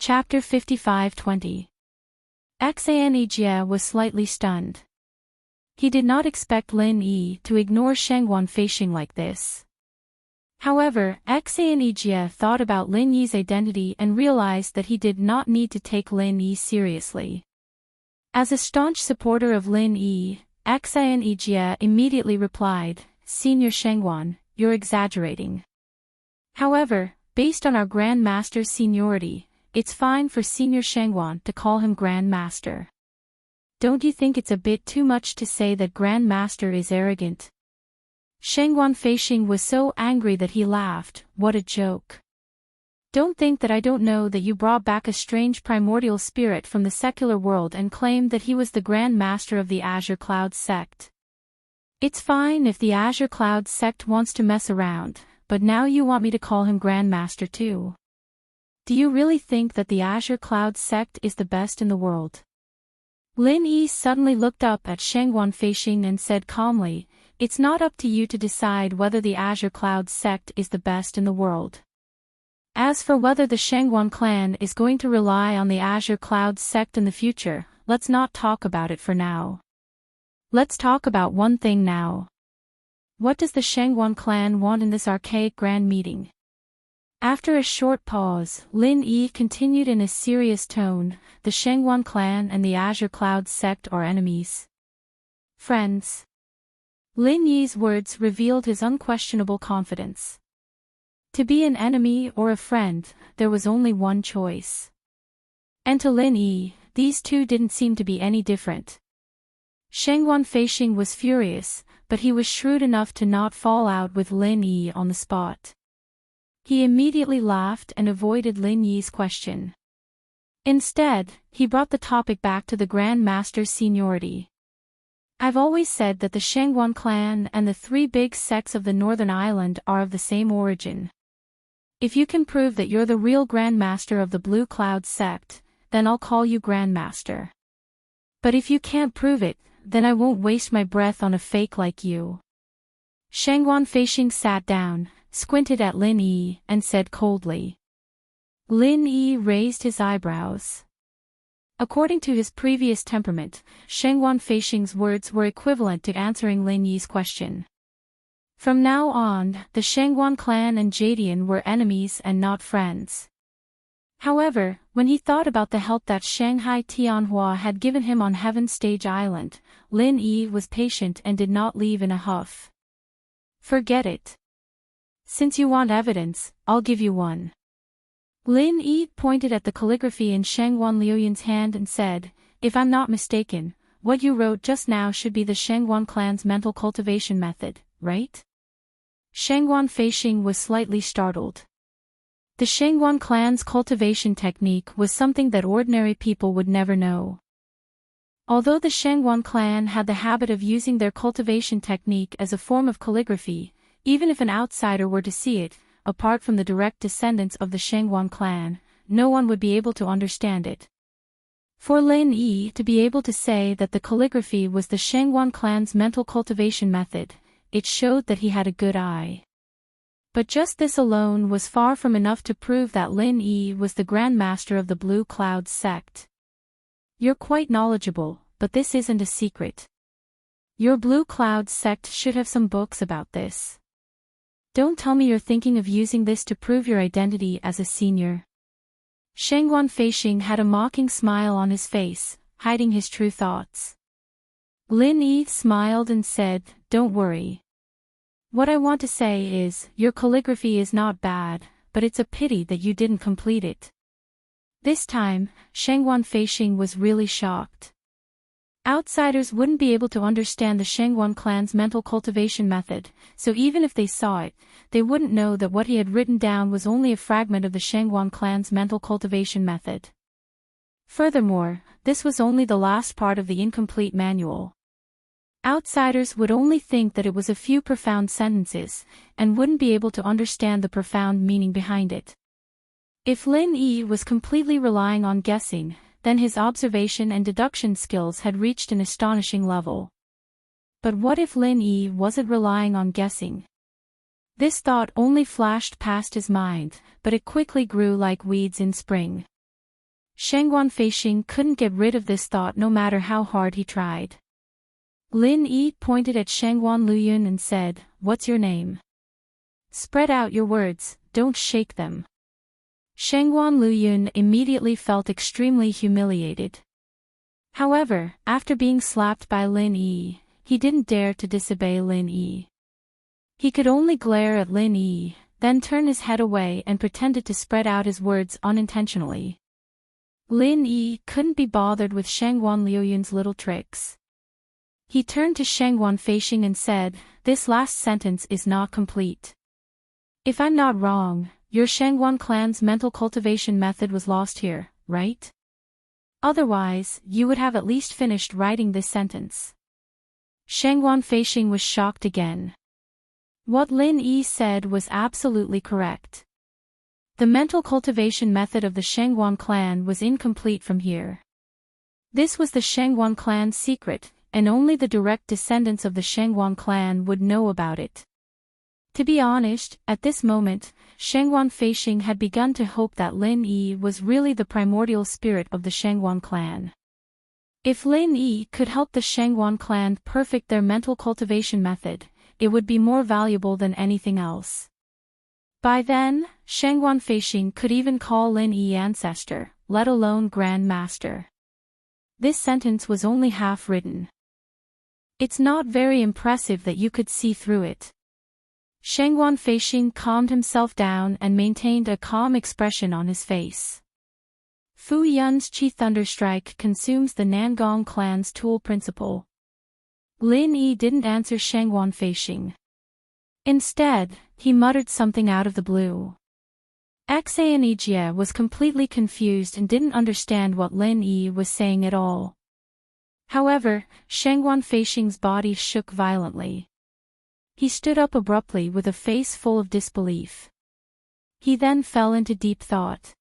Chapter 55-20. Xanejia was slightly stunned. He did not expect Lin Yi to ignore Shangguan Feixing like this. However, Xanejia thought about Lin Yi's identity and realized that he did not need to take Lin Yi seriously. As a staunch supporter of Lin Yi, Xanejia immediately replied, "Senior Shangguan, you're exaggerating. However, based on our Grand Master's seniority, it's fine for Senior Shangguan to call him Grand Master. Don't you think it's a bit too much to say that Grand Master is arrogant?" Shangguan Feixing was so angry that he laughed. What a joke. Don't think that I don't know that you brought back a strange primordial spirit from the secular world and claimed that he was the Grand Master of the Azure Cloud sect. It's fine if the Azure Cloud sect wants to mess around, but now you want me to call him Grand Master too. Do you really think that the Azure Cloud sect is the best in the world? Lin Yi suddenly looked up at Shangguan Feixing and said calmly, "It's not up to you to decide whether the Azure Cloud sect is the best in the world. As for whether the Shangguan clan is going to rely on the Azure Cloud sect in the future, let's not talk about it for now. Let's talk about one thing now. What does the Shangguan clan want in this archaic grand meeting?" After a short pause, Lin Yi continued in a serious tone, "The Shangguan clan and the Azure Cloud sect are enemies. Friends." Lin Yi's words revealed his unquestionable confidence. To be an enemy or a friend, there was only one choice. And to Lin Yi, these two didn't seem to be any different. Shangguan Feixing was furious, but he was shrewd enough to not fall out with Lin Yi on the spot. He immediately laughed and avoided Lin Yi's question. Instead, he brought the topic back to the Grand Master's seniority. "I've always said that the Shangguan clan and the three big sects of the Northern Island are of the same origin. If you can prove that you're the real Grand Master of the Blue Cloud sect, then I'll call you Grand Master. But if you can't prove it, then I won't waste my breath on a fake like you." Shangguan Feixing sat down, squinted at Lin Yi, and said coldly. Lin Yi raised his eyebrows. According to his previous temperament, Shangguan Feixing's words were equivalent to answering Lin Yi's question. From now on, the Shangguan clan and Jadian were enemies and not friends. However, when he thought about the help that Shanghai Tianhua had given him on Heaven Stage Island, Lin Yi was patient and did not leave in a huff. "Forget it. Since you want evidence, I'll give you one." Lin Yi pointed at the calligraphy in Shangguan Liuyan's hand and said, "If I'm not mistaken, what you wrote just now should be the Shangguan clan's mental cultivation method, right?" Shangguan Feixing was slightly startled. The Shangguan clan's cultivation technique was something that ordinary people would never know. Although the Shangguan clan had the habit of using their cultivation technique as a form of calligraphy, even if an outsider were to see it, apart from the direct descendants of the Shangguan clan, no one would be able to understand it. For Lin Yi to be able to say that the calligraphy was the Shangguan clan's mental cultivation method, it showed that he had a good eye. But just this alone was far from enough to prove that Lin Yi was the Grand Master of the Blue Cloud sect. "You're quite knowledgeable, but this isn't a secret. Your Blue Cloud sect should have some books about this. Don't tell me you're thinking of using this to prove your identity as a senior." Shangguan Feixing had a mocking smile on his face, hiding his true thoughts. Lin Yi smiled and said, "Don't worry. What I want to say is, your calligraphy is not bad, but it's a pity that you didn't complete it." This time, Shangguan Feixing was really shocked. Outsiders wouldn't be able to understand the Shangguan clan's mental cultivation method, so even if they saw it, they wouldn't know that what he had written down was only a fragment of the Shangguan clan's mental cultivation method. Furthermore, this was only the last part of the incomplete manual. Outsiders would only think that it was a few profound sentences, and wouldn't be able to understand the profound meaning behind it. If Lin Yi was completely relying on guessing, then his observation and deduction skills had reached an astonishing level. But what if Lin Yi wasn't relying on guessing? This thought only flashed past his mind, but it quickly grew like weeds in spring. Shangguan Feixing couldn't get rid of this thought no matter how hard he tried. Lin Yi pointed at Shangguan Luyun and said, "What's your name? Spread out your words, don't shake them." Shangguan Luyun immediately felt extremely humiliated. However, after being slapped by Lin Yi, he didn't dare to disobey Lin Yi. He could only glare at Lin Yi, then turn his head away and pretended to spread out his words unintentionally. Lin Yi couldn't be bothered with Shangguan Luyun's little tricks. He turned to Shangguan Feixing and said, "This last sentence is not complete. If I'm not wrong, your Shangguan clan's mental cultivation method was lost here, right? Otherwise, you would have at least finished writing this sentence." Shangguan Feixing was shocked again. What Lin Yi said was absolutely correct. The mental cultivation method of the Shangguan clan was incomplete from here. This was the Shangguan clan's secret, and only the direct descendants of the Shangguan clan would know about it. To be honest, at this moment, Shangguan Feixing had begun to hope that Lin Yi was really the primordial spirit of the Shangguan clan. If Lin Yi could help the Shangguan clan perfect their mental cultivation method, it would be more valuable than anything else. By then, Shangguan Feixing could even call Lin Yi ancestor, let alone Grand Master. This sentence was only half written. It's not very impressive that you could see through it. Shangguan Feixing calmed himself down and maintained a calm expression on his face. Fu Yun's Chi Thunderstrike consumes the Nangong clan's tool principle. Lin Yi didn't answer Shangguan Feixing. Instead, he muttered something out of the blue. Xanijie was completely confused and didn't understand what Lin Yi was saying at all. However, Shangguan Feixing's body shook violently. He stood up abruptly with a face full of disbelief. He then fell into deep thought.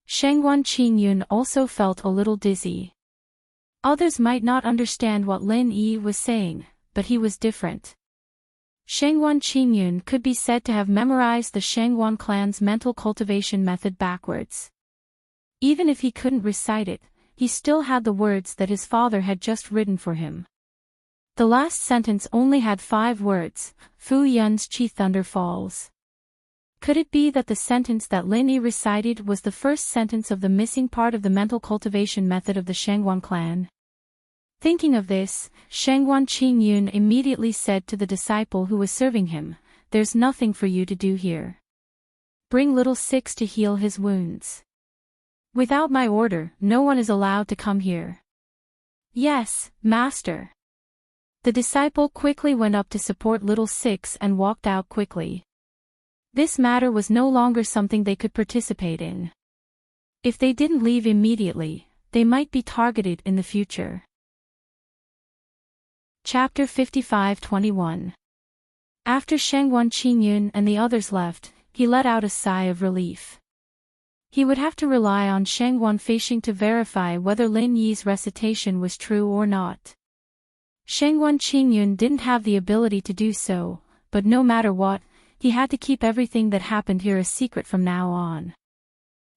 Shangguan Qingyun also felt a little dizzy. Others might not understand what Lin Yi was saying, but he was different. Shangguan Qingyun could be said to have memorized the Shangguan clan's mental cultivation method backwards. Even if he couldn't recite it, he still had the words that his father had just written for him. The last sentence only had 5 words, Fu Yun's Chi Thunder Falls. Could it be that the sentence that Lin Yi recited was the first sentence of the missing part of the mental cultivation method of the Shangguan clan? Thinking of this, Shangguan Qingyun immediately said to the disciple who was serving him, "There's nothing for you to do here. Bring little Six to heal his wounds. Without my order, no one is allowed to come here." "Yes, master." The disciple quickly went up to support little Six and walked out quickly. This matter was no longer something they could participate in. If they didn't leave immediately, they might be targeted in the future. Chapter 55-21. After Shangguan Qingyun and the others left, he let out a sigh of relief. He would have to rely on Shangguan Feixing to verify whether Lin Yi's recitation was true or not. Shangguan Qingyun didn't have the ability to do so, but no matter what, he had to keep everything that happened here a secret from now on.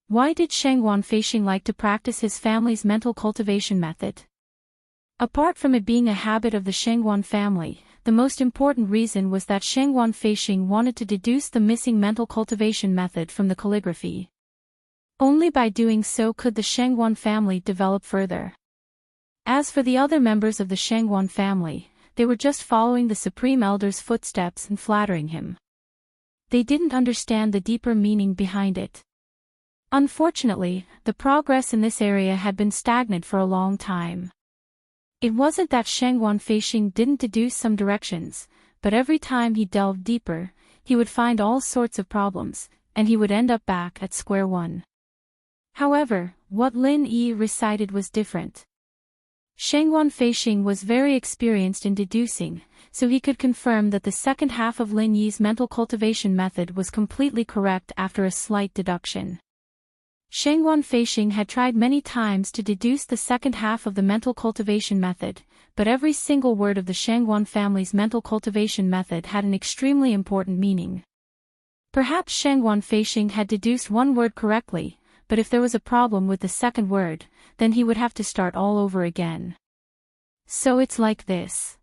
Why did Shangguan Feixing like to practice his family's mental cultivation method? Apart from it being a habit of the Shangguan family, the most important reason was that Shangguan Feixing wanted to deduce the missing mental cultivation method from the calligraphy. Only by doing so could the Shangguan family develop further. As for the other members of the Shangguan family, they were just following the Supreme Elder's footsteps and flattering him. They didn't understand the deeper meaning behind it. Unfortunately, the progress in this area had been stagnant for a long time. It wasn't that Shangguan Feixing didn't deduce some directions, but every time he delved deeper, he would find all sorts of problems, and he would end up back at square one. However, what Lin Yi recited was different. Shangguan Feixing was very experienced in deducing, so he could confirm that the second half of Lin Yi's mental cultivation method was completely correct after a slight deduction. Shangguan Feixing had tried many times to deduce the second half of the mental cultivation method, but every single word of the Shangguan family's mental cultivation method had an extremely important meaning. Perhaps Shangguan Feixing had deduced one word correctly, but if there was a problem with the second word, then he would have to start all over again. So it's like this.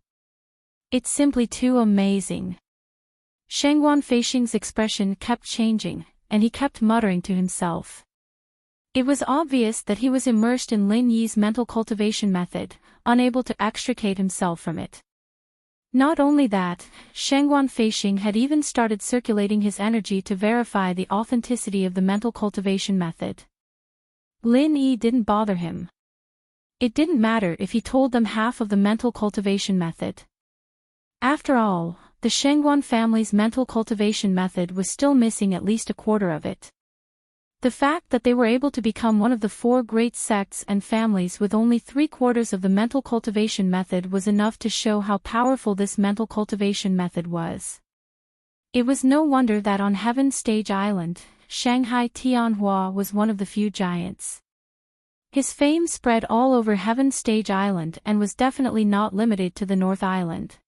It's simply too amazing. Shangguan Feixing's expression kept changing, and he kept muttering to himself. It was obvious that he was immersed in Lin Yi's mental cultivation method, unable to extricate himself from it. Not only that, Shangguan Feixing had even started circulating his energy to verify the authenticity of the mental cultivation method. Lin Yi didn't bother him. It didn't matter if he told them half of the mental cultivation method. After all, the Shangguan family's mental cultivation method was still missing at least a quarter of it. The fact that they were able to become one of the 4 great sects and families with only 3/4 of the mental cultivation method was enough to show how powerful this mental cultivation method was. It was no wonder that on Heaven Stage Island, Shanghai Tianhua was one of the few giants. His fame spread all over Heaven Stage Island and was definitely not limited to the North Island.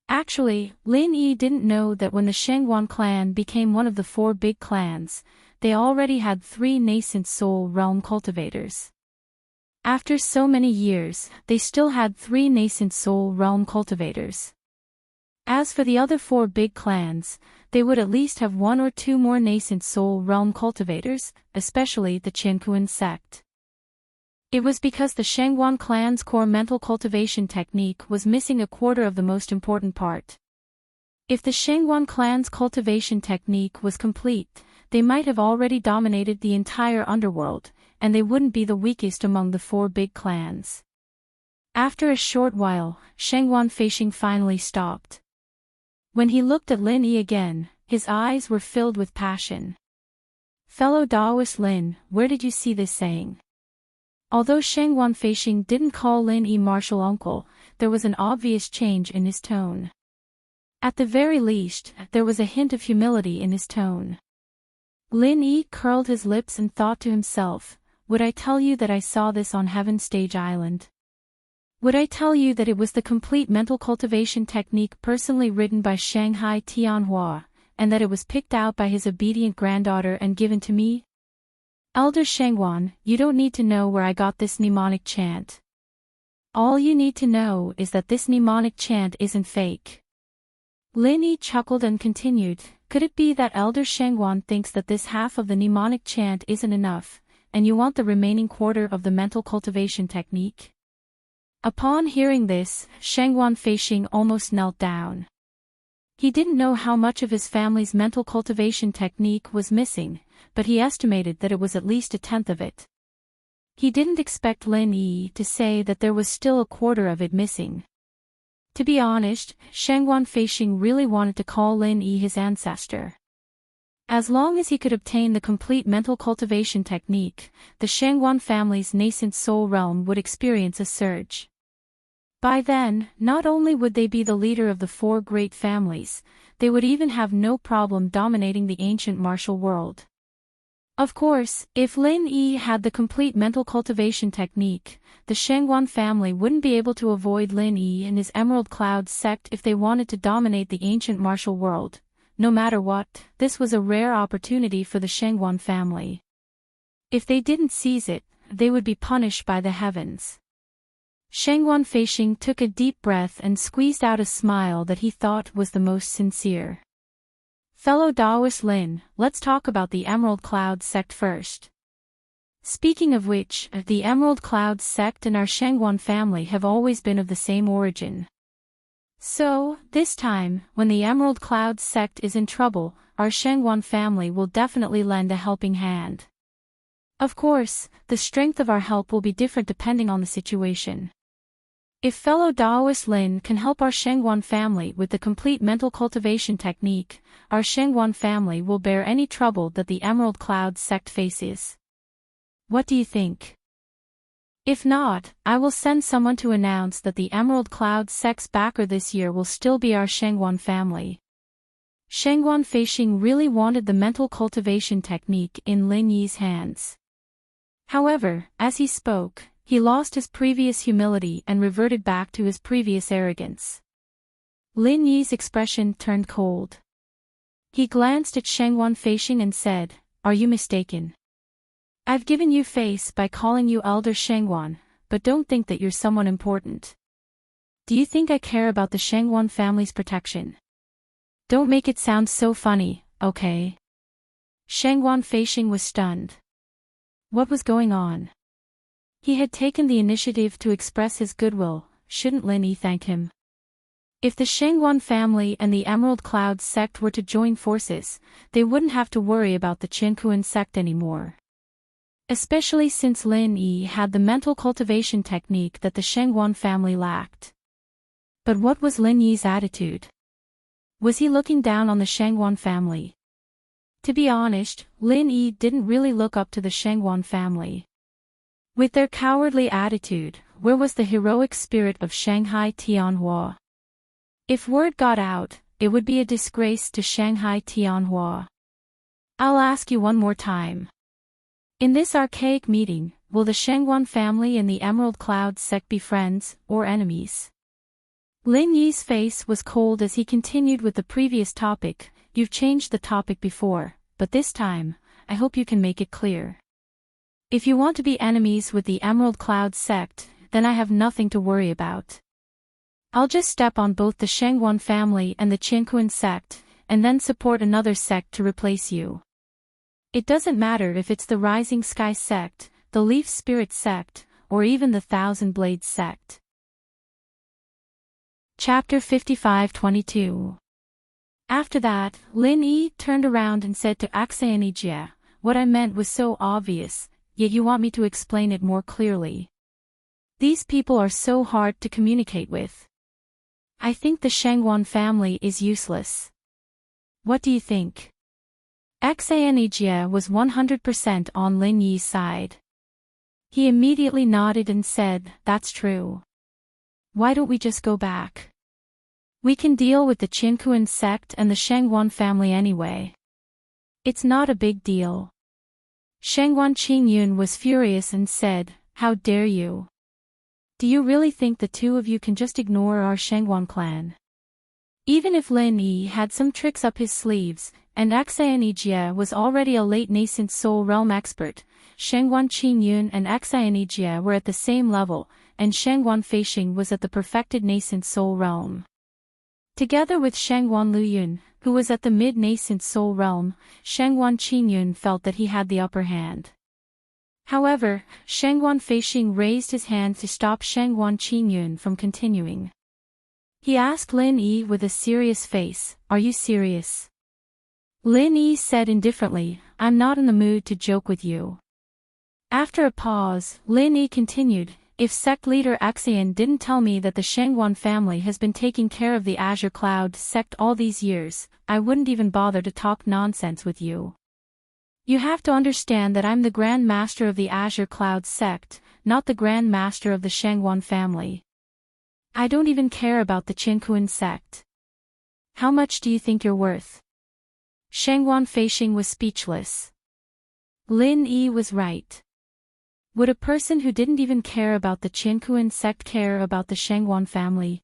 Actually, Lin Yi didn't know that when the Shangguan clan became one of the 4 big clans, they already had 3 nascent soul realm cultivators. After so many years, they still had 3 nascent soul realm cultivators. As for the other 4 big clans, they would at least have 1 or 2 more nascent soul realm cultivators, especially the Qiankuan sect. It was because the Shangguan clan's core mental cultivation technique was missing a quarter of the most important part. If the Shangguan clan's cultivation technique was complete, they might have already dominated the entire underworld, and they wouldn't be the weakest among the 4 big clans. After a short while, Shangguan Feixing finally stopped. When he looked at Lin Yi again, his eyes were filled with passion. "Fellow Daoist Lin, where did you see this saying?" Although Shangguan Feixing didn't call Lin Yi martial uncle, there was an obvious change in his tone. At the very least, there was a hint of humility in his tone. Lin Yi curled his lips and thought to himself, would I tell you that I saw this on Heaven Stage Island? Would I tell you that it was the complete mental cultivation technique personally written by Shanghai Tianhua, and that it was picked out by his obedient granddaughter and given to me? Elder Shangguan, you don't need to know where I got this mnemonic chant. All you need to know is that this mnemonic chant isn't fake. Lin Yi chuckled and continued, could it be that Elder Shangguan thinks that this half of the mnemonic chant isn't enough, and you want the remaining quarter of the mental cultivation technique? Upon hearing this, Shangguan Feixing almost knelt down. He didn't know how much of his family's mental cultivation technique was missing, but he estimated that it was at least 1/10 of it. He didn't expect Lin Yi to say that there was still a quarter of it missing. To be honest, Shangguan Feixing really wanted to call Lin Yi his ancestor. As long as he could obtain the complete mental cultivation technique, the Shangguan family's nascent soul realm would experience a surge. By then, not only would they be the leader of the 4 great families, they would even have no problem dominating the ancient martial world. Of course, if Lin Yi had the complete mental cultivation technique, the Shangguan family wouldn't be able to avoid Lin Yi and his Emerald Cloud sect if they wanted to dominate the ancient martial world. No matter what, this was a rare opportunity for the Shangguan family. If they didn't seize it, they would be punished by the heavens. Shangguan Feixing took a deep breath and squeezed out a smile that he thought was the most sincere. Fellow Daoist Lin, let's talk about the Emerald Cloud sect first. Speaking of which, the Emerald Cloud sect and our Shangguan family have always been of the same origin. So, this time, when the Emerald Cloud sect is in trouble, our Shangguan family will definitely lend a helping hand. Of course, the strength of our help will be different depending on the situation. If fellow Daoist Lin can help our Shangguan family with the complete mental cultivation technique, our Shangguan family will bear any trouble that the Emerald Cloud sect faces. What do you think? If not, I will send someone to announce that the Emerald Cloud sect's backer this year will still be our Shangguan family. Shangguan Feixing really wanted the mental cultivation technique in Lin Yi's hands. However, as he spoke, he lost his previous humility and reverted back to his previous arrogance. Lin Yi's expression turned cold. He glanced at Shangguan Feixing and said, "Are you mistaken?" I've given you face by calling you Elder Shangwan, but don't think that you're someone important. Do you think I care about the Shangwan family's protection? Don't make it sound so funny, okay? Shangwan Feishing was stunned. What was going on? He had taken the initiative to express his goodwill, shouldn't Lin Yi thank him? If the Shangwan family and the Emerald Cloud sect were to join forces, they wouldn't have to worry about the Qinkuan sect anymore. Especially since Lin Yi had the mental cultivation technique that the Shangwan family lacked. But what was Lin Yi's attitude? Was he looking down on the Shangwan family? To be honest, Lin Yi didn't really look up to the Shangwan family. With their cowardly attitude, where was the heroic spirit of Shanghai Tianhua? If word got out, it would be a disgrace to Shanghai Tianhua. I'll ask you one more time. In this archaic meeting, will the Shangwan family and the Emerald Cloud sect be friends, or enemies? Lin Yi's face was cold as he continued with the previous topic. You've changed the topic before, but this time, I hope you can make it clear. If you want to be enemies with the Emerald Cloud sect, then I have nothing to worry about. I'll just step on both the Shangwan family and the Qinkuan sect, and then support another sect to replace you. It doesn't matter if it's the Rising Sky sect, the Leaf Spirit sect, or even the Thousand Blades sect. Chapter 55-22. After that, Lin Yi turned around and said to Axayanijia, what I meant was so obvious, yet you want me to explain it more clearly. These people are so hard to communicate with. I think the Shangwan family is useless. What do you think? Axayanijia was 100% on Lin Yi's side. He immediately nodded and said, that's true. Why don't we just go back? We can deal with the Qinkuan sect and the Shangwan family anyway. It's not a big deal. Shangwan Qingyun was furious and said, how dare you? Do you really think the two of you can just ignore our Shangwan clan? Even if Lin Yi had some tricks up his sleeves, and Axayanijia was already a late nascent soul realm expert, Shangwan Qingyun and Axayanijia were at the same level, and Shangwan Feishing was at the perfected nascent soul realm. Together with Shangwan Luyun, who was at the mid-nascent soul realm, Shangwan Qingyun felt that he had the upper hand. However, Shangwan Feishing raised his hand to stop Shangwan Qingyun from continuing. He asked Lin Yi with a serious face, are you serious? Lin Yi said indifferently, I'm not in the mood to joke with you. After a pause, Lin Yi continued, if sect leader Axian didn't tell me that the Shangwan family has been taking care of the Azure Cloud sect all these years, I wouldn't even bother to talk nonsense with you. You have to understand that I'm the Grand Master of the Azure Cloud sect, not the Grand Master of the Shangwan family. I don't even care about the Qinkuan sect. How much do you think you're worth? Shangwan Feishing was speechless. Lin Yi was right. Would a person who didn't even care about the Qinkuan sect care about the Shangwan family?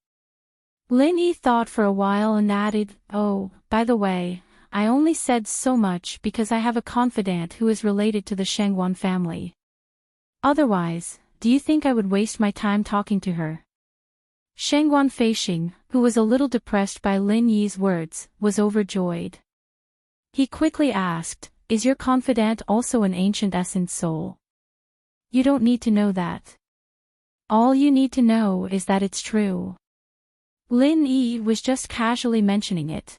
Lin Yi thought for a while and added, oh, by the way, I only said so much because I have a confidant who is related to the Shangwan family. Otherwise, do you think I would waste my time talking to her? Shangwan Feishing, who was a little depressed by Lin Yi's words, was overjoyed. He quickly asked, is your confidant also an ancient essence soul? You don't need to know that. All you need to know is that it's true. Lin Yi was just casually mentioning it.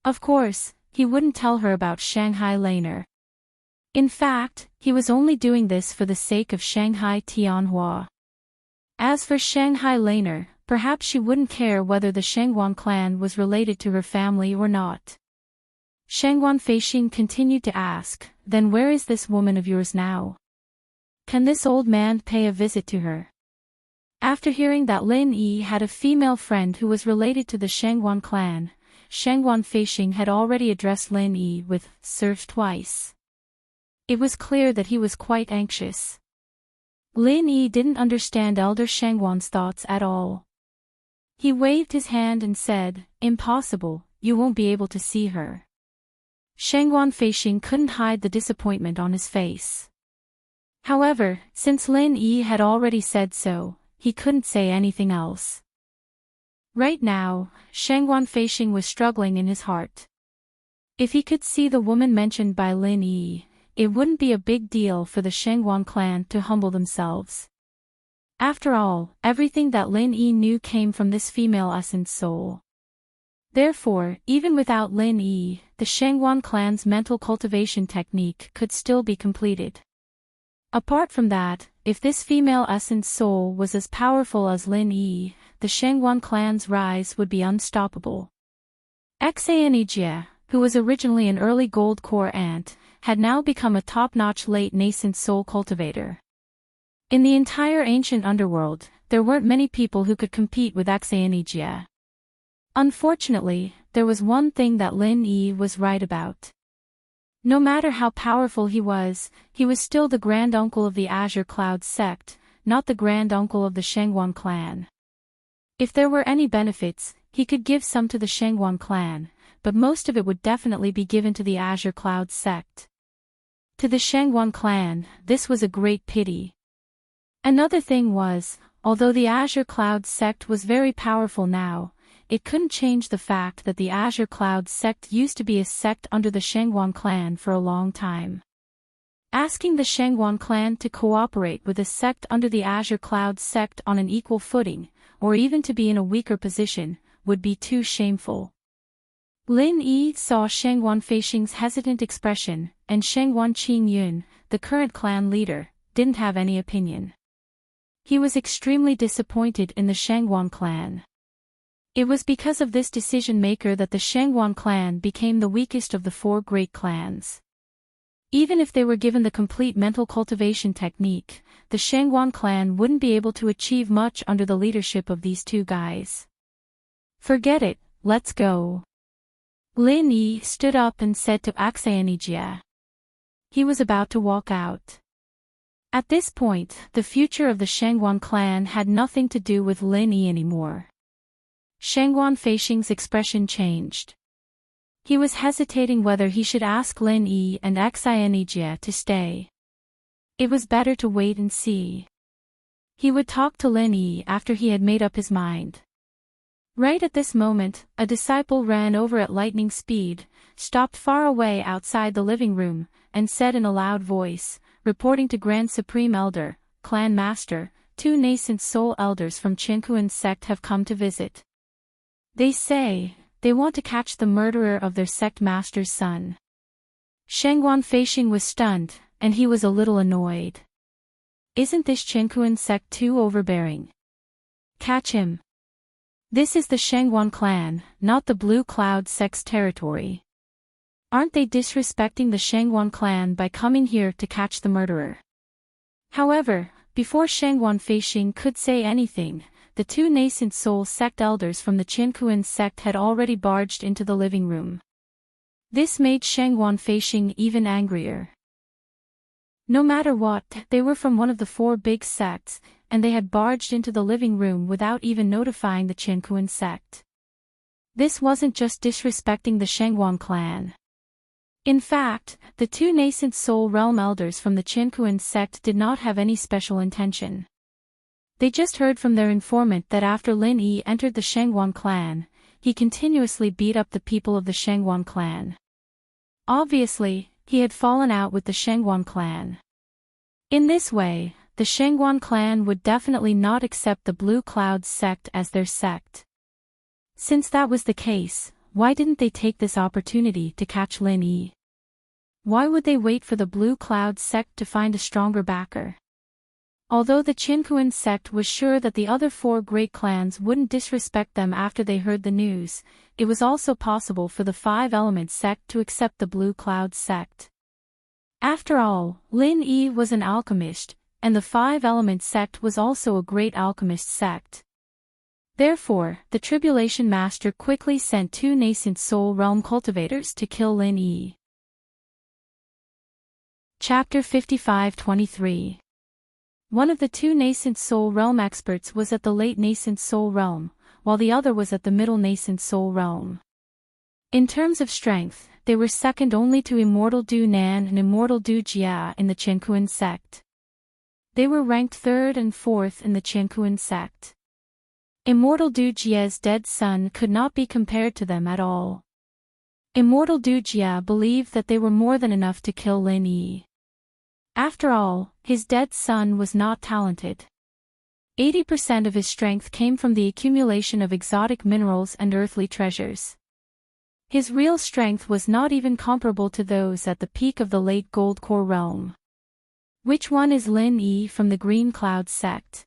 Of course, he wouldn't tell her about Shanghai Laner. In fact, he was only doing this for the sake of Shanghai Tianhua. As for Shanghai Laner, perhaps she wouldn't care whether the Shangwan clan was related to her family or not. Shangwan Feishing continued to ask, then where is this woman of yours now? Can this old man pay a visit to her? After hearing that Lin Yi had a female friend who was related to the Shangwan clan, Shangwan Feishing had already addressed Lin Yi with, served twice. It was clear that he was quite anxious. Lin Yi didn't understand Elder Shangwan's thoughts at all. He waved his hand and said, impossible, you won't be able to see her. Shangwan Feishing couldn't hide the disappointment on his face. However, since Lin Yi had already said so, he couldn't say anything else. Right now, Shangguan Feixing was struggling in his heart. If he could see the woman mentioned by Lin Yi, it wouldn't be a big deal for the Shangguan clan to humble themselves. After all, everything that Lin Yi knew came from this female essence soul. Therefore, even without Lin Yi, the Shangguan clan's mental cultivation technique could still be completed. Apart from that, if this female essence soul was as powerful as Lin Yi, the Shangguan clan's rise would be unstoppable. Xanijie, who was originally an early gold core ant, had now become a top-notch late nascent soul cultivator. In the entire ancient underworld, there weren't many people who could compete with Xanijie. Unfortunately, there was one thing that Lin Yi was right about. No matter how powerful he was still the grand uncle of the Azure Cloud sect, not the grand uncle of the Shangguan clan. If there were any benefits, he could give some to the Shangguan clan, but most of it would definitely be given to the Azure Cloud sect. To the Shangguan clan, this was a great pity. Another thing was, although the Azure Cloud sect was very powerful now, it couldn't change the fact that the Azure Cloud sect used to be a sect under the Shangguan clan for a long time. Asking the Shangguan clan to cooperate with a sect under the Azure Cloud sect on an equal footing, or even to be in a weaker position, would be too shameful. Lin Yi saw Shangguan Feixing's hesitant expression, and Shangguan Qingyun, the current clan leader, didn't have any opinion. He was extremely disappointed in the Shangguan clan. It was because of this decision-maker that the Shangguan clan became the weakest of the four great clans. Even if they were given the complete mental cultivation technique, the Shangguan clan wouldn't be able to achieve much under the leadership of these two guys. Forget it, let's go. Lin Yi stood up and said to Xanijie. He was about to walk out. At this point, the future of the Shangguan clan had nothing to do with Lin Yi anymore. Shangguan Feixing's expression changed. He was hesitating whether he should ask Lin Yi and Xanijie to stay. It was better to wait and see. He would talk to Lin Yi after he had made up his mind. Right at this moment, a disciple ran over at lightning speed, stopped far away outside the living room, and said in a loud voice, reporting to Grand Supreme Elder, Clan Master, 2 nascent soul elders from Qinkuan's sect have come to visit. They say, they want to catch the murderer of their sect master's son. Shangguan Feixing was stunned, and he was a little annoyed. Isn't this Qinkuan sect too overbearing? Catch him. This is the Shangguan clan, not the Blue Cloud sect's territory. Aren't they disrespecting the Shangguan clan by coming here to catch the murderer? However, before Shangguan Feixing could say anything, the 2 nascent soul sect elders from the Qinkuan sect had already barged into the living room. This made Shangguan Feixing even angrier. No matter what, they were from one of the 4 big sects, and they had barged into the living room without even notifying the Qinkuan sect. This wasn't just disrespecting the Shangguan clan. In fact, the 2 nascent soul realm elders from the Qinkuan sect did not have any special intention. They just heard from their informant that after Lin Yi entered the Shangguan clan, he continuously beat up the people of the Shangguan clan. Obviously, he had fallen out with the Shangguan clan. In this way, the Shangguan clan would definitely not accept the Blue Cloud sect as their sect. Since that was the case, why didn't they take this opportunity to catch Lin Yi? Why would they wait for the Blue Cloud sect to find a stronger backer? Although the Qinkuan sect was sure that the other 4 great clans wouldn't disrespect them after they heard the news, it was also possible for the 5 Element sect to accept the Blue Cloud sect. After all, Lin Yi was an alchemist, and the 5 Element sect was also a great alchemist sect. Therefore, the Tribulation Master quickly sent 2 nascent soul realm cultivators to kill Lin Yi. Chapter 55-23. One of the 2 nascent soul realm experts was at the late nascent soul realm, while the other was at the middle nascent soul realm. In terms of strength, they were second only to Immortal Du Nan and Immortal Du Jia in the Qinkuan sect. They were ranked 3rd and 4th in the Qianquan sect. Immortal Du Jie's dead son could not be compared to them at all. Immortal Du Jie believed that they were more than enough to kill Lin Yi. After all, his dead son was not talented. 80% of his strength came from the accumulation of exotic minerals and earthly treasures. His real strength was not even comparable to those at the peak of the late Gold Core realm. Which one is Lin Yi from the Green Cloud sect?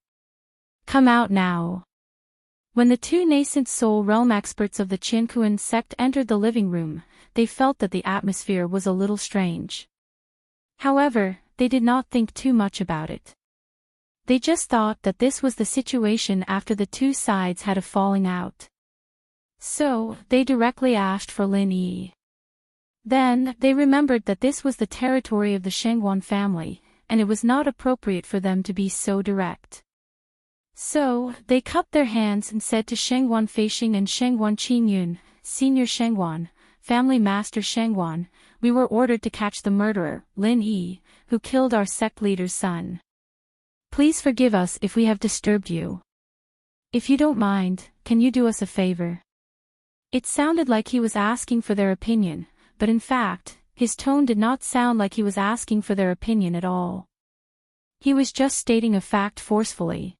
Come out now. When the two nascent soul realm experts of the Qianquan sect entered the living room, they felt that the atmosphere was a little strange. However, they did not think too much about it. They just thought that this was the situation after the two sides had a falling out. So, they directly asked for Lin Yi. Then, they remembered that this was the territory of the Shengguan family, and it was not appropriate for them to be so direct. So, they cupped their hands and said to Shengguan Feixing and Shengguan Qingyun, Senior Shengguan, Family Master Shengguan, we were ordered to catch the murderer, Lin Yi, who killed our sect leader's son. Please forgive us if we have disturbed you. If you don't mind, can you do us a favor? It sounded like he was asking for their opinion, but in fact, his tone did not sound like he was asking for their opinion at all. He was just stating a fact forcefully.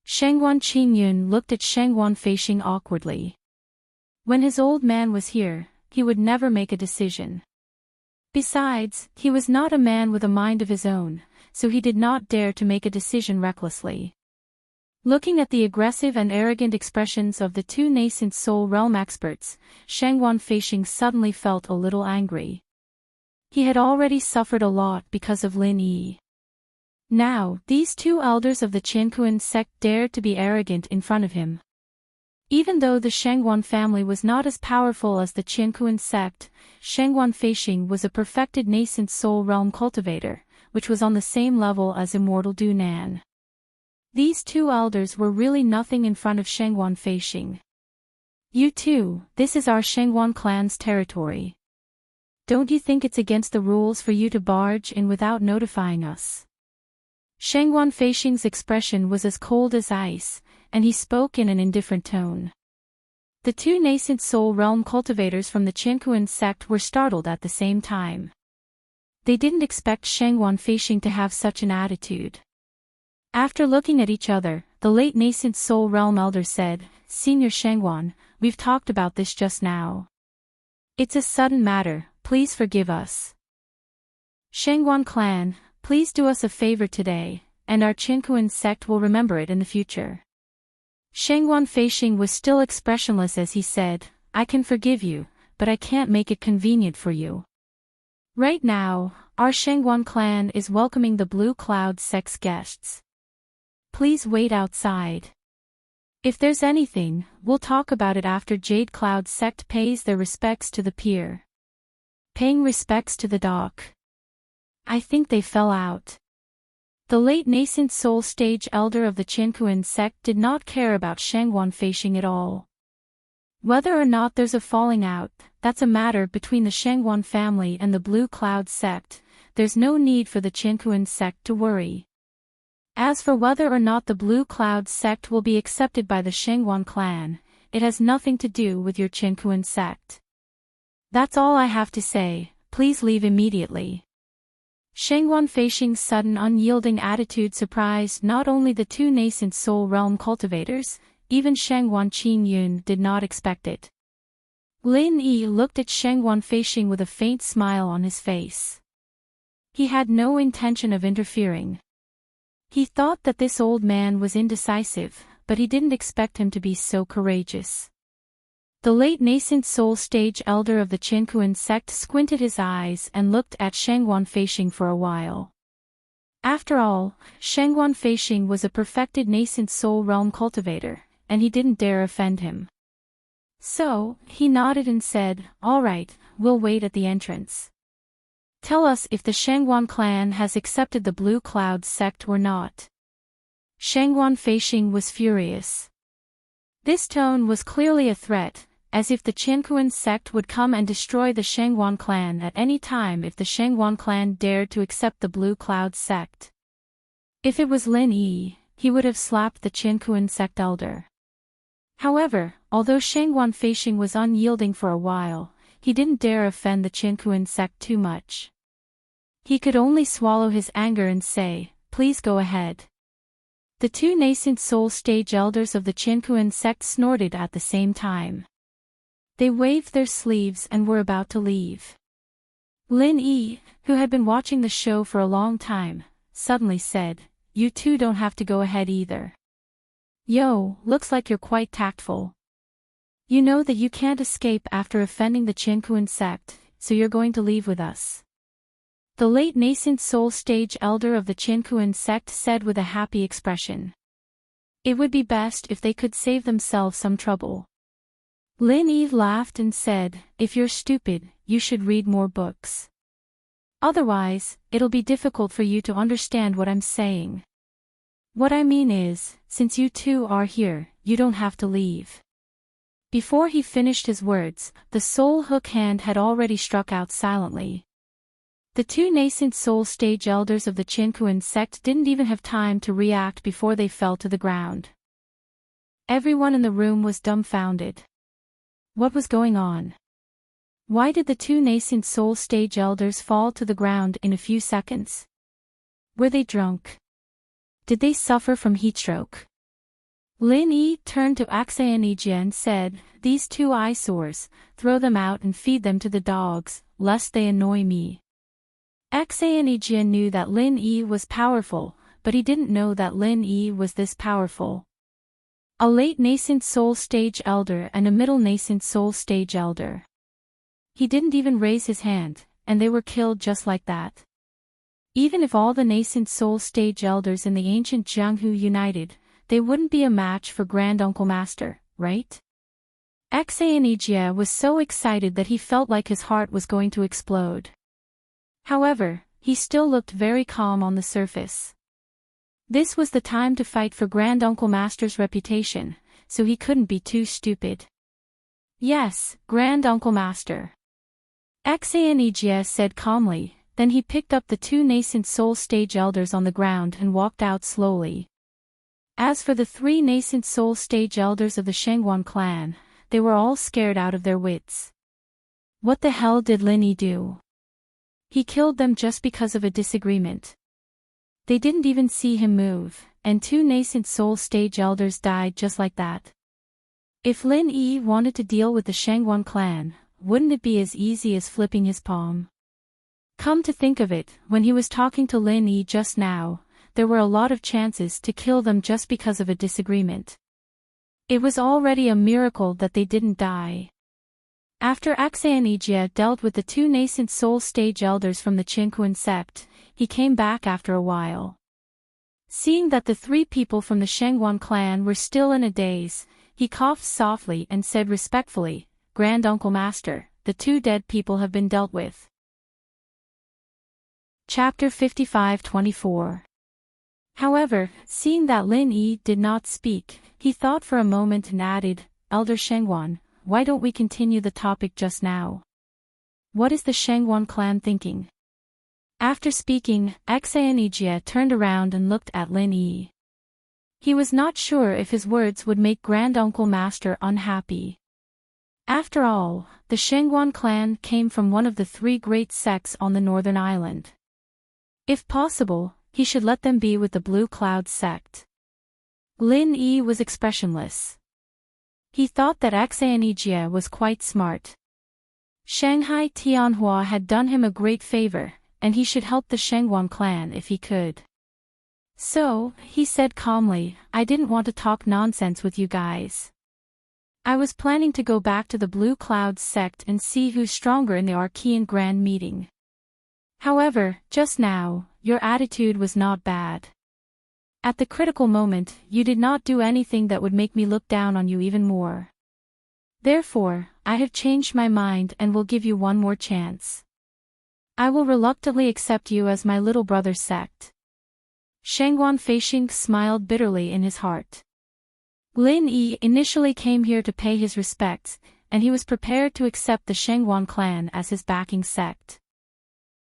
Shengguan Qingyun looked at Shengguan Feixing awkwardly. When his old man was here, he would never make a decision. Besides, he was not a man with a mind of his own, so he did not dare to make a decision recklessly. Looking at the aggressive and arrogant expressions of the two nascent soul realm experts, Shengguan Feixing suddenly felt a little angry. He had already suffered a lot because of Lin Yi. Now, these two elders of the Qianquan sect dared to be arrogant in front of him. Even though the Shengguan family was not as powerful as the Qianquan sect, Shengguan Feixing was a perfected nascent soul realm cultivator, which was on the same level as Immortal Du Nan. These two elders were really nothing in front of Shengguan Feixing. You two, this is our Shengguan clan's territory. Don't you think it's against the rules for you to barge in without notifying us? Shengguan Feixing's expression was as cold as ice, and he spoke in an indifferent tone. The two nascent soul realm cultivators from the Qianquan sect were startled at the same time. They didn't expect Shengguan Feixing to have such an attitude. After looking at each other, the late nascent soul realm elder said, Senior Shengguan, we've talked about this just now. It's a sudden matter, please forgive us. Shengguan clan, please do us a favor today, and our Qianquan sect will remember it in the future. Shengguan Feixing was still expressionless as he said, I can forgive you, but I can't make it convenient for you. Right now, our Shengguan clan is welcoming the Blue Cloud sect's guests. Please wait outside. If there's anything, we'll talk about it after Jade Cloud sect pays their respects to the pier. Paying respects to the dock. I think they fell out. The late nascent soul stage elder of the Qianquan sect did not care about Shengguan Feixing at all. Whether or not there's a falling out, that's a matter between the Shengguan family and the Blue Cloud sect, there's no need for the Qianquan sect to worry. As for whether or not the Blue Cloud sect will be accepted by the Shengguan clan, it has nothing to do with your Qianquan sect. That's all I have to say, please leave immediately. Shengguan Feixing's sudden unyielding attitude surprised not only the two nascent soul realm cultivators, even Shengguan Qingyun did not expect it. Lin Yi looked at Shengguan Feixing with a faint smile on his face. He had no intention of interfering. He thought that this old man was indecisive, but he didn't expect him to be so courageous. The late nascent soul stage elder of the Qianquan sect squinted his eyes and looked at Shengguan Feixing for a while. After all, Shengguan Feixing was a perfected nascent soul realm cultivator, and he didn't dare offend him. So, he nodded and said, All right, we'll wait at the entrance. Tell us if the Shengguan clan has accepted the Blue Cloud sect or not. Shengguan Feixing was furious. This tone was clearly a threat, as if the Qianquan sect would come and destroy the Shengguan clan at any time if the Shengguan clan dared to accept the Blue Cloud sect. If it was Lin Yi, he would have slapped the Qinkuan sect elder. However, although Shangguan Feixing was unyielding for a while, he didn't dare offend the Qinkuan sect too much. He could only swallow his anger and say, "Please go ahead." The two nascent soul stage elders of the Qinkuan sect snorted at the same time. They waved their sleeves and were about to leave. Lin Yi, who had been watching the show for a long time, suddenly said, "You two don't have to go ahead either. Yo, looks like you're quite tactful. You know that you can't escape after offending the Qinkuan sect, so you're going to leave with us." The late nascent soul stage elder of the Qinkuan sect said with a happy expression. It would be best if they could save themselves some trouble. Lin Yi laughed and said, "If you're stupid, you should read more books. Otherwise, it'll be difficult for you to understand what I'm saying. What I mean is, since you two are here, you don't have to leave." Before he finished his words, the soul hook hand had already struck out silently. The two nascent soul stage elders of the Qinkuan sect didn't even have time to react before they fell to the ground. Everyone in the room was dumbfounded. What was going on? Why did the two nascent soul stage elders fall to the ground in a few seconds? Were they drunk? Did they suffer from heatstroke? Lin Yi turned to Axanijia and said, "These two eyesores, throw them out and feed them to the dogs, lest they annoy me." Axanijia knew that Lin Yi was powerful, but he didn't know that Lin Yi was this powerful. A late nascent soul stage elder and a middle nascent soul stage elder. He didn't even raise his hand, and they were killed just like that. Even if all the nascent soul stage elders in the ancient Jianghu united, they wouldn't be a match for Grand Uncle Master, right? Axanijia was so excited that he felt like his heart was going to explode. However, he still looked very calm on the surface. This was the time to fight for Grand Uncle Master's reputation, so he couldn't be too stupid. "Yes, Grand Uncle Master," Axanijia said calmly, then he picked up the two nascent soul stage elders on the ground and walked out slowly. As for the three nascent soul stage elders of the Shangguan clan, they were all scared out of their wits. What the hell did Lin Yi do? He killed them just because of a disagreement. They didn't even see him move, and two nascent soul stage elders died just like that. If Lin Yi wanted to deal with the Shangguan clan, wouldn't it be as easy as flipping his palm? Come to think of it, when he was talking to Lin Yi just now, there were a lot of chances to kill them just because of a disagreement. It was already a miracle that they didn't die. After Axanijia dealt with the two nascent soul stage elders from the Qinkuan sect, he came back after a while. Seeing that the three people from the Shangguan clan were still in a daze, he coughed softly and said respectfully, "Grand Uncle Master, the two dead people have been dealt with." Chapter 55-24. However, seeing that Lin Yi did not speak, he thought for a moment and added, "Elder Shangguan, why don't we continue the topic just now? What is the Shangguan clan thinking?" After speaking, Axanijia turned around and looked at Lin Yi. He was not sure if his words would make Grand Uncle Master unhappy. After all, the Shangguan clan came from one of the three great sects on the northern island. If possible, he should let them be with the Blue Cloud sect. Lin Yi was expressionless. He thought that Axanijia was quite smart. Shanghai Tianhua had done him a great favor, and he should help the Shangguan clan if he could. So, he said calmly, "I didn't want to talk nonsense with you guys. I was planning to go back to the Blue Cloud sect and see who's stronger in the Archean Grand Meeting. However, just now, your attitude was not bad. At the critical moment, you did not do anything that would make me look down on you even more. Therefore, I have changed my mind and will give you one more chance. I will reluctantly accept you as my little brother's sect." Shangguan Feixing smiled bitterly in his heart. Lin Yi initially came here to pay his respects, and he was prepared to accept the Shangguan clan as his backing sect.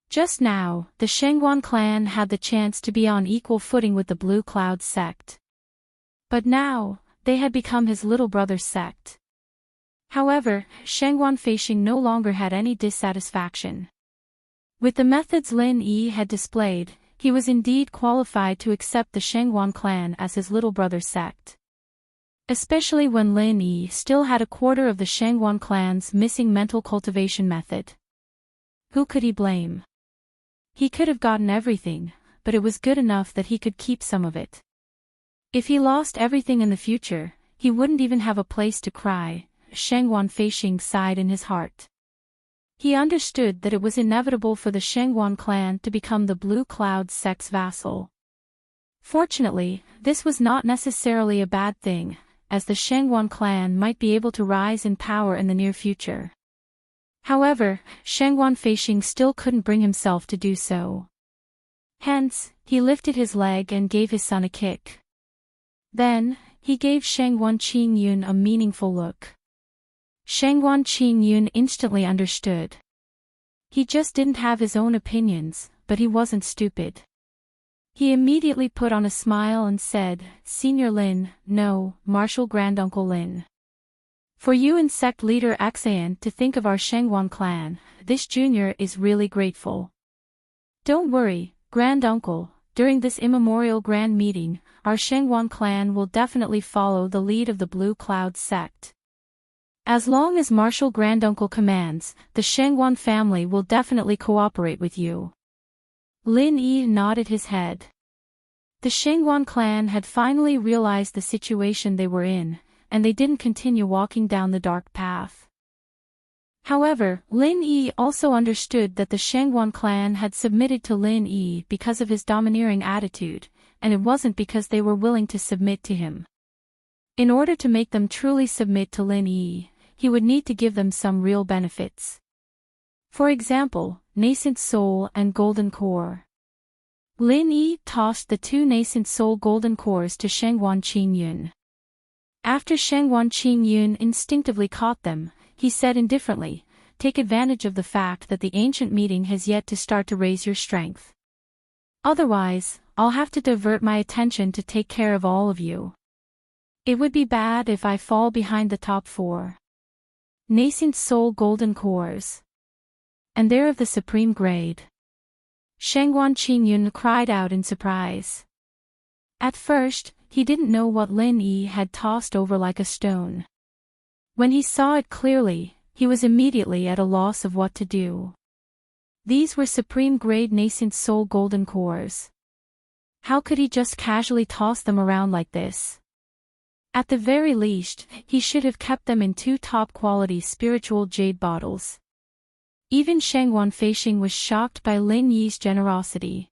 Just now, the Shengguan clan had the chance to be on equal footing with the Blue Cloud sect. But now, they had become his little brother's sect. However, Shengguan Feishing no longer had any dissatisfaction. With the methods Lin Yi had displayed, he was indeed qualified to accept the Shengguan clan as his little brother's sect. Especially when Lin Yi still had a quarter of the Shengguan clan's missing mental cultivation method. Who could he blame? He could have gotten everything, but it was good enough that he could keep some of it. If he lost everything in the future, he wouldn't even have a place to cry, Shengguan Feishing sighed in his heart. He understood that it was inevitable for the Shengguan clan to become the Blue Cloud sect's vassal. Fortunately, this was not necessarily a bad thing, as the Shengguan clan might be able to rise in power in the near future. However, Shengguan Feishing still couldn't bring himself to do so. Hence, he lifted his leg and gave his son a kick. Then, he gave Shengguan Qingyun a meaningful look. Shengguan Qingyun instantly understood. He just didn't have his own opinions, but he wasn't stupid. He immediately put on a smile and said, "Senior Lin, no, Martial Granduncle Lin. For you and sect leader Axayan to think of our Shengguan clan, this junior is really grateful. Don't worry, Granduncle, during this immemorial grand meeting, our Shengguan clan will definitely follow the lead of the Blue Cloud sect. As long as Martial Granduncle commands, the Shengguan family will definitely cooperate with you." Lin Yi nodded his head. The Shengguan clan had finally realized the situation they were in, and they didn't continue walking down the dark path. However, Lin Yi also understood that the Shengguan clan had submitted to Lin Yi because of his domineering attitude, and it wasn't because they were willing to submit to him. In order to make them truly submit to Lin Yi, he would need to give them some real benefits. For example, Nascent Soul and Golden Core. Lin Yi tossed the 2 Nascent Soul Golden Cores to Shengguan Qingyun. After Shengguan Qingyun instinctively caught them, he said indifferently, "Take advantage of the fact that the ancient meeting has yet to start to raise your strength. Otherwise, I'll have to divert my attention to take care of all of you. It would be bad if I fall behind the top 4. Nascent Soul Golden Cores. And they're of the supreme grade." Shengguan Qingyun cried out in surprise. At first, he didn't know what Lin Yi had tossed over like a stone. When he saw it clearly, he was immediately at a loss of what to do. These were supreme grade Nascent Soul Golden Cores. How could he just casually toss them around like this? At the very least, he should have kept them in 2 top-quality spiritual jade bottles. Even Shengguan Feishing was shocked by Lin Yi's generosity.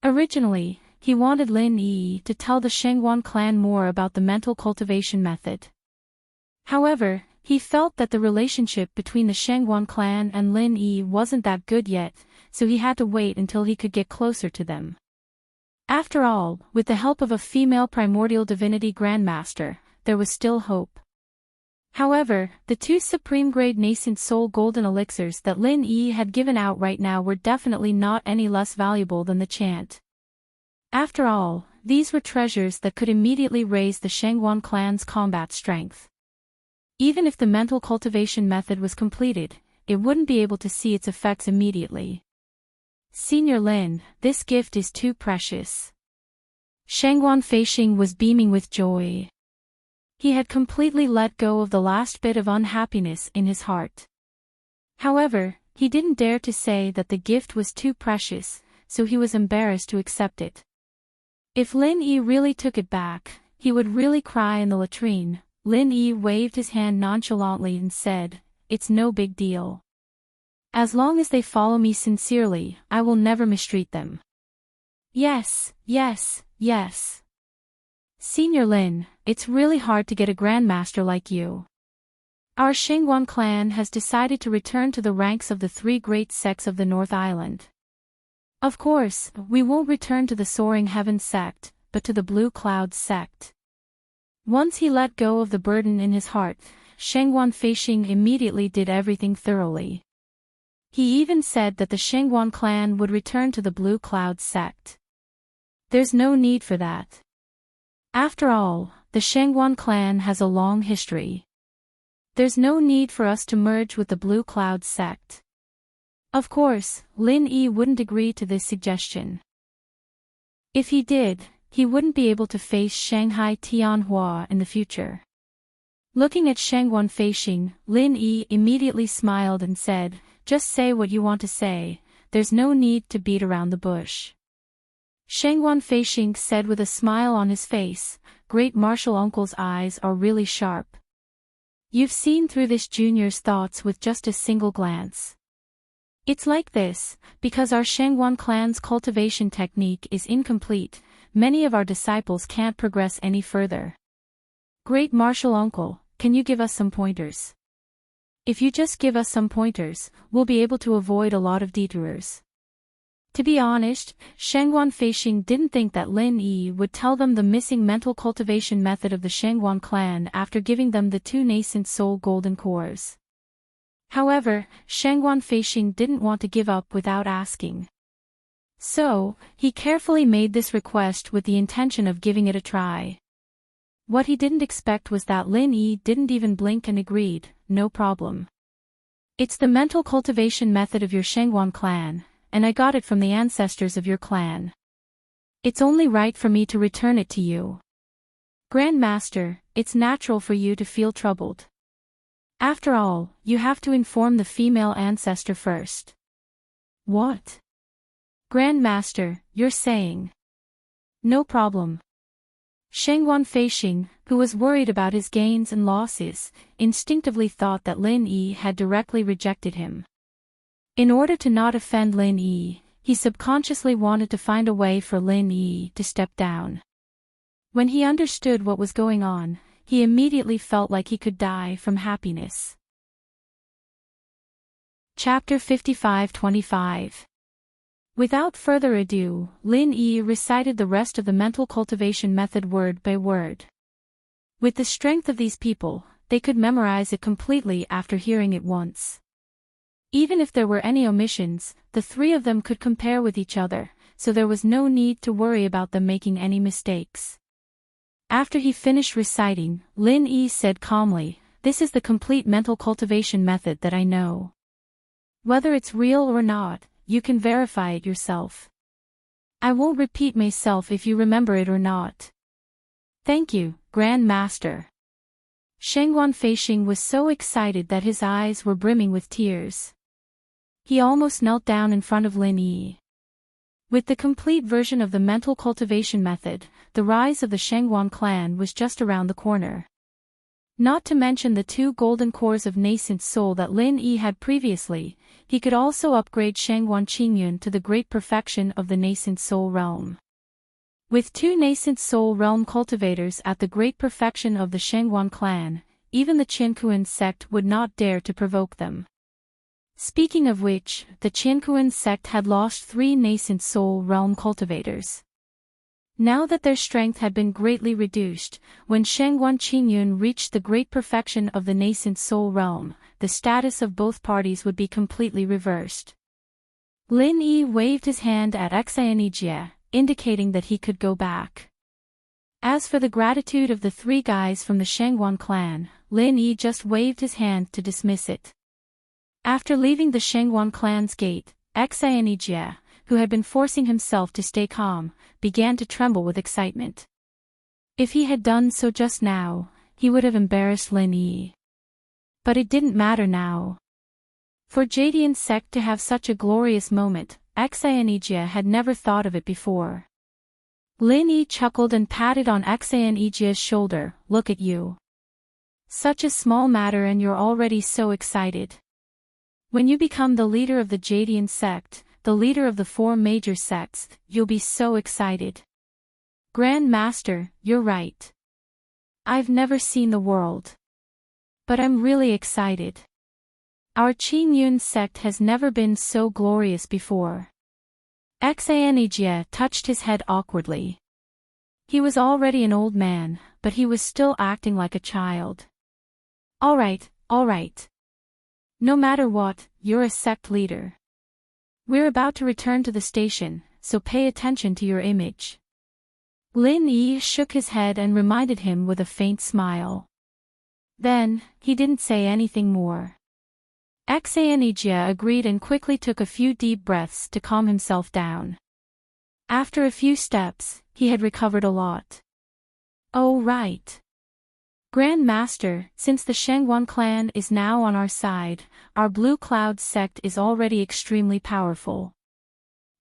Originally, he wanted Lin Yi to tell the Shengguan clan more about the mental cultivation method. However, he felt that the relationship between the Shengguan clan and Lin Yi wasn't that good yet, so he had to wait until he could get closer to them. After all, with the help of a female primordial divinity grandmaster, there was still hope. However, the 2 supreme-grade Nascent Soul Golden Elixirs that Lin Yi had given out right now were definitely not any less valuable than the chant. After all, these were treasures that could immediately raise the Shengguan clan's combat strength. Even if the mental cultivation method was completed, it wouldn't be able to see its effects immediately. "Senior Lin, this gift is too precious." Shengguan Feishing was beaming with joy. He had completely let go of the last bit of unhappiness in his heart. However, he didn't dare to say that the gift was too precious, so he was embarrassed to accept it. If Lin Yi really took it back, he would really cry in the latrine. Lin Yi waved his hand nonchalantly and said, "It's no big deal. As long as they follow me sincerely, I will never mistreat them." "Yes, yes, yes. Senior Lin, it's really hard to get a grandmaster like you. Our Shengguan clan has decided to return to the ranks of the 3 great sects of the North Island. Of course, we won't return to the Soaring Heaven sect, but to the Blue Cloud sect." Once he let go of the burden in his heart, Shengguan Feishing immediately did everything thoroughly. He even said that the Shengguan clan would return to the Blue Cloud sect. There's no need for that. After all, the Shengguan clan has a long history. There's no need for us to merge with the Blue Cloud sect. Of course, Lin Yi wouldn't agree to this suggestion. If he did, he wouldn't be able to face Shanghai Tianhua in the future. Looking at Shengguan Feixing, Lin Yi immediately smiled and said, "Just say what you want to say, there's no need to beat around the bush." Shengguan Feixing said with a smile on his face, "Great Martial Uncle's eyes are really sharp. You've seen through this junior's thoughts with just a single glance. It's like this, because our Shengguan clan's cultivation technique is incomplete, many of our disciples can't progress any further. Great Martial Uncle, can you give us some pointers? If you just give us some pointers, we'll be able to avoid a lot of detours." To be honest, Shengguan Feixing didn't think that Lin Yi would tell them the missing mental cultivation method of the Shengguan clan after giving them the 2 nascent soul golden cores. However, Shengguan Feixing didn't want to give up without asking. So, he carefully made this request with the intention of giving it a try. What he didn't expect was that Lin Yi didn't even blink and agreed, "No problem. It's the mental cultivation method of your Shengguan clan, and I got it from the ancestors of your clan. It's only right for me to return it to you. Grand Master, it's natural for you to feel troubled. After all, you have to inform the female ancestor first." "What? Grand Master, you're saying?" "No problem." Shengguan Feixing, who was worried about his gains and losses, instinctively thought that Lin Yi had directly rejected him. In order to not offend Lin Yi, he subconsciously wanted to find a way for Lin Yi to step down. When he understood what was going on, he immediately felt like he could die from happiness. Chapter 55-25. Without further ado, Lin Yi recited the rest of the mental cultivation method word by word. With the strength of these people, they could memorize it completely after hearing it once. Even if there were any omissions, the 3 of them could compare with each other, so there was no need to worry about them making any mistakes. After he finished reciting, Lin Yi said calmly, "This is the complete mental cultivation method that I know. Whether it's real or not, you can verify it yourself. I won't repeat myself if you remember it or not." "Thank you, Grand Master." Shengguan Feixing was so excited that his eyes were brimming with tears. He almost knelt down in front of Lin Yi. With the complete version of the mental cultivation method, the rise of the Shengguan clan was just around the corner. Not to mention the 2 golden cores of nascent soul that Lin Yi had previously, he could also upgrade Shengguan Qingyun to the great perfection of the nascent soul realm. With 2 nascent soul realm cultivators at the great perfection of the Shengguan clan, even the Qinkuan sect would not dare to provoke them. Speaking of which, the Qinkuan sect had lost 3 nascent soul realm cultivators. Now that their strength had been greatly reduced, when Shengguan Qingyun reached the great perfection of the nascent soul realm, the status of both parties would be completely reversed. Lin Yi waved his hand at Xianijie, indicating that he could go back. As for the gratitude of the 3 guys from the Shengguan clan, Lin Yi just waved his hand to dismiss it. After leaving the Shengguan clan's gate, Xianijie, who had been forcing himself to stay calm, began to tremble with excitement. If he had done so just now, he would have embarrassed Lin Yi. But it didn't matter now. For Jadian sect to have such a glorious moment, Xianijie had never thought of it before. Lin Yi chuckled and patted on Xianijie's shoulder, "Look at you. Such a small matter and you're already so excited. When you become the leader of the Jadian sect, the leader of the 4 major sects, you'll be so excited. Grand Master, you're right. I've never seen the world. But I'm really excited. Our Qingyun sect has never been so glorious before." Xianijie touched his head awkwardly. He was already an old man, but he was still acting like a child. All right. No matter what, you're a sect leader. We're about to return to the station, so pay attention to your image. Lin Yi shook his head and reminded him with a faint smile. Then, he didn't say anything more. Xanijia agreed and quickly took a few deep breaths to calm himself down. After a few steps, he had recovered a lot. Oh right. Grand Master, since the Shengwan clan is now on our side, our Blue Cloud sect is already extremely powerful.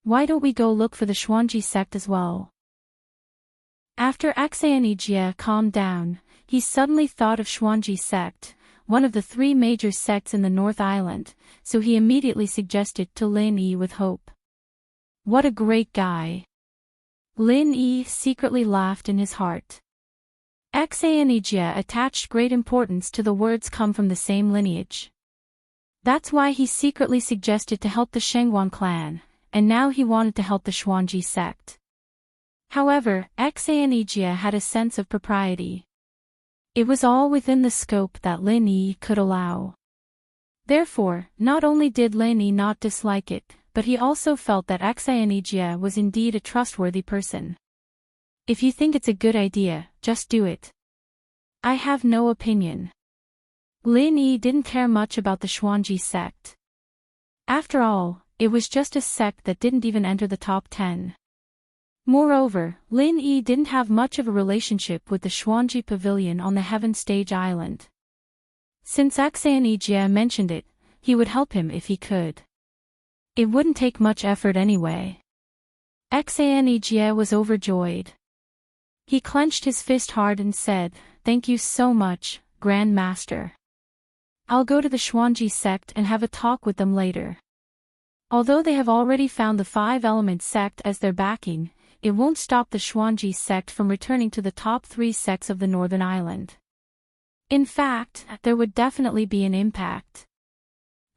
Why don't we go look for the Xuanji sect as well? After Xanijia calmed down, he suddenly thought of Xuanji sect, one of the 3 major sects in the North Island, so he immediately suggested to Lin Yi with hope. What a great guy. Lin Yi secretly laughed in his heart. Xanijia attached great importance to the words come from the same lineage. That's why he secretly suggested to help the Shengwan clan, and now he wanted to help the Xuanji sect. However, Xanijia had a sense of propriety. It was all within the scope that Lin Yi could allow. Therefore, not only did Lin Yi not dislike it, but he also felt that Xanijia was indeed a trustworthy person. If you think it's a good idea, just do it. I have no opinion. Lin Yi didn't care much about the Xuanji sect. After all, it was just a sect that didn't even enter the top 10. Moreover, Lin Yi didn't have much of a relationship with the Xuanji Pavilion on the Heaven Stage Island. Since Xanijia mentioned it, he would help him if he could. It wouldn't take much effort anyway. Xanijia was overjoyed. He clenched his fist hard and said, "Thank you so much, Grand Master. I'll go to the Xuanji sect and have a talk with them later." Although they have already found the 5-element sect as their backing, it won't stop the Xuanji sect from returning to the top 3 sects of the Northern Island. In fact, there would definitely be an impact.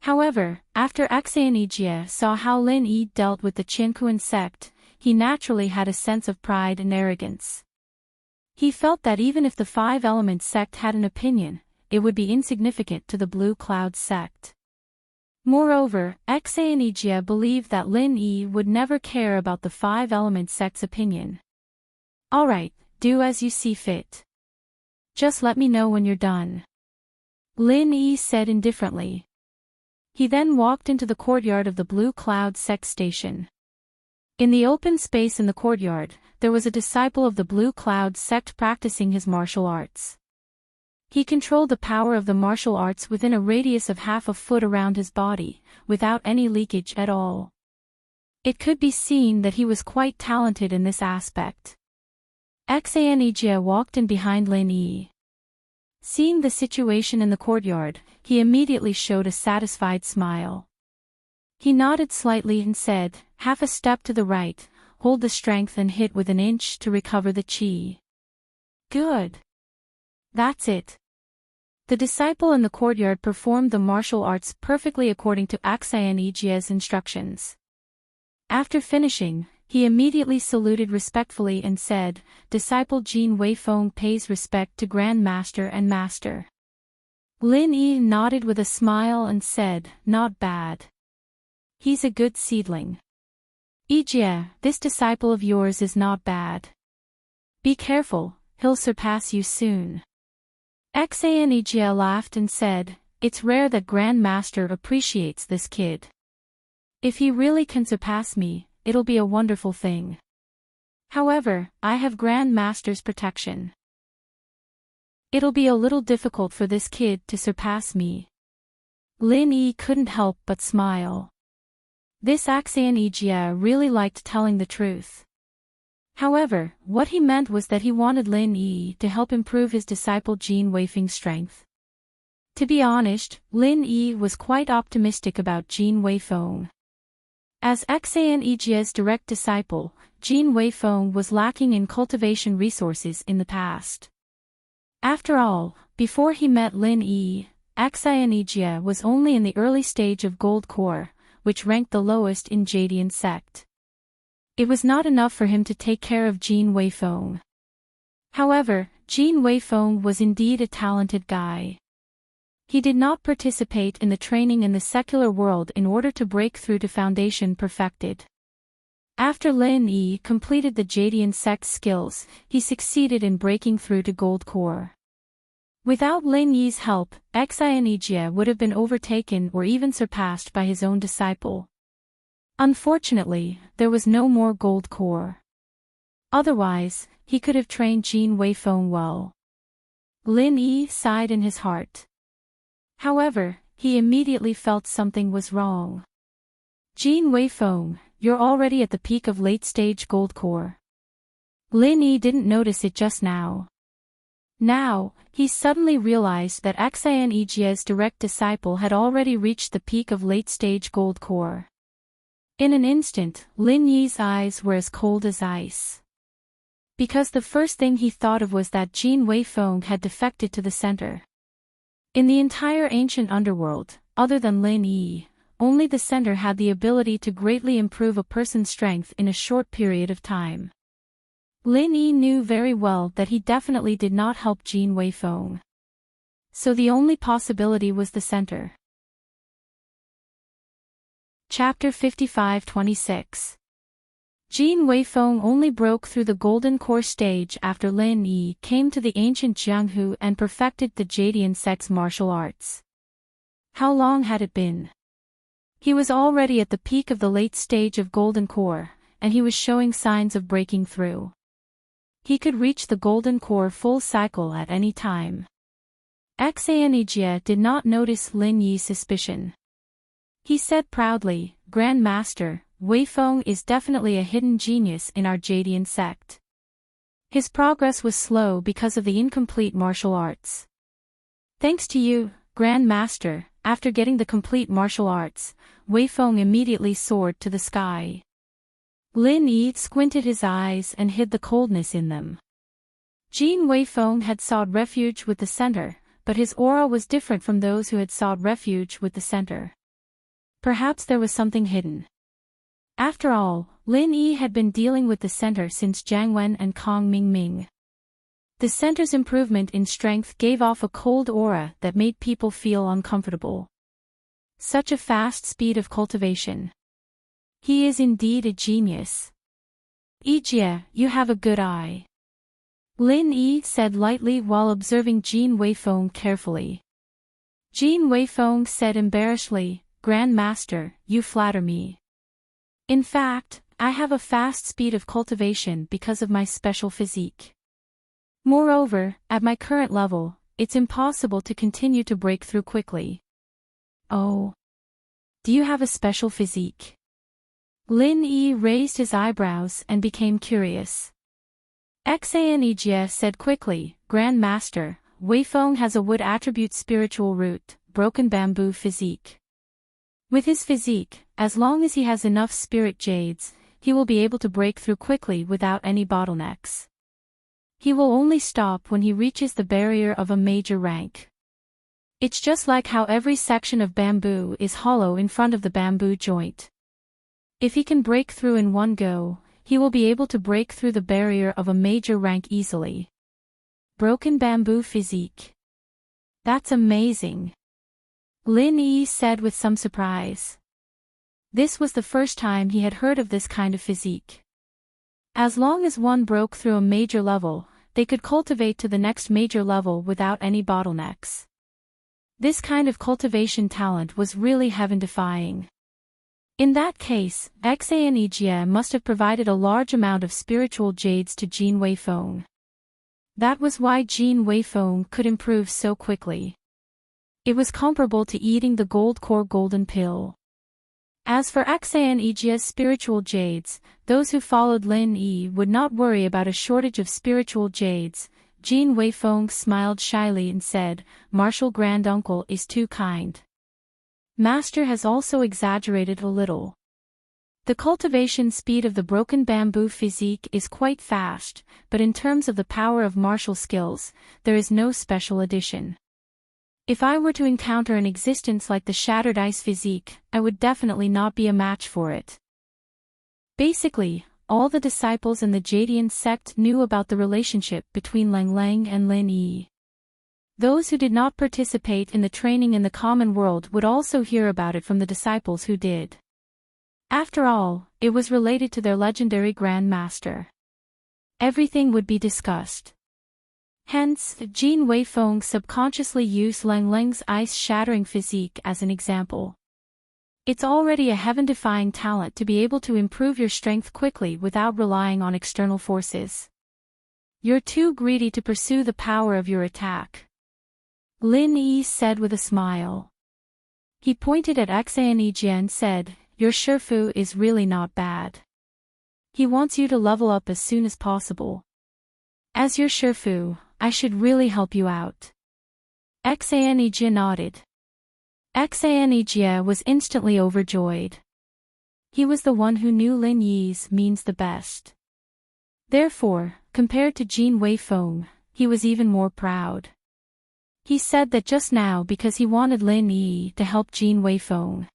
However, after Xanijia saw how Lin Yi dealt with the Qinkuan sect, he naturally had a sense of pride and arrogance. He felt that even if the 5-element sect had an opinion, it would be insignificant to the Blue Cloud sect. Moreover, Xanijia believed that Lin Yi would never care about the 5-element sect's opinion. Alright, do as you see fit. Just let me know when you're done. Lin Yi said indifferently. He then walked into the courtyard of the Blue Cloud sect station. In the open space in the courtyard, there was a disciple of the Blue Cloud sect practicing his martial arts. He controlled the power of the martial arts within a radius of half a foot around his body, without any leakage at all. It could be seen that he was quite talented in this aspect. Xanijia walked in behind Lin Yi. Seeing the situation in the courtyard, he immediately showed a satisfied smile. He nodded slightly and said, "Half a step to the right, hold the strength and hit with an inch to recover the chi." Good. That's it. The disciple in the courtyard performed the martial arts perfectly according to Xanijia's instructions. After finishing, he immediately saluted respectfully and said, "Disciple Jin Weifeng pays respect to Grand Master and Master." Lin Yi nodded with a smile and said, "Not bad. He's a good seedling. Ijia, this disciple of yours is not bad. Be careful, he'll surpass you soon." Xanijia laughed and said, "It's rare that Grand Master appreciates this kid. If he really can surpass me, it'll be a wonderful thing. However, I have Grand Master's protection. It'll be a little difficult for this kid to surpass me." Lin Yi couldn't help but smile. This Xanijia really liked telling the truth. However, what he meant was that he wanted Lin Yi to help improve his disciple Jin Weifeng's strength. To be honest, Lin Yi was quite optimistic about Jin Weifeng. As Xanijia's direct disciple, Jin Weifeng was lacking in cultivation resources in the past. After all, before he met Lin Yi, Xanijia was only in the early stage of Gold Core, which ranked the lowest in Jadian sect. It was not enough for him to take care of Jin Weifeng. However, Jin Weifeng was indeed a talented guy. He did not participate in the training in the secular world in order to break through to foundation perfected. After Lin Yi completed the Jadian sect skills, he succeeded in breaking through to Gold Core. Without Lin Yi's help, Xianijie would have been overtaken or even surpassed by his own disciple. Unfortunately, there was no more Gold Core. Otherwise, he could have trained Jin Weifeng well. Lin Yi sighed in his heart. However, he immediately felt something was wrong. Jin Weifeng, you're already at the peak of late-stage Gold Core. Lin Yi didn't notice it just now. Now, he suddenly realized that Xianijie's direct disciple had already reached the peak of late-stage Gold Core. In an instant, Lin Yi's eyes were as cold as ice. Because the first thing he thought of was that Jin Weifeng had defected to the center. In the entire ancient underworld, other than Lin Yi, only the center had the ability to greatly improve a person's strength in a short period of time. Lin Yi knew very well that he definitely did not help Jin Weifeng. So the only possibility was the center. Chapter 55-26. Jin Weifeng only broke through the Golden Core stage after Lin Yi came to the ancient Jianghu and perfected the Jadian sect's martial arts. How long had it been? He was already at the peak of the late stage of Golden Core, and he was showing signs of breaking through. He could reach the Golden Core full cycle at any time. Xianijie did not notice Lin Yi's suspicion. He said proudly, "Grand Master, Weifeng is definitely a hidden genius in our Jadian sect. His progress was slow because of the incomplete martial arts. Thanks to you, Grand Master, after getting the complete martial arts, Weifeng immediately soared to the sky." Lin Yi squinted his eyes and hid the coldness in them. Jin Weifeng had sought refuge with the center, but his aura was different from those who had sought refuge with the center. Perhaps there was something hidden. After all, Lin Yi had been dealing with the center since Jiang Wen and Kong Mingming. The center's improvement in strength gave off a cold aura that made people feel uncomfortable. Such a fast speed of cultivation. He is indeed a genius. Yijie, you have a good eye. Lin Yi said lightly while observing Jin Weifeng carefully. Jin Weifeng said embarrassedly, "Grand Master, you flatter me. In fact, I have a fast speed of cultivation because of my special physique. Moreover, at my current level, it's impossible to continue to break through quickly." "Oh. Do you have a special physique?" Lin Yi raised his eyebrows and became curious. Xianijie said quickly, "Grand Master, Weifeng has a wood attribute spiritual root, broken bamboo physique. With his physique, as long as he has enough spirit jades, he will be able to break through quickly without any bottlenecks. He will only stop when he reaches the barrier of a major rank. It's just like how every section of bamboo is hollow in front of the bamboo joint. If he can break through in one go, he will be able to break through the barrier of a major rank easily. Broken bamboo physique. That's amazing." Lin Yi said with some surprise. This was the first time he had heard of this kind of physique. As long as one broke through a major level, they could cultivate to the next major level without any bottlenecks. This kind of cultivation talent was really heaven-defying. In that case, Xianijie must have provided a large amount of spiritual jades to Jin Weifeng. That was why Jin Weifeng could improve so quickly. It was comparable to eating the Gold Core golden pill. As for Xianijie's spiritual jades, those who followed Lin Yi would not worry about a shortage of spiritual jades. Jin Weifeng smiled shyly and said, "Martial Granduncle is too kind. Master has also exaggerated a little. The cultivation speed of the broken bamboo physique is quite fast, but in terms of the power of martial skills, there is no special addition. If I were to encounter an existence like the Shattered Ice physique, I would definitely not be a match for it." Basically, all the disciples in the Jadian sect knew about the relationship between Lang Lang and Lin Yi. Those who did not participate in the training in the common world would also hear about it from the disciples who did. After all, it was related to their legendary Grand Master. Everything would be discussed. Hence, Jin Weifeng subconsciously used Lang Lang's ice-shattering physique as an example. It's already a heaven-defying talent to be able to improve your strength quickly without relying on external forces. You're too greedy to pursue the power of your attack, Lin Yi said with a smile. He pointed at Xaniji and said, your Shifu is really not bad. He wants you to level up as soon as possible. As your Shifu, I should really help you out. Xaniji nodded. Xaniji was instantly overjoyed. He was the one who knew Lin Yi's means the best. Therefore, compared to Jin Weifeng, he was even more proud. He said that just now because he wanted Lin Yi to help Jin Weifeng.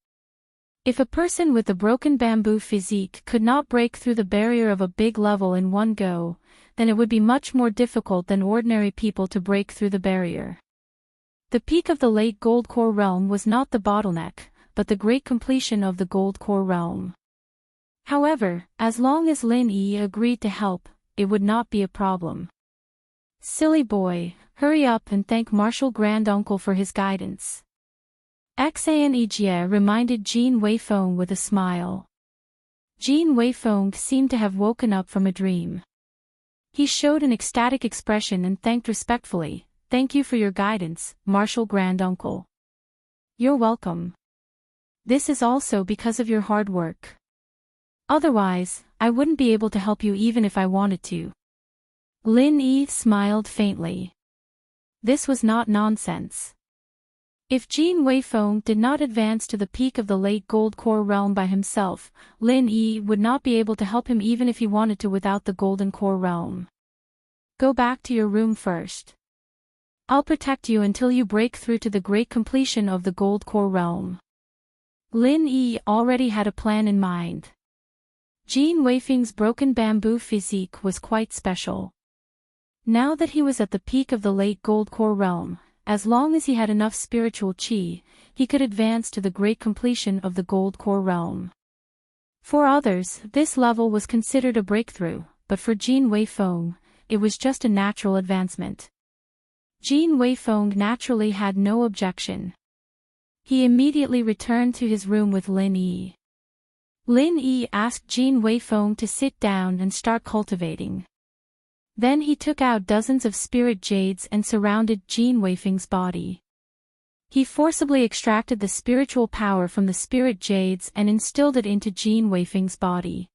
If a person with the broken bamboo physique could not break through the barrier of a big level in one go, then it would be much more difficult than ordinary people to break through the barrier. The peak of the late Gold Core realm was not the bottleneck, but the great completion of the Gold Core realm. However, as long as Lin Yi agreed to help, it would not be a problem. Silly boy, hurry up and thank Martial Granduncle for his guidance. Xaniji reminded Jin Weifeng with a smile. Jin Weifeng seemed to have woken up from a dream. He showed an ecstatic expression and thanked respectfully, thank you for your guidance, Martial Granduncle. You're welcome. This is also because of your hard work. Otherwise, I wouldn't be able to help you even if I wanted to. Lin Yi smiled faintly. This was not nonsense. If Jin Weifeng did not advance to the peak of the late Gold Core realm by himself, Lin Yi would not be able to help him even if he wanted to without the Golden Core realm. Go back to your room first. I'll protect you until you break through to the great completion of the Gold Core realm. Lin Yi already had a plan in mind. Jin Weifeng's broken bamboo physique was quite special. Now that he was at the peak of the late Gold Core realm, as long as he had enough spiritual qi, he could advance to the great completion of the Gold Core realm. For others, this level was considered a breakthrough, but for Jin Weifeng, it was just a natural advancement. Jin Weifeng naturally had no objection. He immediately returned to his room with Lin Yi. Lin Yi asked Jin Weifeng to sit down and start cultivating. Then he took out dozens of spirit jades and surrounded Jin Weifeng's body. He forcibly extracted the spiritual power from the spirit jades and instilled it into Jin Weifeng's body.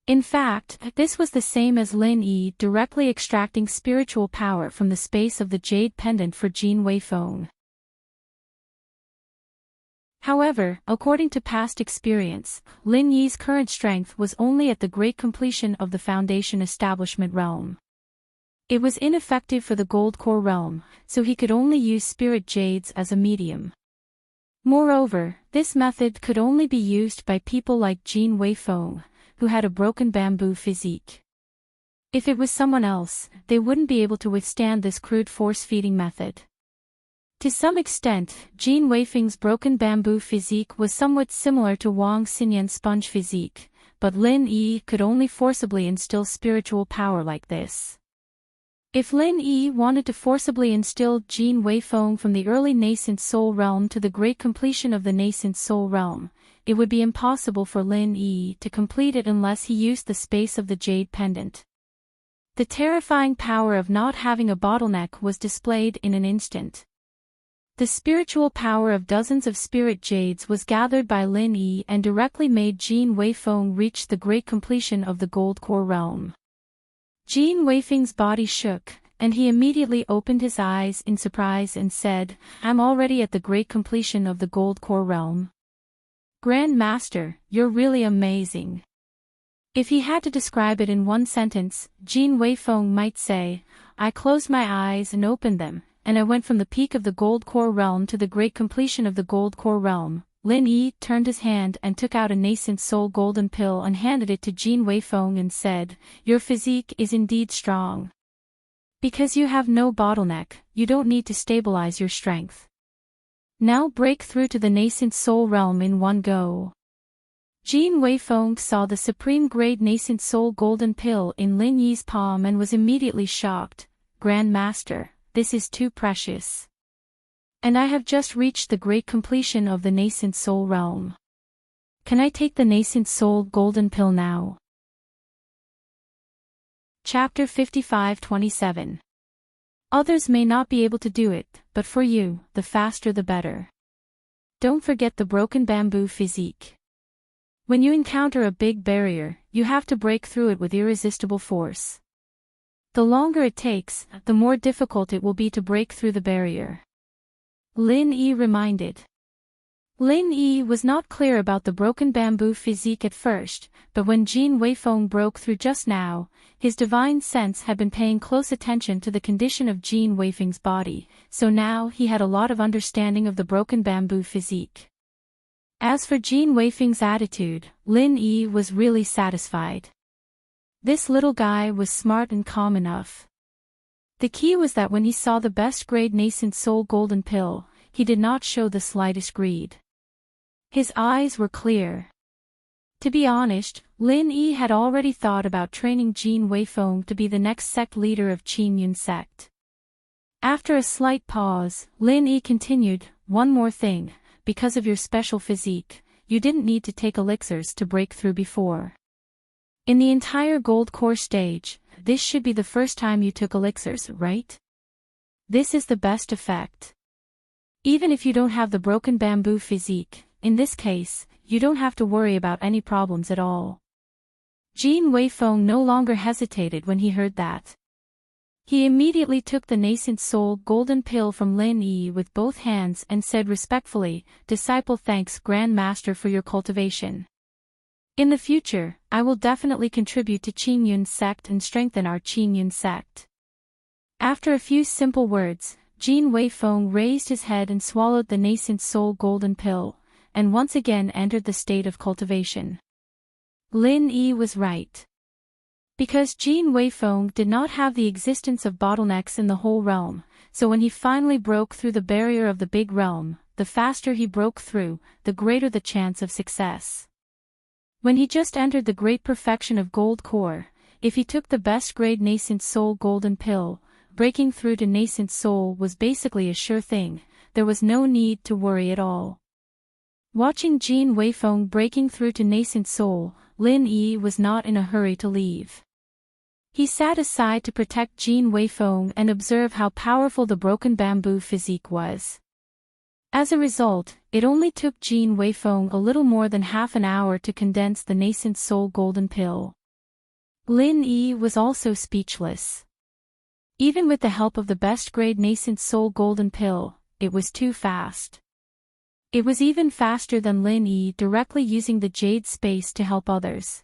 In fact, this was the same as Lin Yi directly extracting spiritual power from the space of the jade pendant for Jin Weifeng. However, according to past experience, Lin Yi's current strength was only at the great completion of the Foundation Establishment realm. It was ineffective for the Gold Core realm, so he could only use spirit jades as a medium. Moreover, this method could only be used by people like Jin Weifeng, who had a broken bamboo physique. If it was someone else, they wouldn't be able to withstand this crude force-feeding method. To some extent, Jin Weifeng's broken bamboo physique was somewhat similar to Wang Xinyan's sponge physique, but Lin Yi could only forcibly instill spiritual power like this. If Lin Yi wanted to forcibly instill Jin Weifeng from the early nascent soul realm to the great completion of the nascent soul realm, it would be impossible for Lin Yi to complete it unless he used the space of the jade pendant. The terrifying power of not having a bottleneck was displayed in an instant. The spiritual power of dozens of spirit jades was gathered by Lin Yi and directly made Jin Weifeng reach the great completion of the Gold Core realm. Jin Weifeng's body shook, and he immediately opened his eyes in surprise and said, I'm already at the great completion of the Gold Core realm. Grand Master, you're really amazing. If he had to describe it in one sentence, Jin Weifeng might say, I closed my eyes and opened them, and I went from the peak of the Gold Core realm to the great completion of the Gold Core realm. Lin Yi turned his hand and took out a nascent soul golden pill and handed it to Jin Weifeng and said, Your physique is indeed strong. Because you have no bottleneck, you don't need to stabilize your strength. Now break through to the nascent soul realm in one go. Jin Weifeng saw the supreme grade nascent soul golden pill in Lin Yi's palm and was immediately shocked. Grand Master, this is too precious. And I have just reached the great completion of the nascent soul realm. Can I take the nascent soul golden pill now? Chapter 55-27. Others may not be able to do it, but for you, the faster the better. Don't forget the broken bamboo physique. When you encounter a big barrier, you have to break through it with irresistible force. The longer it takes, the more difficult it will be to break through the barrier. Lin Yi reminded. Lin Yi was not clear about the broken bamboo physique at first, but when Jin Weifeng broke through just now, his divine sense had been paying close attention to the condition of Jin Weifeng's body, so now he had a lot of understanding of the broken bamboo physique. As for Jin Weifeng's attitude, Lin Yi was really satisfied. This little guy was smart and calm enough. The key was that when he saw the best grade nascent soul golden pill, he did not show the slightest greed. His eyes were clear. To be honest, Lin Yi had already thought about training Jin Weifeng to be the next sect leader of Qin Yun sect. After a slight pause, Lin Yi continued, one more thing. Because of your special physique, you didn't need to take elixirs to break through before. In the entire gold core stage, this should be the first time you took elixirs, right? This is the best effect. Even if you don't have the broken bamboo physique, in this case, you don't have to worry about any problems at all. Jin Weifeng no longer hesitated when he heard that. He immediately took the nascent soul golden pill from Lin Yi with both hands and said respectfully, Disciple, thanks Grand Master for your cultivation. In the future, I will definitely contribute to Qin Yun sect and strengthen our Qin Yun sect. After a few simple words, Jin Weifeng raised his head and swallowed the nascent soul golden pill, and once again entered the state of cultivation. Lin Yi was right. Because Jin Weifeng did not have the existence of bottlenecks in the whole realm, so when he finally broke through the barrier of the big realm, the faster he broke through, the greater the chance of success. When he just entered the great perfection of gold core, if he took the best grade nascent soul golden pill, breaking through to nascent soul was basically a sure thing, there was no need to worry at all. Watching Jin Weifeng breaking through to nascent soul, Lin Yi was not in a hurry to leave. He sat aside to protect Jin Weifeng and observe how powerful the broken bamboo physique was. As a result, it only took Jin Weifeng a little more than half an hour to condense the nascent soul golden pill. Lin Yi was also speechless. Even with the help of the best grade nascent soul golden pill, it was too fast. It was even faster than Lin Yi directly using the jade space to help others.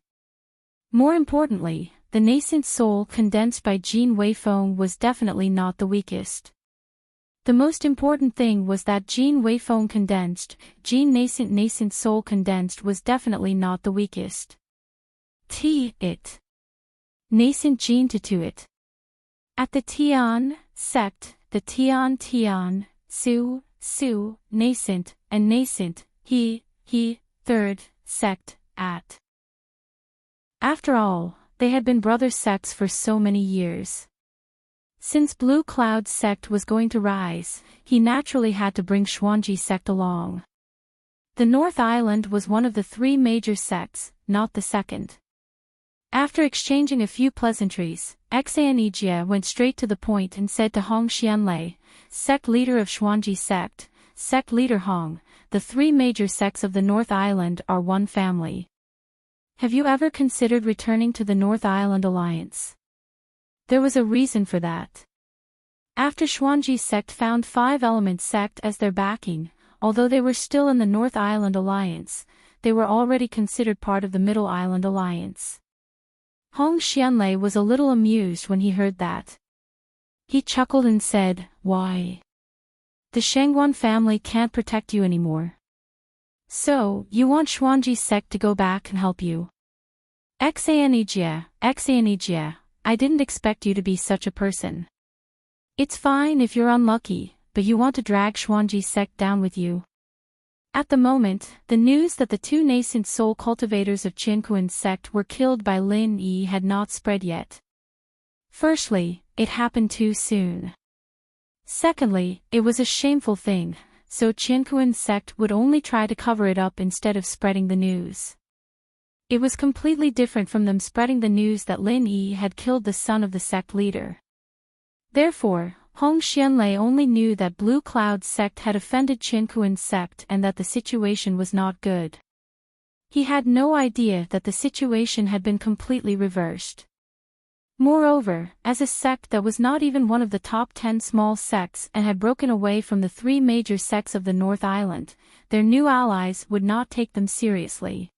More importantly, the nascent soul condensed by Jin Weifeng was definitely not the weakest. The most important thing was that Jin Weifeng condensed, Jin nascent soul condensed was definitely not the weakest. It. Nascent Jin to it. At the Tian sect, the Tian, Su, nascent, and nascent, he, third, sect, at. After all, they had been brother sects for so many years. Since Blue Cloud sect was going to rise, he naturally had to bring Xuanji sect along. The North Island was one of the three major sects, not the second. After exchanging a few pleasantries, Xanijia went straight to the point and said to Hong Xianlei, sect leader of Xuanji sect, sect leader Hong, the three major sects of the North Island are one family. Have you ever considered returning to the North Island Alliance? There was a reason for that. After Xuanji sect found Five Element sect as their backing, although they were still in the North Island Alliance, they were already considered part of the Middle Island Alliance. Hong Xianlei was a little amused when he heard that. He chuckled and said, why? The Shangguan family can't protect you anymore. So, you want Xuanji sect to go back and help you? Xanijia, I didn't expect you to be such a person. It's fine if you're unlucky, but you want to drag Xuanji's sect down with you. At the moment, the news that the two nascent soul cultivators of Qinkuan's sect were killed by Lin Yi had not spread yet. Firstly, it happened too soon. Secondly, it was a shameful thing, so Qinkuan's sect would only try to cover it up instead of spreading the news. It was completely different from them spreading the news that Lin Yi had killed the son of the sect leader. Therefore, Hong Xianlei only knew that Blue Cloud's sect had offended Qinkuan's sect and that the situation was not good. He had no idea that the situation had been completely reversed. Moreover, as a sect that was not even one of the top 10 small sects and had broken away from the 3 major sects of the North Island, their new allies would not take them seriously.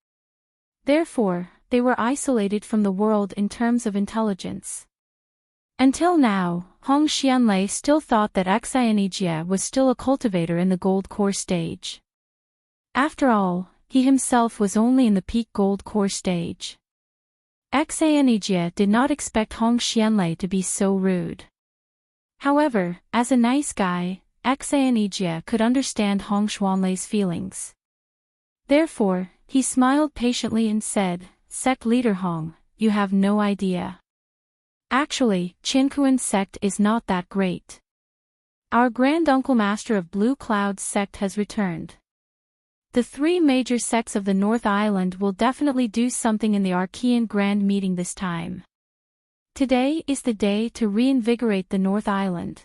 Therefore, they were isolated from the world in terms of intelligence. Until now, Hong Xianlei still thought that Xianijie was still a cultivator in the gold core stage. After all, he himself was only in the peak gold core stage. Xianijie did not expect Hong Xianlei to be so rude. However, as a nice guy, Xianijie could understand Hong Xianlei's feelings. Therefore, he smiled patiently and said, "Sect leader Hong, you have no idea. Actually, Qinkuan's sect is not that great. Our Grand-Uncle Master of Blue Cloud's sect has returned. The 3 major sects of the North Island will definitely do something in the Archean Grand Meeting this time. Today is the day to reinvigorate the North Island."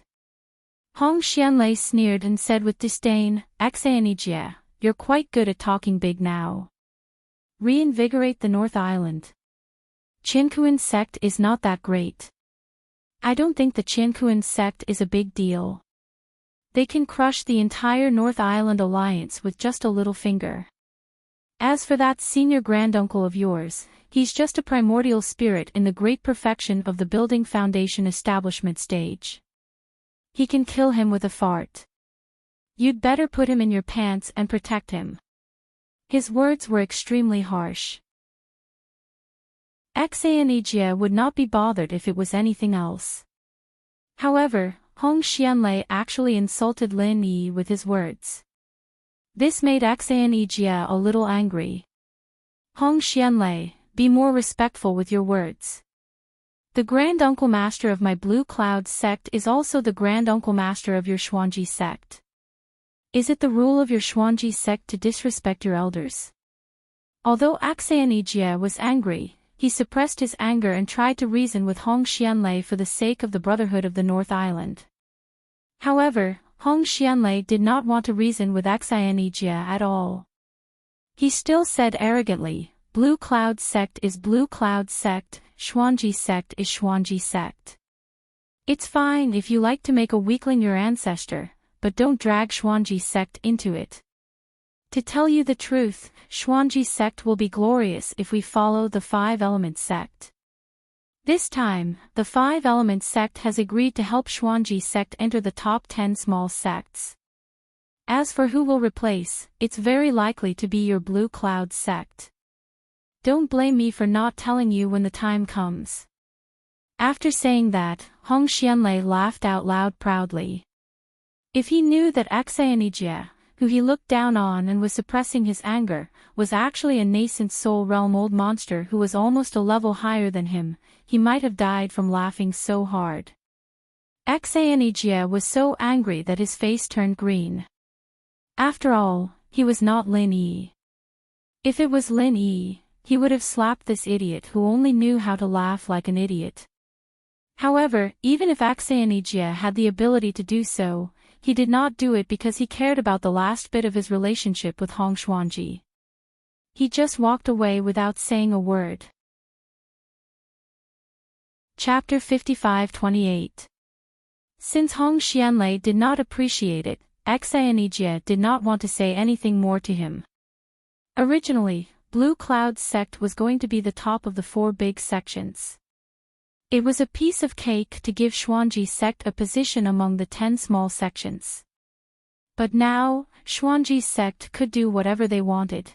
Hong Xianlei sneered and said with disdain, "Xianijie, you're quite good at talking big now. Reinvigorate the North Island. Qinkuan's sect is not that great. I don't think the Qinkuan sect is a big deal. They can crush the entire North Island alliance with just a little finger. As for that senior granduncle of yours, he's just a primordial spirit in the great perfection of the building foundation establishment stage. He can kill him with a fart. You'd better put him in your pants and protect him." His words were extremely harsh. Xianijie would not be bothered if it was anything else. However, Hong Xianlei actually insulted Lin Yi with his words. This made Xianijie a little angry. "Hong Xianlei, be more respectful with your words. The Grand-Uncle Master of my Blue Cloud sect is also the Grand-Uncle Master of your Xuanji sect. Is it the rule of your Xuanji sect to disrespect your elders?" Although Xianijie was angry, he suppressed his anger and tried to reason with Hong Xianlei for the sake of the Brotherhood of the North Island. However, Hong Xianlei did not want to reason with Xianijie at all. He still said arrogantly, "Blue Cloud sect is Blue Cloud sect, Xuanji sect is Xuanji sect. It's fine if you like to make a weakling your ancestor, but don't drag Xuanji sect into it. To tell you the truth, Xuanji sect will be glorious if we follow the 5-element sect. This time, the 5-element sect has agreed to help Xuanji sect enter the top 10 small sects. As for who will replace, it's very likely to be your Blue Cloud sect. Don't blame me for not telling you when the time comes." After saying that, Hong Xianlei laughed out loud proudly. If he knew that Xianijie, who he looked down on and was suppressing his anger, was actually a nascent soul realm old monster who was almost a level higher than him, he might have died from laughing so hard. Xianijie was so angry that his face turned green. After all, he was not Lin Yi. If it was Lin Yi, he would have slapped this idiot who only knew how to laugh like an idiot. However, even if Xianijie had the ability to do so, he did not do it because he cared about the last bit of his relationship with Hong Xuanji. He just walked away without saying a word. Chapter 55-28. Since Hong Xianlei did not appreciate it, Xianijie did not want to say anything more to him. Originally, Blue Cloud's sect was going to be the top of the 4 big sections. It was a piece of cake to give Xuanji sect a position among the 10 small sections. But now, Xuanji sect could do whatever they wanted.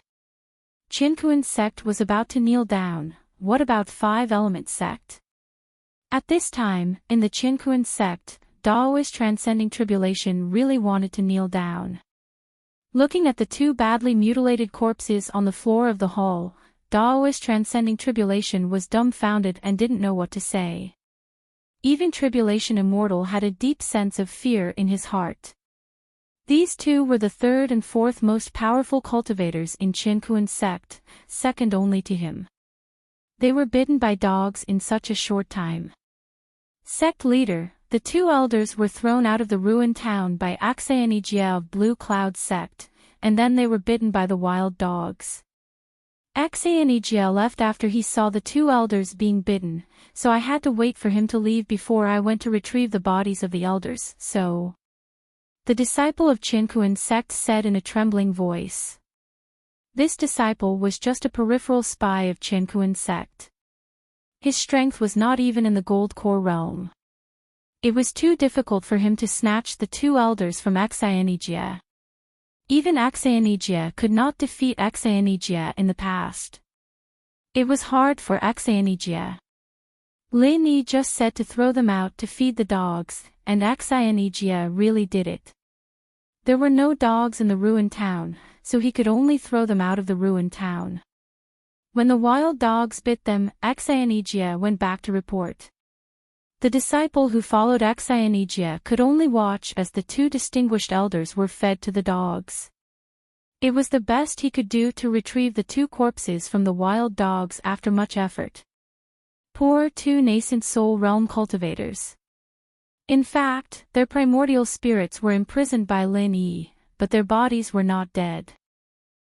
Qinkuan sect was about to kneel down. What about 5-element sect? At this time, in the Qinkuan sect, Daoist Transcending Tribulation really wanted to kneel down. Looking at the two badly mutilated corpses on the floor of the hall, Daoist Transcending Tribulation was dumbfounded and didn't know what to say. Even Tribulation Immortal had a deep sense of fear in his heart. These two were the third and fourth most powerful cultivators in Qianquan's sect, second only to him. They were bitten by dogs in such a short time. Sect leader, the two elders were thrown out of the ruined town by Xianjia of Blue Cloud sect, and then they were bitten by the wild dogs. Xianjia left after he saw the two elders being bitten, so I had to wait for him to leave before I went to retrieve the bodies of the elders, so... The disciple of Qianquan sect said in a trembling voice. This disciple was just a peripheral spy of Qianquan sect. His strength was not even in the gold core realm. It was too difficult for him to snatch the two elders from Xianjia. Even Xianjia could not defeat Xianjia in the past. It was hard for Xianjia. Lin Yi just said to throw them out to feed the dogs, and Xianjia really did it. There were no dogs in the ruined town, so he could only throw them out of the ruined town. When the wild dogs bit them, Xianjia went back to report. The disciple who followed Xianjia could only watch as the two distinguished elders were fed to the dogs. It was the best he could do to retrieve the two corpses from the wild dogs after much effort. Poor two nascent soul realm cultivators. In fact, their primordial spirits were imprisoned by Lin Yi, but their bodies were not dead.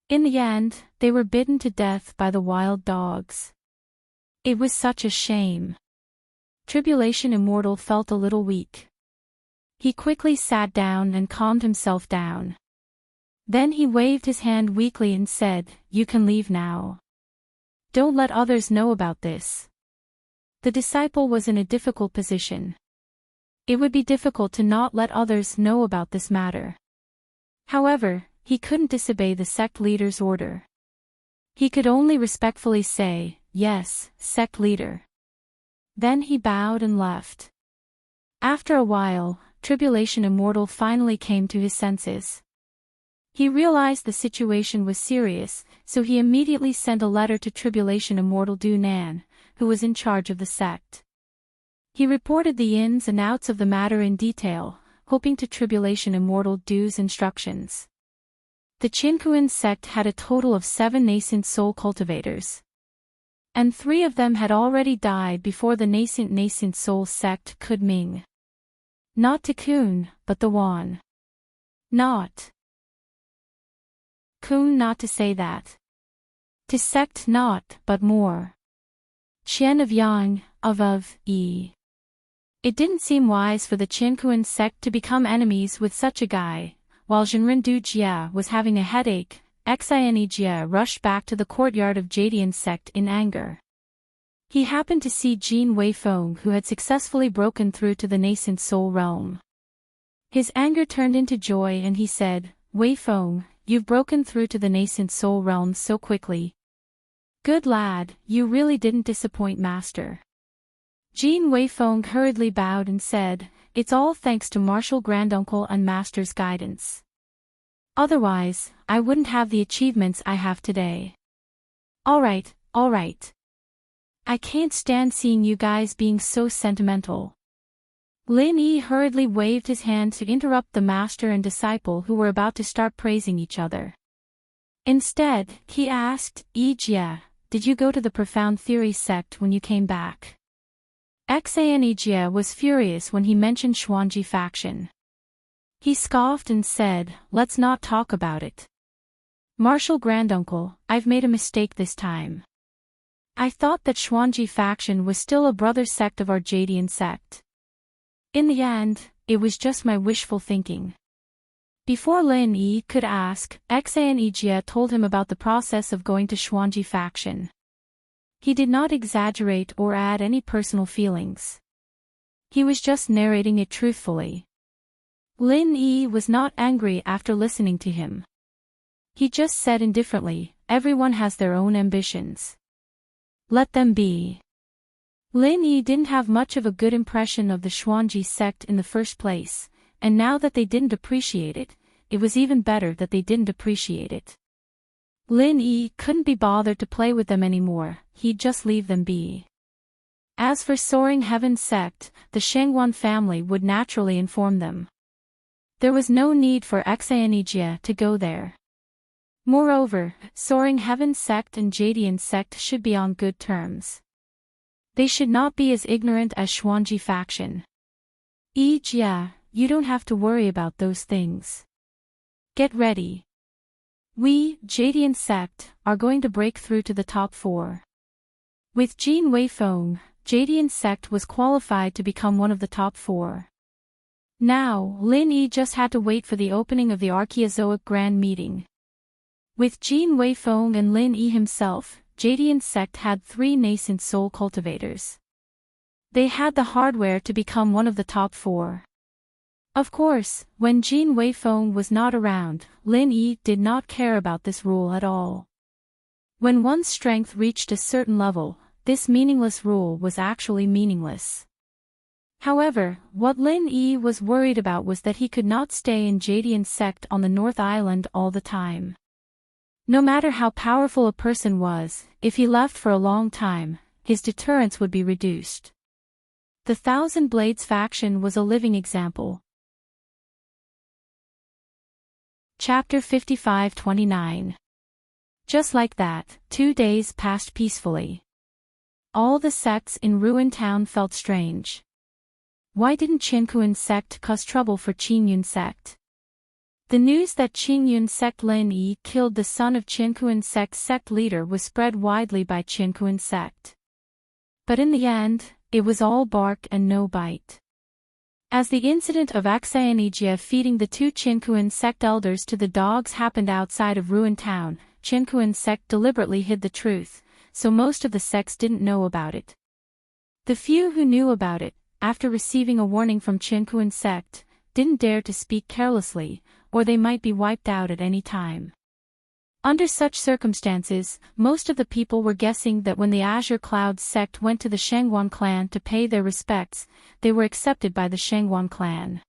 In the end, they were bitten to death by the wild dogs. It was such a shame. Tribulation Immortal felt a little weak. He quickly sat down and calmed himself down. Then he waved his hand weakly and said, "You can leave now. Don't let others know about this." The disciple was in a difficult position. It would be difficult to not let others know about this matter. However, he couldn't disobey the sect leader's order. He could only respectfully say, "Yes, sect leader." Then he bowed and left. After a while, Tribulation Immortal finally came to his senses. He realized the situation was serious, so he immediately sent a letter to Tribulation Immortal Du Nan, who was in charge of the sect. He reported the ins and outs of the matter in detail, hoping to Tribulation Immortal Du's instructions. The Qianquan sect had a total of 7 nascent soul cultivators. And 3 of them had already died before the nascent soul sect could Ming. Not to Kun, but the Wan. Not Kun, not to say that. To sect not, but more. Qian of Yang, of Yi. It didn't seem wise for the Qianquan sect to become enemies with such a guy. While Zhenren Du Jia was having a headache, Xianjia rushed back to the courtyard of Jadian sect in anger. He happened to see Jin Weifeng, who had successfully broken through to the nascent soul realm. His anger turned into joy and he said, "Weifeng, you've broken through to the nascent soul realm so quickly. Good lad, you really didn't disappoint master." Jin Weifeng hurriedly bowed and said, "It's all thanks to Martial Granduncle and master's guidance. Otherwise, I wouldn't have the achievements I have today." All right. I can't stand seeing you guys being so sentimental." Lin Yi hurriedly waved his hand to interrupt the master and disciple who were about to start praising each other. Instead, he asked, "Yi Jia, did you go to the Profound Theory sect when you came back?" Xianjia was furious when he mentioned Xuanji faction. He scoffed and said, "Let's not talk about it. Martial Granduncle, I've made a mistake this time. I thought that Xuanji faction was still a brother sect of our Jadian sect. In the end, it was just my wishful thinking." Before Lin Yi could ask, Xianjia told him about the process of going to Xuanji faction. He did not exaggerate or add any personal feelings. He was just narrating it truthfully. Lin Yi was not angry after listening to him. He just said indifferently, "Everyone has their own ambitions. Let them be." Lin Yi didn't have much of a good impression of the Xuanji sect in the first place, and now that they didn't appreciate it, it was even better that they didn't appreciate it. Lin Yi couldn't be bothered to play with them anymore, he'd just leave them be. As for Soaring Heaven sect, the Shengwan family would naturally inform them. There was no need for Xanijia to go there. Moreover, Soaring Heaven sect and Jadian sect should be on good terms. They should not be as ignorant as Xuanji faction. Jia, you don't have to worry about those things. Get ready. We, Jadian sect, are going to break through to the top 4. With Jin Weifeng, Jadian sect was qualified to become one of the top 4. Now, Lin Yi just had to wait for the opening of the Archaeozoic Grand Meeting. With Jin Weifeng and Lin Yi himself, Jadian sect had 3 nascent soul cultivators. They had the hardware to become one of the top 4. Of course, when Jin Weifeng was not around, Lin Yi did not care about this rule at all. When one's strength reached a certain level, this meaningless rule was actually meaningless. However, what Lin Yi was worried about was that he could not stay in Jadian sect on the North Island all the time. No matter how powerful a person was, if he left for a long time, his deterrence would be reduced. The Thousand Blades faction was a living example. Chapter 55-29. Just like that, 2 days passed peacefully. All the sects in Ruin Town felt strange. Why didn't Qiankuan sect cause trouble for Qingyun sect? The news that Qingyun sect Lin Yi killed the son of Qiankuan sect leader was spread widely by Qiankuan sect. But in the end, it was all bark and no bite. As the incident of Xanijia feeding the 2 Qiankuan sect elders to the dogs happened outside of Ruin Town, Qiankuan sect deliberately hid the truth, so most of the sects didn't know about it. The few who knew about it, after receiving a warning from Qiankuan sect, didn't dare to speak carelessly, or they might be wiped out at any time. Under such circumstances, most of the people were guessing that when the Azure Cloud sect went to the Shengwan clan to pay their respects, they were accepted by the Shengwan clan.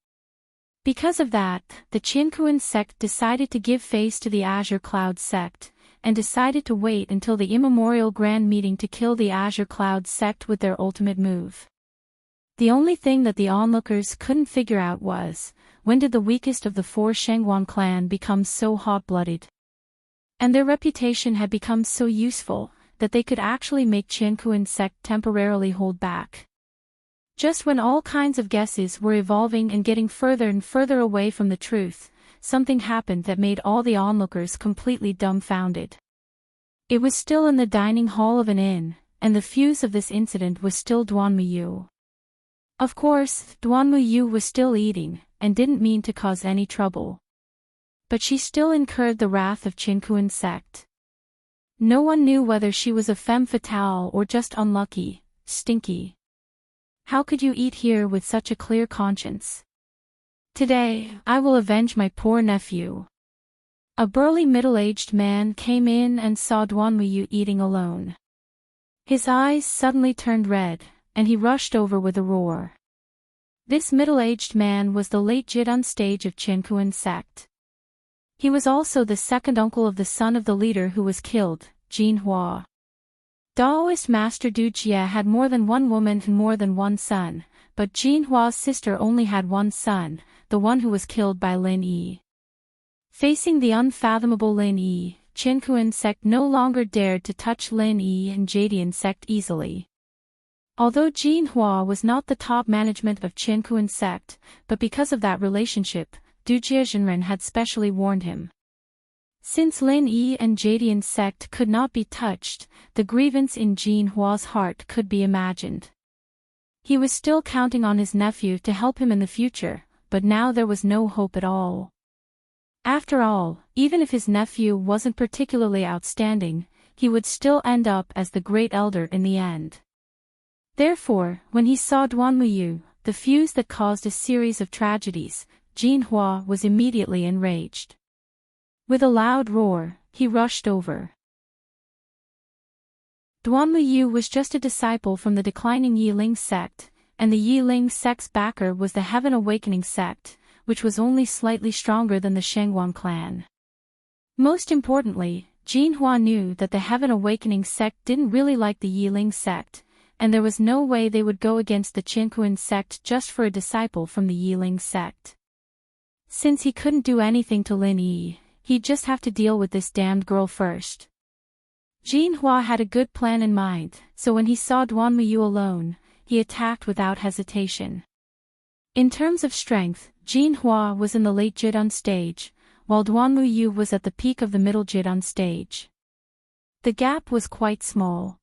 Because of that, the Qiankuan sect decided to give face to the Azure Cloud sect, and decided to wait until the immemorial grand meeting to kill the Azure Cloud sect with their ultimate move. The only thing that the onlookers couldn't figure out was, when did the weakest of the 4 Shengwan clan become so hot-blooded? And their reputation had become so useful, that they could actually make Qiankuan sect temporarily hold back. Just when all kinds of guesses were evolving and getting further and further away from the truth, something happened that made all the onlookers completely dumbfounded. It was still in the dining hall of an inn, and the fuse of this incident was still Duanmuyu. Of course, Duanmuyu was still eating, and didn't mean to cause any trouble. But she still incurred the wrath of Qiankuan sect. No one knew whether she was a femme fatale or just unlucky, stinky. How could you eat here with such a clear conscience? Today, I will avenge my poor nephew. A burly middle-aged man came in and saw Duanmuyu eating alone. His eyes suddenly turned red, and he rushed over with a roar. This middle-aged man was the late Jidun stage of Qiankuan sect. He was also the second uncle of the son of the leader who was killed, Jin Hua. Daoist Master Du Jie had more than one woman and more than one son, but Jin Hua's sister only had one son, the one who was killed by Lin Yi. Facing the unfathomable Lin Yi, Qiankuan sect no longer dared to touch Lin Yi and Jadian sect easily. Although Jin Hua was not the top management of Qiankuan sect, but because of that relationship, Du Jie Zhenren had specially warned him. Since Lin Yi and Jadian sect could not be touched, the grievance in Jin Hua's heart could be imagined. He was still counting on his nephew to help him in the future, but now there was no hope at all. After all, even if his nephew wasn't particularly outstanding, he would still end up as the great elder in the end. Therefore, when he saw Duanmuyu, the fuse that caused a series of tragedies, Jin Hua was immediately enraged. With a loud roar, he rushed over. Duanmu was just a disciple from the declining Yiling sect, and the Yiling sect's backer was the Heaven Awakening sect, which was only slightly stronger than the Shengguan clan. Most importantly, Jinhua knew that the Heaven Awakening sect didn't really like the Yiling sect, and there was no way they would go against the Qinkuan sect just for a disciple from the Yiling sect. Since he couldn't do anything to Lin Yi, he'd just have to deal with this damned girl first. Jinhua had a good plan in mind, so when he saw Duanmu alone, he attacked without hesitation. In terms of strength, Jinhua was in the late Jidun stage, while Duanmu was at the peak of the middle Jidun stage. The gap was quite small.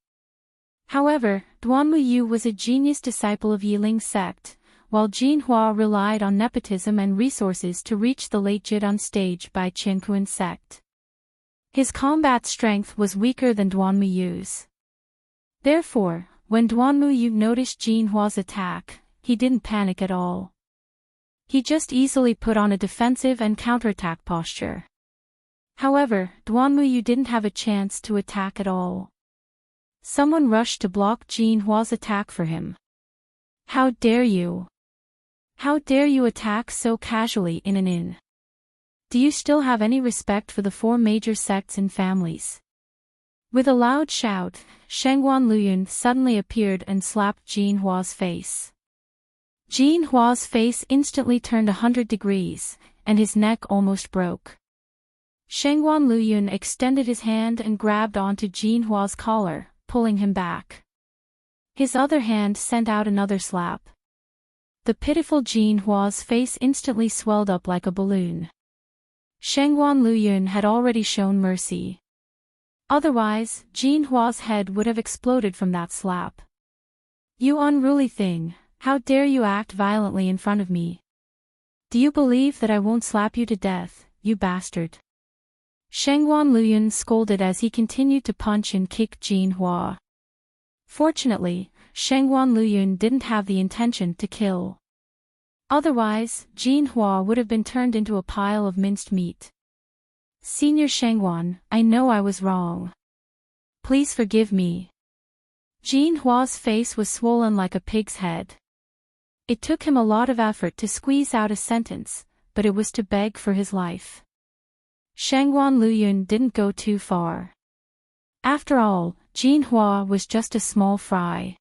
However, Duanmu was a genius disciple of Yiling sect, while Jinhua relied on nepotism and resources to reach the late Jidun stage by Qinkuan sect. His combat strength was weaker than Duanmu's. Therefore, when Duanmu noticed Jinhua's attack, he didn't panic at all. He just easily put on a defensive and counterattack posture. However, Duanmu didn't have a chance to attack at all. Someone rushed to block Jinhua's attack for him. How dare you? How dare you attack so casually in an inn? Do you still have any respect for the four major sects and families? With a loud shout, Shengguan Luyun suddenly appeared and slapped Jinhua's face. Jinhua's face instantly turned 100 degrees, and his neck almost broke. Shengguan Luyun extended his hand and grabbed onto Jinhua's collar, pulling him back. His other hand sent out another slap. The pitiful Jinhua's face instantly swelled up like a balloon. Shengguan Luyun had already shown mercy. Otherwise, Jinhua's head would have exploded from that slap. You unruly thing, how dare you act violently in front of me? Do you believe that I won't slap you to death, you bastard? Shengguan Luyun scolded as he continued to punch and kick Jinhua. Fortunately, Shengguan Luyun didn't have the intention to kill. Otherwise, Jinhua would have been turned into a pile of minced meat. Senior Shengguan, I know I was wrong. Please forgive me. Jinhua's face was swollen like a pig's head. It took him a lot of effort to squeeze out a sentence, but it was to beg for his life. Shengguan Luyun didn't go too far. After all, Jinhua was just a small fry.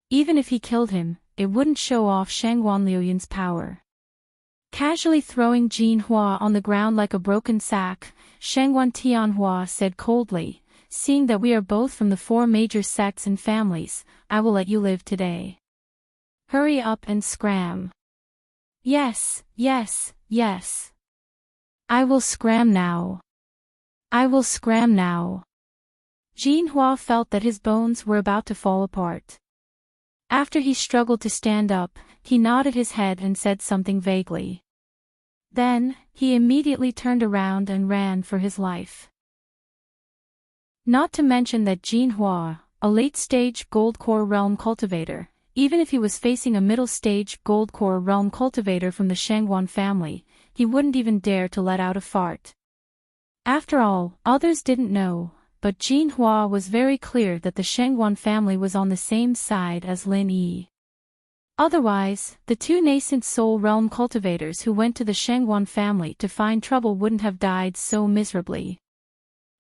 Even if he killed him, it wouldn't show off Shengguan Luyun's power. Casually throwing Jinhua on the ground like a broken sack, Shengguan Tianhua said coldly, seeing that we are both from the four major sects and families, I will let you live today. Hurry up and scram. Yes, yes, yes. I will scram now. I will scram now. Jinhua felt that his bones were about to fall apart. After he struggled to stand up, he nodded his head and said something vaguely. Then, he immediately turned around and ran for his life. Not to mention that Jinhua, a late-stage Gold Core Realm cultivator, even if he was facing a middle-stage Gold Core Realm cultivator from the Shengguan family, he wouldn't even dare to let out a fart. After all, others didn't know, but Jinhua was very clear that the Shengguan family was on the same side as Lin Yi. Otherwise, the two nascent soul realm cultivators who went to the Shengguan family to find trouble wouldn't have died so miserably.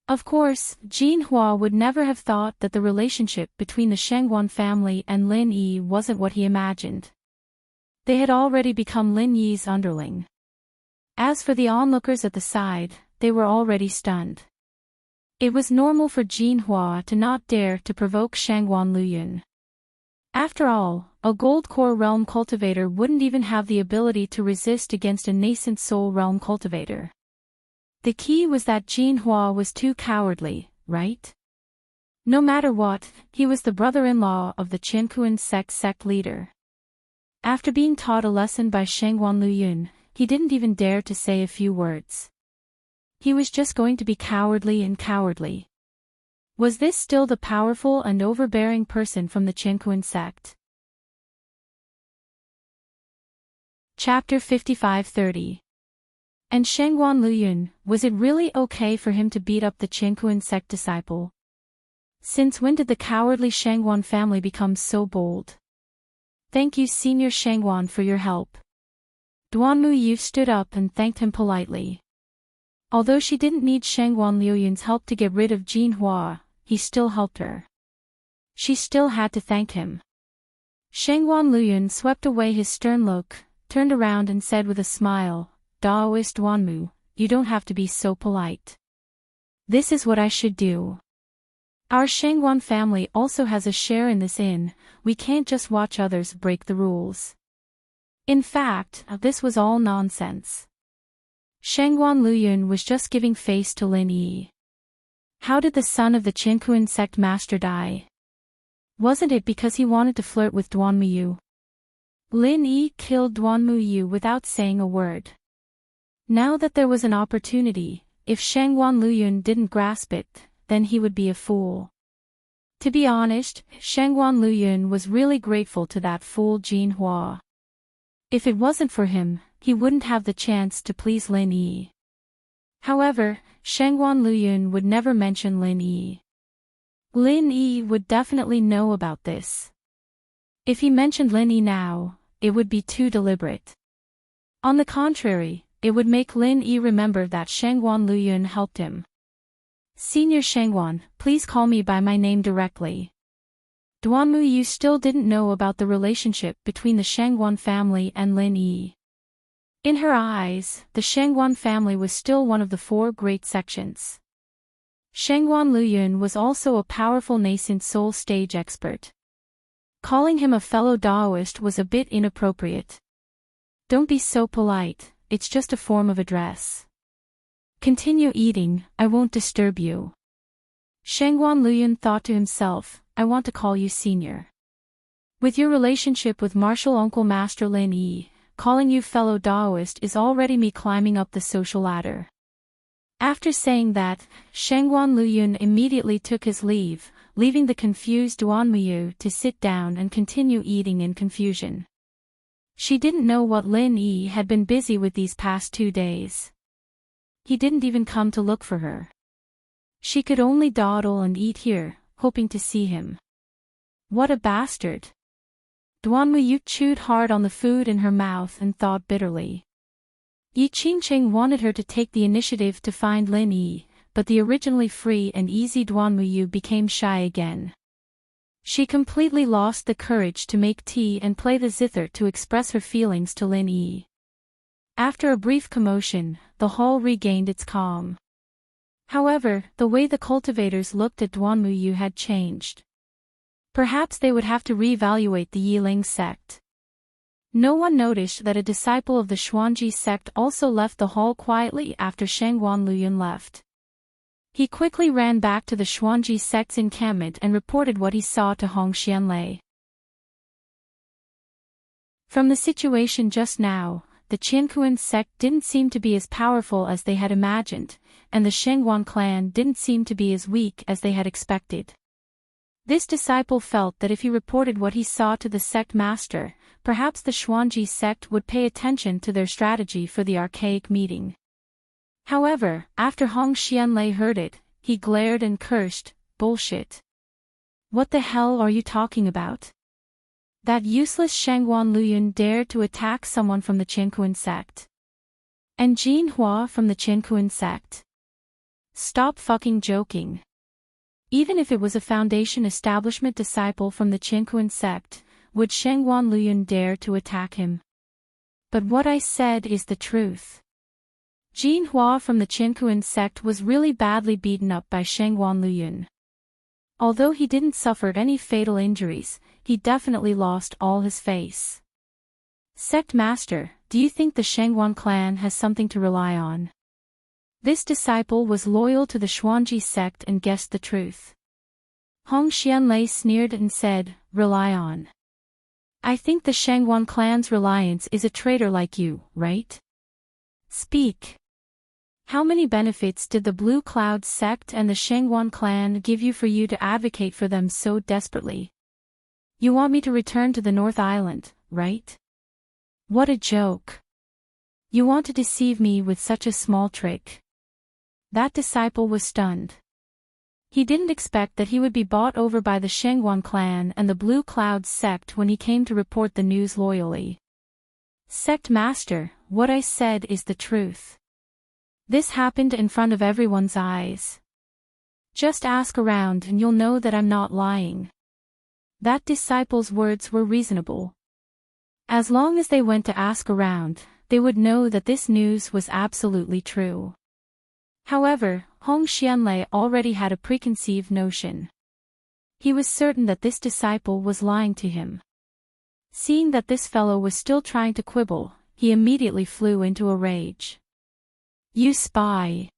Of course, Jinhua would never have thought that the relationship between the Shengguan family and Lin Yi wasn't what he imagined. They had already become Lin Yi's underling. As for the onlookers at the side, they were already stunned. It was normal for Jinhua to not dare to provoke Shengguan Luyun. After all, a Gold Core Realm cultivator wouldn't even have the ability to resist against a nascent Soul Realm cultivator. The key was that Jinhua was too cowardly, right? No matter what, he was the brother-in-law of the Qinkuan sect leader. After being taught a lesson by Shengguan Luyun, he didn't even dare to say a few words. He was just going to be cowardly and cowardly. Was this still the powerful and overbearing person from the Qinkuan sect? Chapter 55-30. And Shengguan Luyun, was it really okay for him to beat up the Qinkuan sect disciple? Since when did the cowardly Shangguan family become so bold? Thank you, Senior Shangguan, for your help. Duanmu Yu stood up and thanked him politely. Although she didn't need Shangguan Liuyun's help to get rid of Jinhua, he still helped her. She still had to thank him. Shangguan Liyun swept away his stern look, turned around and said with a smile, Daoist Duanmu, you don't have to be so polite. This is what I should do. Our Shangguan family also has a share in this inn, we can't just watch others break the rules. In fact, this was all nonsense. Shangguan Liyun was just giving face to Lin Yi. How did the son of the Qiankuan sect master die? Wasn't it because he wanted to flirt with Duanmu Yu? Lin Yi killed Duanmu Yu without saying a word. Now that there was an opportunity, if Shangguan Liyun didn't grasp it, then he would be a fool. To be honest, Shangguan Liyun was really grateful to that fool Jinhua. If it wasn't for him, he wouldn't have the chance to please Lin Yi. However, Shangguan Liyun would never mention Lin Yi. Lin Yi would definitely know about this. If he mentioned Lin Yi now, it would be too deliberate. On the contrary, it would make Lin Yi remember that Shangguan Liyun helped him. Senior Shangguan, please call me by my name directly. Duanmu Yu still didn't know about the relationship between the Shangguan family and Lin Yi. In her eyes, the Shangguan family was still one of the four great sections. Shangguan Liyun was also a powerful nascent soul stage expert. Calling him a fellow Daoist was a bit inappropriate. Don't be so polite, it's just a form of address. Continue eating, I won't disturb you. Shangguan Liyun thought to himself, I want to call you senior. With your relationship with martial uncle Master Lin Yi, calling you fellow Daoist is already me climbing up the social ladder. After saying that, Shangguan Liyun immediately took his leave, leaving the confused Duanmu Yu to sit down and continue eating in confusion. She didn't know what Lin Yi had been busy with these past 2 days. He didn't even come to look for her. She could only dawdle and eat here, hoping to see him. What a bastard! Duanmu Yu chewed hard on the food in her mouth and thought bitterly. Yi Qingqing wanted her to take the initiative to find Lin Yi, but the originally free and easy Duanmu Yu became shy again. She completely lost the courage to make tea and play the zither to express her feelings to Lin Yi. After a brief commotion, the hall regained its calm. However, the way the cultivators looked at Duanmu Yu had changed. Perhaps they would have to reevaluate the Yiling sect. No one noticed that a disciple of the Xuanji sect also left the hall quietly after Shangguan Liyun left. He quickly ran back to the Xuanji sect's encampment and reported what he saw to Hong Xianlei. From the situation just now, the Qiankuan sect didn't seem to be as powerful as they had imagined, and the Shangguan clan didn't seem to be as weak as they had expected. This disciple felt that if he reported what he saw to the sect master, perhaps the Xuanji sect would pay attention to their strategy for the archaic meeting. However, after Hong Xianlei heard it, he glared and cursed, bullshit. What the hell are you talking about? That useless Shangguan Liyun dared to attack someone from the Qiankuan sect. And Jinhua from the Qiankuan sect. Stop fucking joking. Even if it was a Foundation establishment disciple from the Qiankuan sect, would Shangguan Liyun dare to attack him? But what I said is the truth. Jinhua from the Qiankuan sect was really badly beaten up by Shangguan Liyun. Although he didn't suffer any fatal injuries, he definitely lost all his face. Sect Master, do you think the Shangguan clan has something to rely on? This disciple was loyal to the Xuanji sect and guessed the truth. Hong Xianlei sneered and said, rely on. I think the Shangguan clan's reliance is a traitor like you, right? Speak. How many benefits did the Blue Cloud sect and the Shangguan clan give you for you to advocate for them so desperately? You want me to return to the North Island, right? What a joke. You want to deceive me with such a small trick. That disciple was stunned. He didn't expect that he would be bought over by the Shengguan clan and the Blue Clouds sect when he came to report the news loyally. Sect Master, what I said is the truth. This happened in front of everyone's eyes. Just ask around and you'll know that I'm not lying. That disciple's words were reasonable. As long as they went to ask around, they would know that this news was absolutely true. However, Hong Xianlei already had a preconceived notion. He was certain that this disciple was lying to him. Seeing that this fellow was still trying to quibble, he immediately flew into a rage. You spy!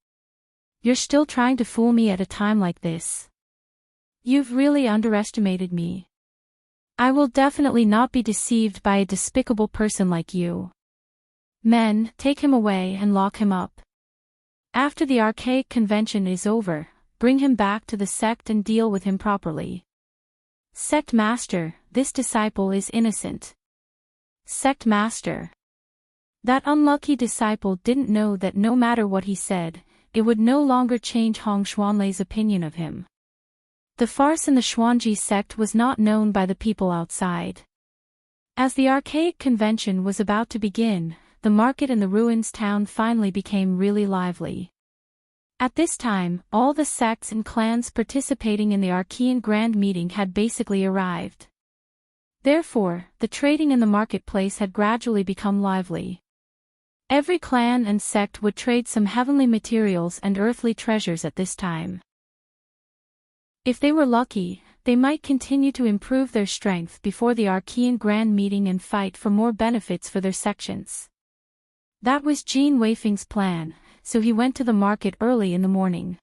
You're still trying to fool me at a time like this. You've really underestimated me. I will definitely not be deceived by a despicable person like you. Men, take him away and lock him up. After the archaic convention is over, bring him back to the sect and deal with him properly. Sect Master, this disciple is innocent. Sect Master. That unlucky disciple didn't know that no matter what he said, it would no longer change Hong Xuanlei's opinion of him. The farce in the Xuanji sect was not known by the people outside. As the archaic convention was about to begin, the market in the ruins town finally became really lively. At this time, all the sects and clans participating in the Archean Grand Meeting had basically arrived. Therefore, the trading in the marketplace had gradually become lively. Every clan and sect would trade some heavenly materials and earthly treasures at this time. If they were lucky, they might continue to improve their strength before the Archean Grand Meeting and fight for more benefits for their sections. That was Jin Weifeng's plan, so he went to the market early in the morning.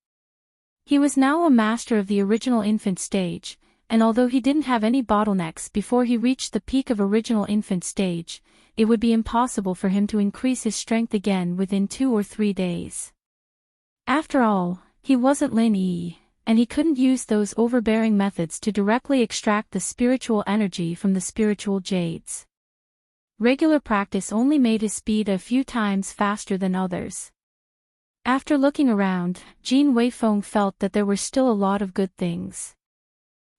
He was now a master of the original infant stage, and although he didn't have any bottlenecks before he reached the peak of original infant stage, it would be impossible for him to increase his strength again within 2 or 3 days. After all, he wasn't Lin Yi, and he couldn't use those overbearing methods to directly extract the spiritual energy from the spiritual jades. Regular practice only made his speed a few times faster than others. After looking around, Jin Weifeng felt that there were still a lot of good things.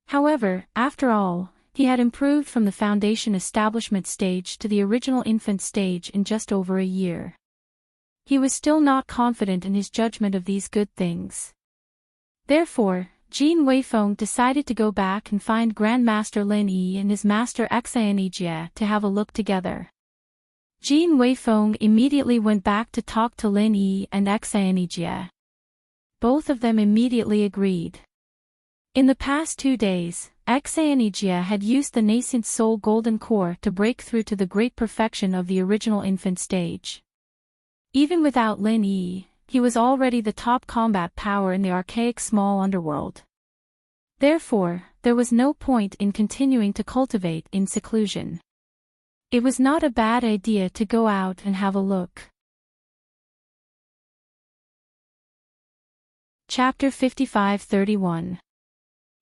However, after all, he had improved from the foundation establishment stage to the original infant stage in just over a year. He was still not confident in his judgment of these good things. Therefore, Jin Weifeng decided to go back and find Grandmaster Lin Yi and his master Xianjie to have a look together. Jin Weifeng immediately went back to talk to Lin Yi and Xianjie. Both of them immediately agreed. In the past 2 days, Xianjie had used the nascent soul golden core to break through to the great perfection of the original infant stage. Even without Lin Yi, he was already the top combat power in the archaic small underworld. Therefore, there was no point in continuing to cultivate in seclusion. It was not a bad idea to go out and have a look. Chapter 55-31.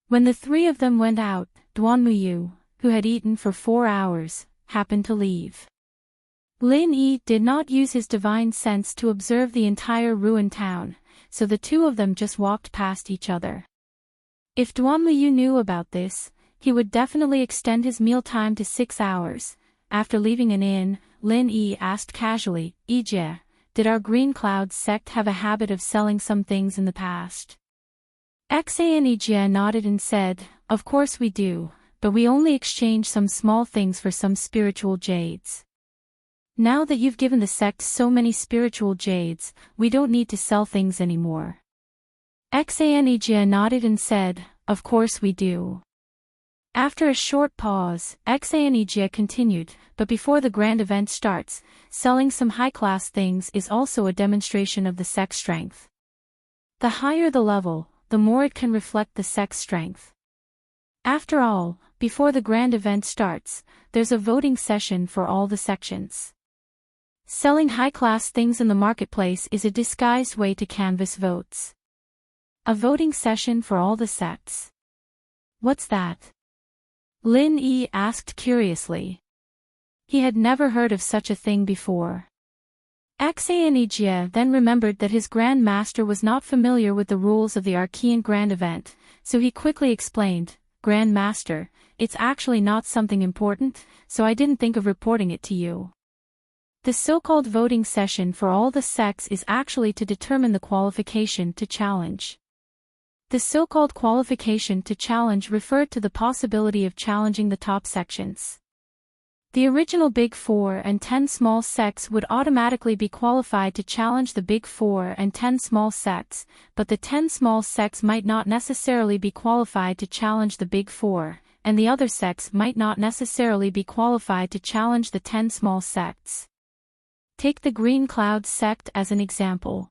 When the 3 of them went out, Duanmuyu, who had eaten for 4 hours, happened to leave. Lin Yi did not use his divine sense to observe the entire ruined town, so the 2 of them just walked past each other. If Duanmuyu knew about this, he would definitely extend his mealtime to 6 hours. After leaving an inn, Lin Yi asked casually, "Yijie, did our Green Cloud sect have a habit of selling some things in the past?" Xianjie nodded and said, "Of course we do, but we only exchange some small things for some spiritual jades. Now that you've given the sect so many spiritual jades, we don't need to sell things anymore." Xianjie nodded and said, "Of course we do." After a short pause, Xianjie continued, "But before the grand event starts, selling some high-class things is also a demonstration of the sect's strength. The higher the level, the more it can reflect the sect's strength. After all, before the grand event starts, there's a voting session for all the sections. Selling high-class things in the marketplace is a disguised way to canvass votes." A voting session for all the sects. What's that? Lin Yi asked curiously. He had never heard of such a thing before. Jie then remembered that his Grand Master was not familiar with the rules of the Archean Grand event, so he quickly explained, Grand Master, it's actually not something important, so I didn't think of reporting it to you. The so-called voting session for all the sects is actually to determine the qualification to challenge. The so-called qualification to challenge referred to the possibility of challenging the top sections. The original Big Four and 10 small sects would automatically be qualified to challenge the Big Four and 10 small sects, but the 10 small sects might not necessarily be qualified to challenge the Big Four, and the other sects might not necessarily be qualified to challenge the 10 small sects. Take the Green Cloud sect as an example.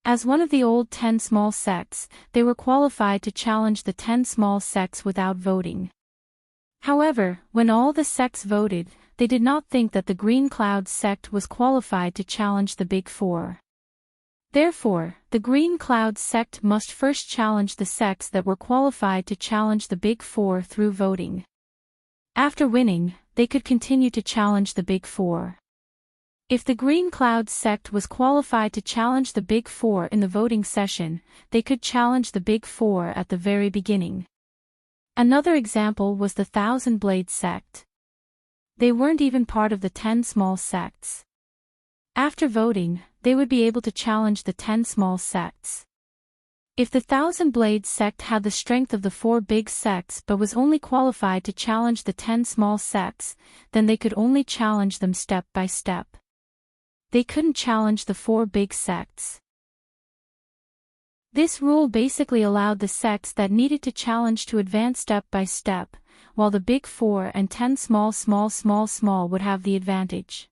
As one of the old 10 small sects, they were qualified to challenge the 10 small sects without voting. However, when all the sects voted, they did not think that the Green Cloud sect was qualified to challenge the Big Four. Therefore, the Green Cloud sect must first challenge the sects that were qualified to challenge the Big Four through voting. After winning, they could continue to challenge the Big Four. If the Green Cloud sect was qualified to challenge the Big Four in the voting session, they could challenge the Big Four at the very beginning. Another example was the Thousand Blades sect. They weren't even part of the 10 small sects. After voting, they would be able to challenge the 10 small sects. If the Thousand Blades sect had the strength of the 4 big sects but was only qualified to challenge the 10 small sects, then they could only challenge them step by step. They couldn't challenge the 4 big sects. This rule basically allowed the sects that needed to challenge to advance step by step, while the Big Four and 10 small would have the advantage.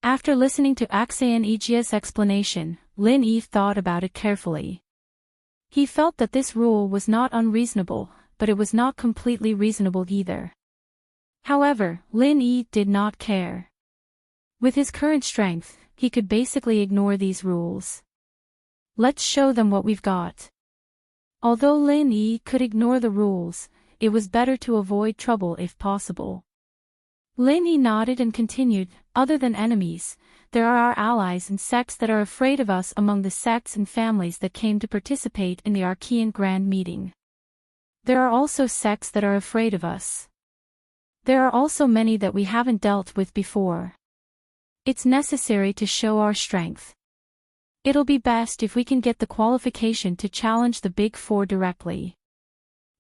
After listening to Jie's explanation, Lin Yi thought about it carefully. He felt that this rule was not unreasonable, but it was not completely reasonable either. However, Lin Yi did not care. With his current strength, he could basically ignore these rules. Let's show them what we've got. Although Lin Yi could ignore the rules, it was better to avoid trouble if possible. Lin Yi nodded and continued, other than enemies, there are our allies and sects that are afraid of us among the sects and families that came to participate in the Archean Grand Meeting. There are also sects that are afraid of us. There are also many that we haven't dealt with before. It's necessary to show our strength. It'll be best if we can get the qualification to challenge the Big Four directly.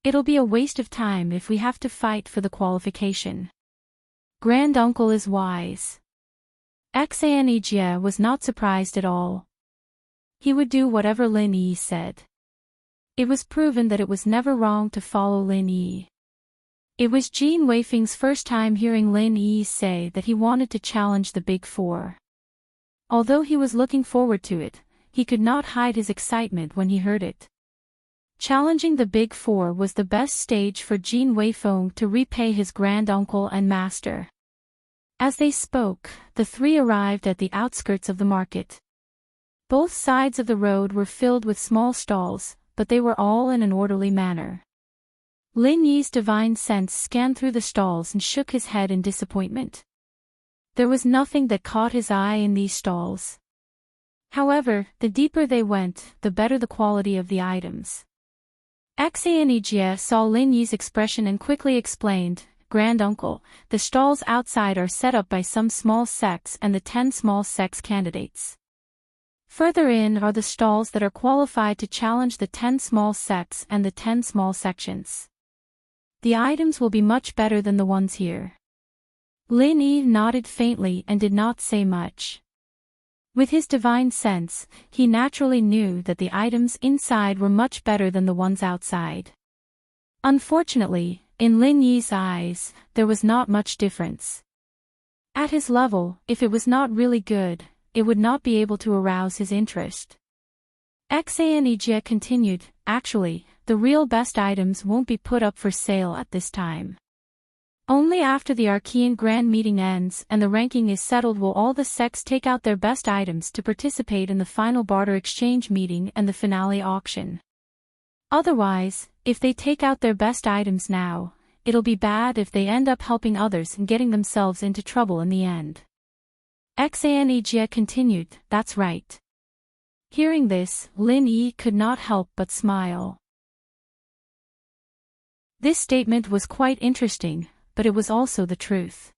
It'll be a waste of time if we have to fight for the qualification. Grand Uncle is wise. Jie was not surprised at all. He would do whatever Lin Yi said. It was proven that it was never wrong to follow Lin Yi. It was Jin Weifeng's first time hearing Lin Yi say that he wanted to challenge the Big Four. Although he was looking forward to it, he could not hide his excitement when he heard it. Challenging the Big Four was the best stage for Jin Weifeng to repay his grand uncle and master. As they spoke, the three arrived at the outskirts of the market. Both sides of the road were filled with small stalls, but they were all in an orderly manner. Lin Yi's divine sense scanned through the stalls and shook his head in disappointment. There was nothing that caught his eye in these stalls. However, the deeper they went, the better the quality of the items. Jie saw Lin Yi's expression and quickly explained, Grand Uncle, the stalls outside are set up by some small sects and the 10 small sects candidates. Further in are the stalls that are qualified to challenge the 10 small sects and the 10 small sections. The items will be much better than the ones here. Lin Yi nodded faintly and did not say much. With his divine sense, he naturally knew that the items inside were much better than the ones outside. Unfortunately, in Lin Yi's eyes, there was not much difference. At his level, if it was not really good, it would not be able to arouse his interest. Jie continued, actually, the real best items won't be put up for sale at this time. Only after the Archean Grand Meeting ends and the ranking is settled will all the sects take out their best items to participate in the final barter exchange meeting and the finale auction. Otherwise, if they take out their best items now, it'll be bad if they end up helping others and getting themselves into trouble in the end. Xanejia continued, that's right. Hearing this, Lin Yi could not help but smile. This statement was quite interesting, but it was also the truth.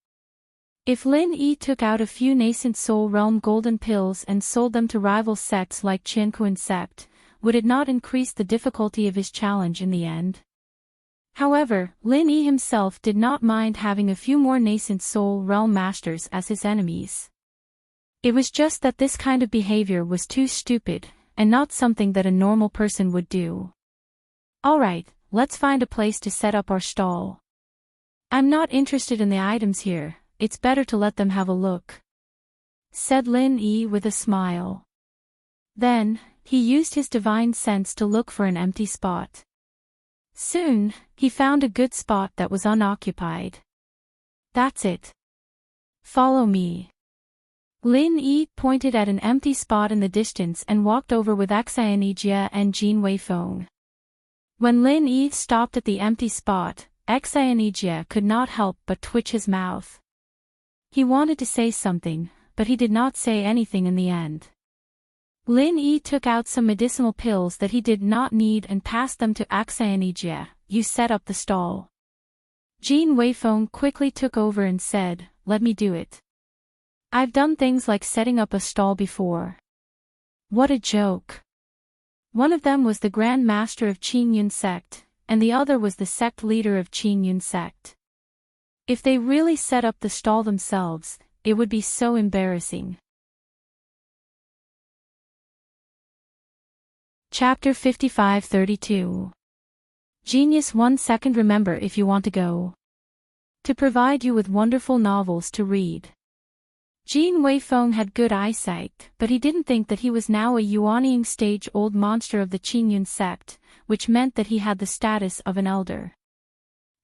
If Lin Yi took out a few nascent Soul Realm golden pills and sold them to rival sects like Qiankuan sect, would it not increase the difficulty of his challenge in the end? However, Lin Yi himself did not mind having a few more nascent Soul Realm masters as his enemies. It was just that this kind of behavior was too stupid, and not something that a normal person would do. Alright, let's find a place to set up our stall. I'm not interested in the items here, it's better to let them have a look, said Lin Yi with a smile. Then, he used his divine sense to look for an empty spot. Soon, he found a good spot that was unoccupied. That's it. Follow me. Lin Yi pointed at an empty spot in the distance and walked over with Xanejia and Jin Weifeng. When Lin Yi stopped at the empty spot, Xanejia could not help but twitch his mouth. He wanted to say something, but he did not say anything in the end. Lin Yi took out some medicinal pills that he did not need and passed them to Xanejia. You set up the stall. Jin Weifeng quickly took over and said, let me do it. I've done things like setting up a stall before. What a joke. One of them was the Grand Master of Qingyun sect, and the other was the sect leader of Qingyun sect. If they really set up the stall themselves, it would be so embarrassing. Chapter 55-32. Genius 1 second. Remember if you want to go. To provide you with wonderful novels to read. Jin Weifeng had good eyesight, but he didn't think that he was now a Yuanying stage-old monster of the Qingyun sect, which meant that he had the status of an elder.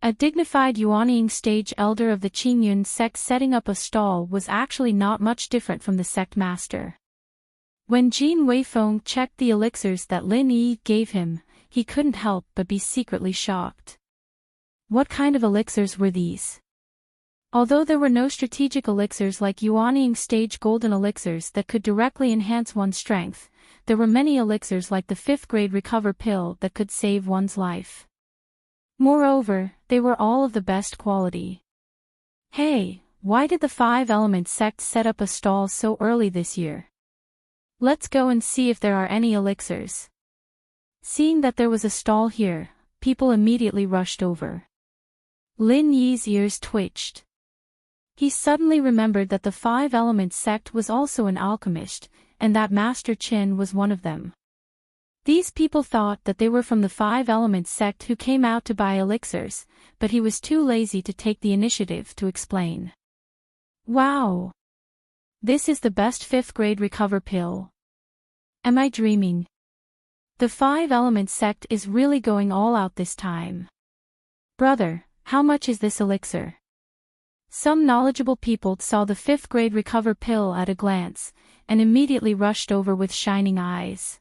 A dignified Yuanying stage elder of the Qingyun sect setting up a stall was actually not much different from the sect master. When Jin Weifeng checked the elixirs that Lin Yi gave him, he couldn't help but be secretly shocked. What kind of elixirs were these? Although there were no strategic elixirs like Yuanying stage golden elixirs that could directly enhance one's strength, there were many elixirs like the 5th grade recover pill that could save one's life. Moreover, they were all of the best quality. Hey, why did the 5 Element sect set up a stall so early this year? Let's go and see if there are any elixirs. Seeing that there was a stall here, people immediately rushed over. Lin Yi's ears twitched. He suddenly remembered that the 5 Element sect was also an alchemist, and that Master Qin was one of them. These people thought that they were from the 5 Element sect who came out to buy elixirs, but he was too lazy to take the initiative to explain. Wow! This is the best 5th grade recover pill. Am I dreaming? The 5 Element sect is really going all out this time. Brother, how much is this elixir? Some knowledgeable people saw the 5th grade recover pill at a glance, and immediately rushed over with shining eyes.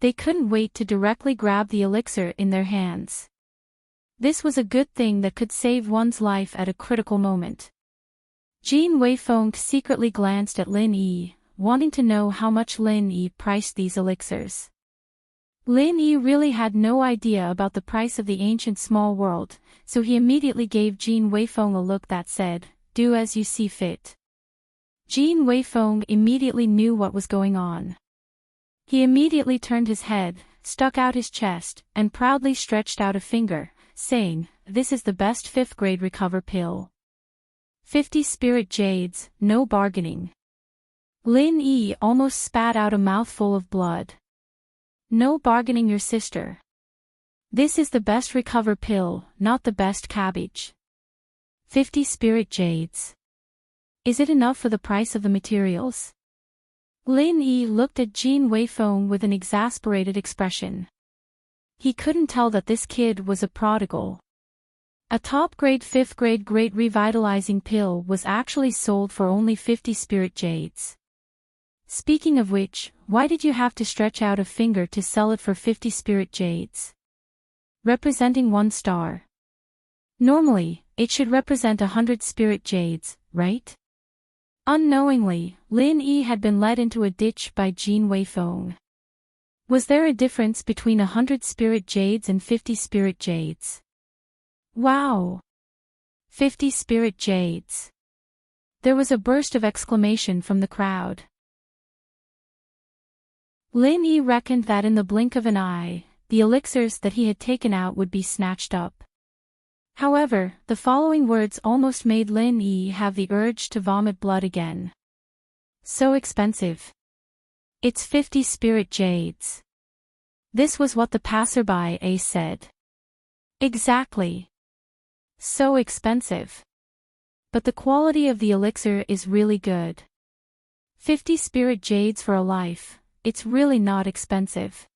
They couldn't wait to directly grab the elixir in their hands. This was a good thing that could save one's life at a critical moment. Jin Weifeng secretly glanced at Lin Yi, wanting to know how much Lin Yi priced these elixirs. Lin Yi really had no idea about the price of the ancient small world, so he immediately gave Jin Weifeng a look that said, do as you see fit. Jin Weifeng immediately knew what was going on. He immediately turned his head, stuck out his chest, and proudly stretched out a finger, saying, this is the best 5th grade recover pill. 50 spirit jades, no bargaining. Lin Yi almost spat out a mouthful of blood. No bargaining, your sister. This is the best recover pill, not the best cabbage. 50 spirit jades. Is it enough for the price of the materials? Lin Yi looked at Jin Weifeng with an exasperated expression. He couldn't tell that this kid was a prodigal. A top-grade 5th grade great revitalizing pill was actually sold for only 50 spirit jades. Speaking of which, why did you have to stretch out a finger to sell it for 50 spirit jades? Representing 1 star. Normally, it should represent 100 spirit jades, right? Unknowingly, Lin Yi had been led into a ditch by Jin Weifeng. Was there a difference between 100 spirit jades and 50 spirit jades? Wow! 50 spirit jades. There was a burst of exclamation from the crowd. Lin Yi reckoned that in the blink of an eye, the elixirs that he had taken out would be snatched up. However, the following words almost made Lin Yi have the urge to vomit blood again. So expensive. It's 50 spirit jades. This was what the passerby said. Exactly. So expensive. But the quality of the elixir is really good. 50 spirit jades for a life, it's really not expensive.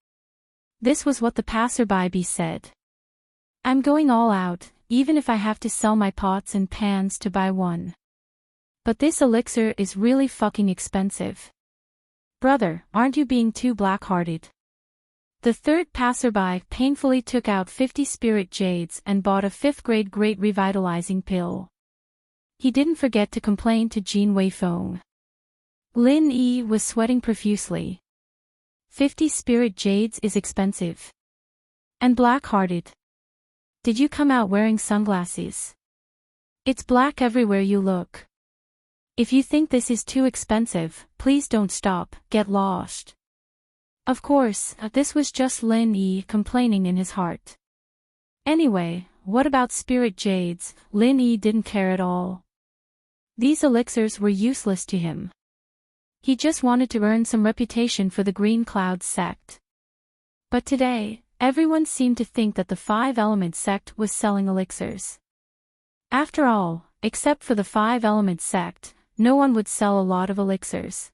This was what the passerby said. I'm going all out, even if I have to sell my pots and pans to buy one. But this elixir is really fucking expensive. Brother, aren't you being too black-hearted? The third passerby painfully took out 50 spirit jades and bought a 5th-grade great revitalizing pill. He didn't forget to complain to Jin Weifeng. Lin Yi was sweating profusely. 50 spirit jades is expensive. And black-hearted. Did you come out wearing sunglasses? It's black everywhere you look. If you think this is too expensive, please don't stop, get lost. Of course, this was just Lin Yi complaining in his heart. Anyway, what about spirit jades? Lin Yi didn't care at all. These elixirs were useless to him. He just wanted to earn some reputation for the Green Cloud sect. But today, everyone seemed to think that the 5-element sect was selling elixirs. After all, except for the 5-element sect, no one would sell a lot of elixirs.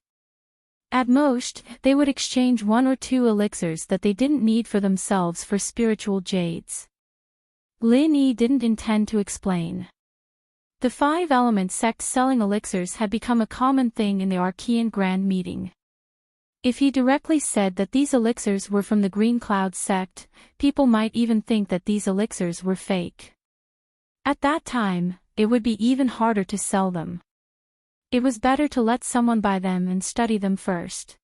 At most, they would exchange 1 or 2 elixirs that they didn't need for themselves for spiritual jades. Lin Yi didn't intend to explain. The 5-element sect selling elixirs had become a common thing in the Archean Grand Meeting. If he directly said that these elixirs were from the Green Cloud sect, people might even think that these elixirs were fake. At that time, it would be even harder to sell them. It was better to let someone buy them and study them first.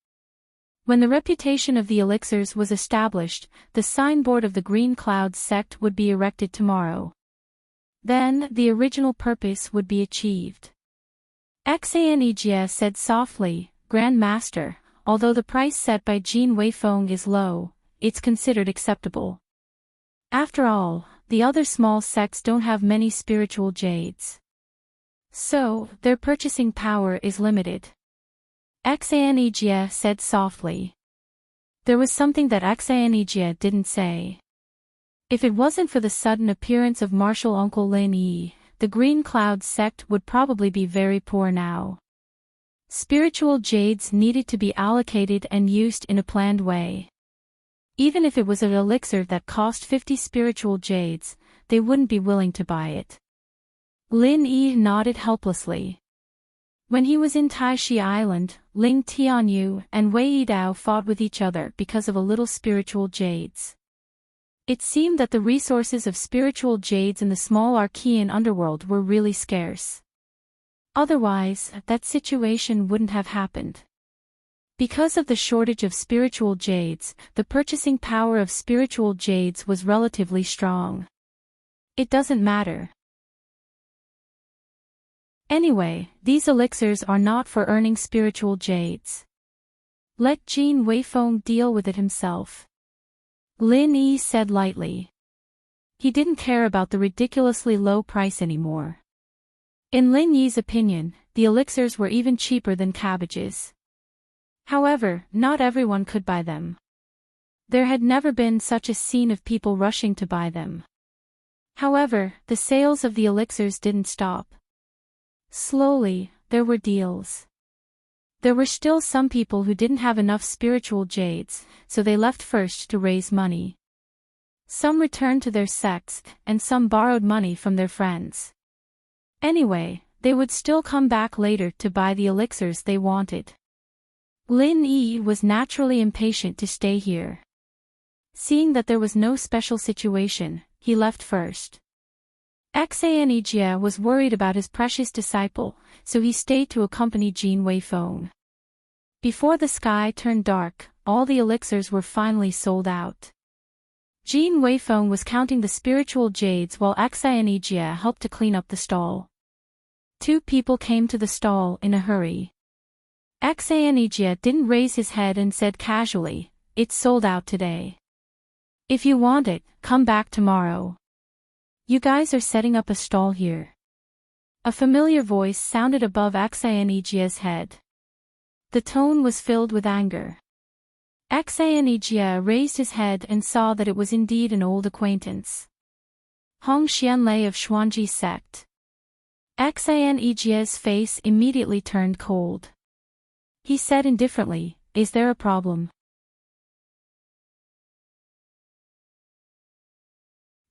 When the reputation of the elixirs was established, the signboard of the Green Cloud sect would be erected tomorrow. Then, the original purpose would be achieved. Xanejia said softly, Grand Master, although the price set by Jin Weifeng is low, it's considered acceptable. After all, the other small sects don't have many spiritual jades. So, their purchasing power is limited. Xanejia said softly. There was something that Xanejia didn't say. If it wasn't for the sudden appearance of Martial Uncle Lin Yi, the Green Cloud sect would probably be very poor now. Spiritual jades needed to be allocated and used in a planned way. Even if it was an elixir that cost 50 spiritual jades, they wouldn't be willing to buy it. Lin Yi nodded helplessly. When he was in Taishi Island, Ling Tianyu and Wei Yidao fought with each other because of a little spiritual jades. It seemed that the resources of spiritual jades in the small Archean underworld were really scarce. Otherwise, that situation wouldn't have happened. Because of the shortage of spiritual jades, the purchasing power of spiritual jades was relatively strong. It doesn't matter. Anyway, these elixirs are not for earning spiritual jades. Let Jin Weifeng deal with it himself. Lin Yi said lightly. He didn't care about the ridiculously low price anymore. In Lin Yi's opinion, the elixirs were even cheaper than cabbages. However, not everyone could buy them. There had never been such a scene of people rushing to buy them. However, the sales of the elixirs didn't stop. Slowly, there were deals. There were still some people who didn't have enough spiritual jades, so they left first to raise money. Some returned to their sects, and some borrowed money from their friends. Anyway, they would still come back later to buy the elixirs they wanted. Lin Yi was naturally impatient to stay here. Seeing that there was no special situation, he left first. Xianjie was worried about his precious disciple, so he stayed to accompany Jin Weifeng. Before the sky turned dark, all the elixirs were finally sold out. Jin Weifeng was counting the spiritual jades while Xianjie helped to clean up the stall. Two people came to the stall in a hurry. Xianjie didn't raise his head and said casually, "It's sold out today. If you want it, come back tomorrow. You guys are setting up a stall here." A familiar voice sounded above Xianjie's head. The tone was filled with anger. Xianjie raised his head and saw that it was indeed an old acquaintance. Hong Xianlei of Xuanji sect. Xianjie's face immediately turned cold. He said indifferently, "Is there a problem?"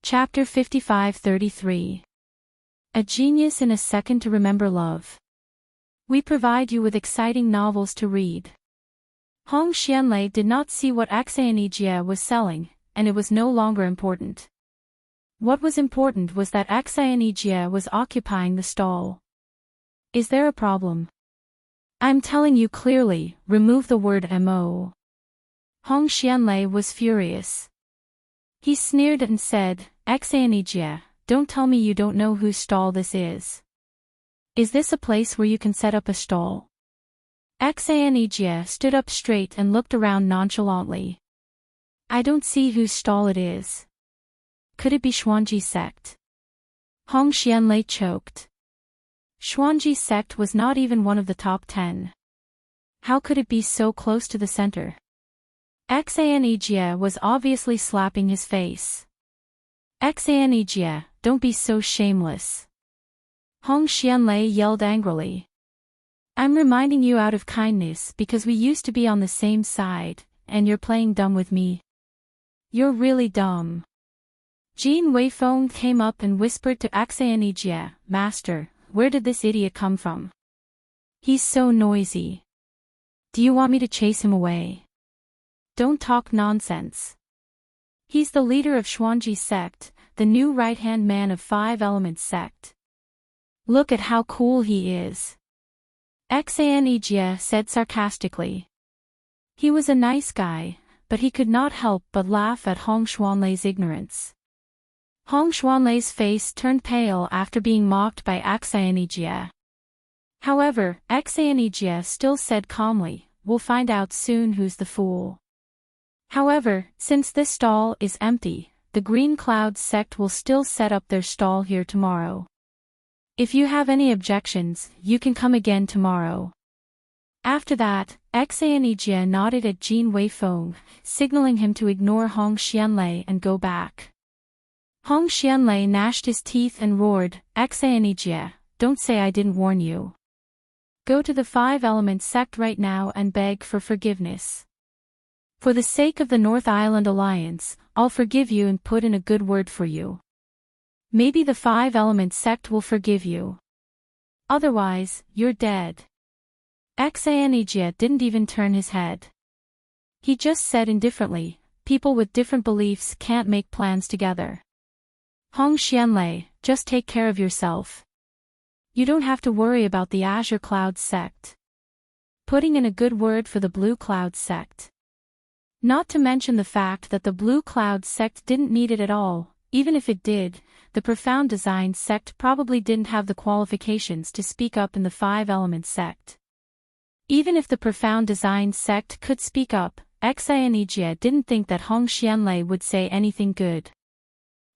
Chapter 55-33. A genius in a second to remember love. We provide you with exciting novels to read. Hong Xianlei did not see what Xianjie was selling, and it was no longer important. What was important was that Xianjie was occupying the stall. "Is there a problem?" "I'm telling you clearly, remove the word mo." Hong Xianlei was furious. He sneered and said, "Xianjie, don't tell me you don't know whose stall this is. Is this a place where you can set up a stall?" Xianjie stood up straight and looked around nonchalantly. "I don't see whose stall it is. Could it be Xuanji sect?" Hong Xianlei choked. Xuanji sect was not even one of the top 10. How could it be so close to the center? Xianjie was obviously slapping his face. "Xianjie, don't be so shameless." Hong Xianlei yelled angrily. "I'm reminding you out of kindness because we used to be on the same side, and you're playing dumb with me. You're really dumb." Jin Weifeng came up and whispered to Xianjie, "Master, where did this idiot come from? He's so noisy. Do you want me to chase him away?" "Don't talk nonsense. He's the leader of Xuanji sect, the new right-hand man of Five Elements sect. Look at how cool he is." Xianjie said sarcastically. He was a nice guy, but he could not help but laugh at Hong Xuanlei's ignorance. Hong Xuanlei's face turned pale after being mocked by Xianjie. However, Xianjie still said calmly, "We'll find out soon who's the fool. However, since this stall is empty, the Green Cloud sect will still set up their stall here tomorrow. If you have any objections, you can come again tomorrow." After that, Xianjie nodded at Jin Weifeng, signaling him to ignore Hong Xianlei and go back. Hong Xianlei gnashed his teeth and roared, "Xianjie, don't say I didn't warn you. Go to the Five Elements sect right now and beg for forgiveness. For the sake of the North Island Alliance, I'll forgive you and put in a good word for you. Maybe the Five Elements sect will forgive you. Otherwise, you're dead." Xianjie didn't even turn his head. He just said indifferently, "People with different beliefs can't make plans together. Hong Xianlei, just take care of yourself. You don't have to worry about the Azure Cloud sect. Putting in a good word for the Blue Cloud sect. Not to mention the fact that the Blue Cloud sect didn't need it at all. Even if it did, the Profound Design sect probably didn't have the qualifications to speak up in the Five Elements sect. Even if the Profound Design sect could speak up, Xianjie didn't think that Hong Xianlei would say anything good.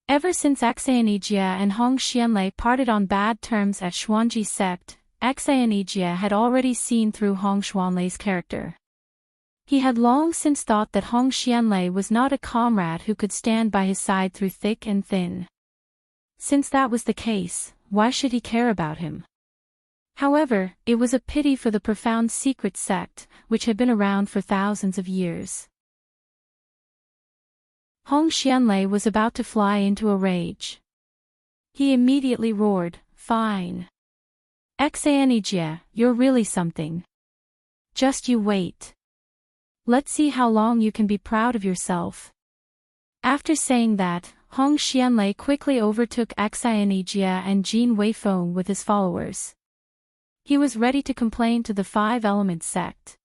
Ever since Xianjie and Hong Xianlei parted on bad terms at Xuanji sect, Xianjie had already seen through Hong Xianlei's character. He had long since thought that Hong Xianlei was not a comrade who could stand by his side through thick and thin. Since that was the case, why should he care about him? However, it was a pity for the Profound Secret sect, which had been around for thousands of years. Hong Xianlei was about to fly into a rage. He immediately roared, "Fine. Xianjie, you're really something. Just you wait. Let's see how long you can be proud of yourself." After saying that, Hong Xianlei quickly overtook Xianli Jia and Jin Weifeng with his followers. He was ready to complain to the Five Elements sect.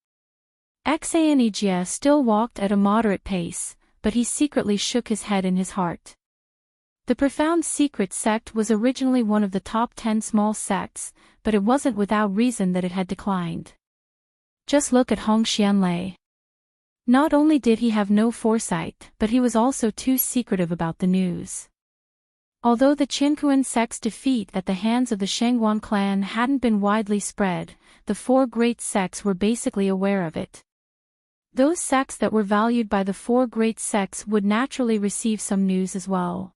Xianli Jia still walked at a moderate pace, but he secretly shook his head in his heart. The Profound Secret sect was originally one of the top 10 small sects, but it wasn't without reason that it had declined. Just look at Hong Xianlei. Not only did he have no foresight, but he was also too secretive about the news. Although the Qinkuan sect's defeat at the hands of the Shengguan clan hadn't been widely spread, the four great sects were basically aware of it. Those sects that were valued by the four great sects would naturally receive some news as well.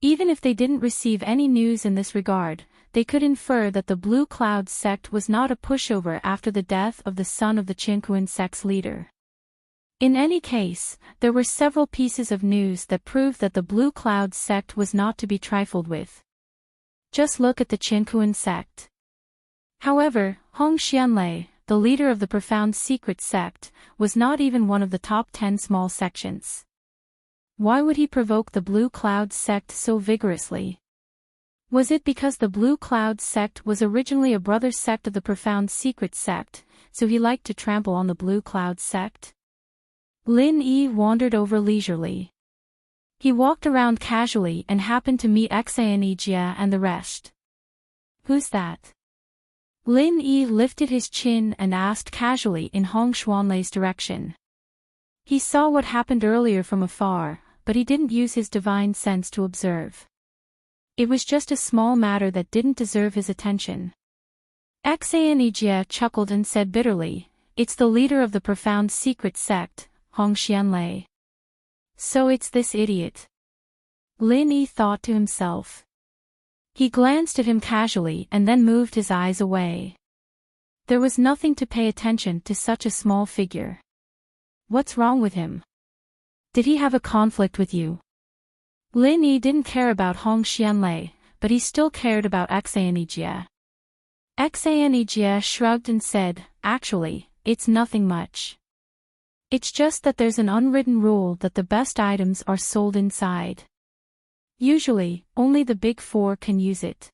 Even if they didn't receive any news in this regard, they could infer that the Blue Cloud sect was not a pushover after the death of the son of the Qinkuan sect's leader. In any case, there were several pieces of news that proved that the Blue Cloud sect was not to be trifled with. Just look at the Qinkuan sect. However, Hong Xianlei, the leader of the Profound Secret sect, was not even one of the top 10 small sections. Why would he provoke the Blue Cloud sect so vigorously? Was it because the Blue Cloud sect was originally a brother sect of the Profound Secret sect, so he liked to trample on the Blue Cloud sect? Lin Yi wandered over leisurely. He walked around casually and happened to meet Xianli Jia and the rest. Who's that? Lin Yi lifted his chin and asked casually in Hong Xianlei's direction. He saw what happened earlier from afar, but he didn't use his divine sense to observe. It was just a small matter that didn't deserve his attention. Xianli Jia chuckled and said bitterly, "It's the leader of the Profound Secret sect, Hong Xianlei. So it's this idiot." Lin Yi thought to himself. He glanced at him casually and then moved his eyes away. There was nothing to pay attention to such a small figure. What's wrong with him? Did he have a conflict with you? Lin Yi didn't care about Hong Xianlei, but he still cared about Xianli Jia. Xianli Jia shrugged and said, "Actually, it's nothing much. It's just that there's an unwritten rule that the best items are sold inside. Usually, only the big four can use it.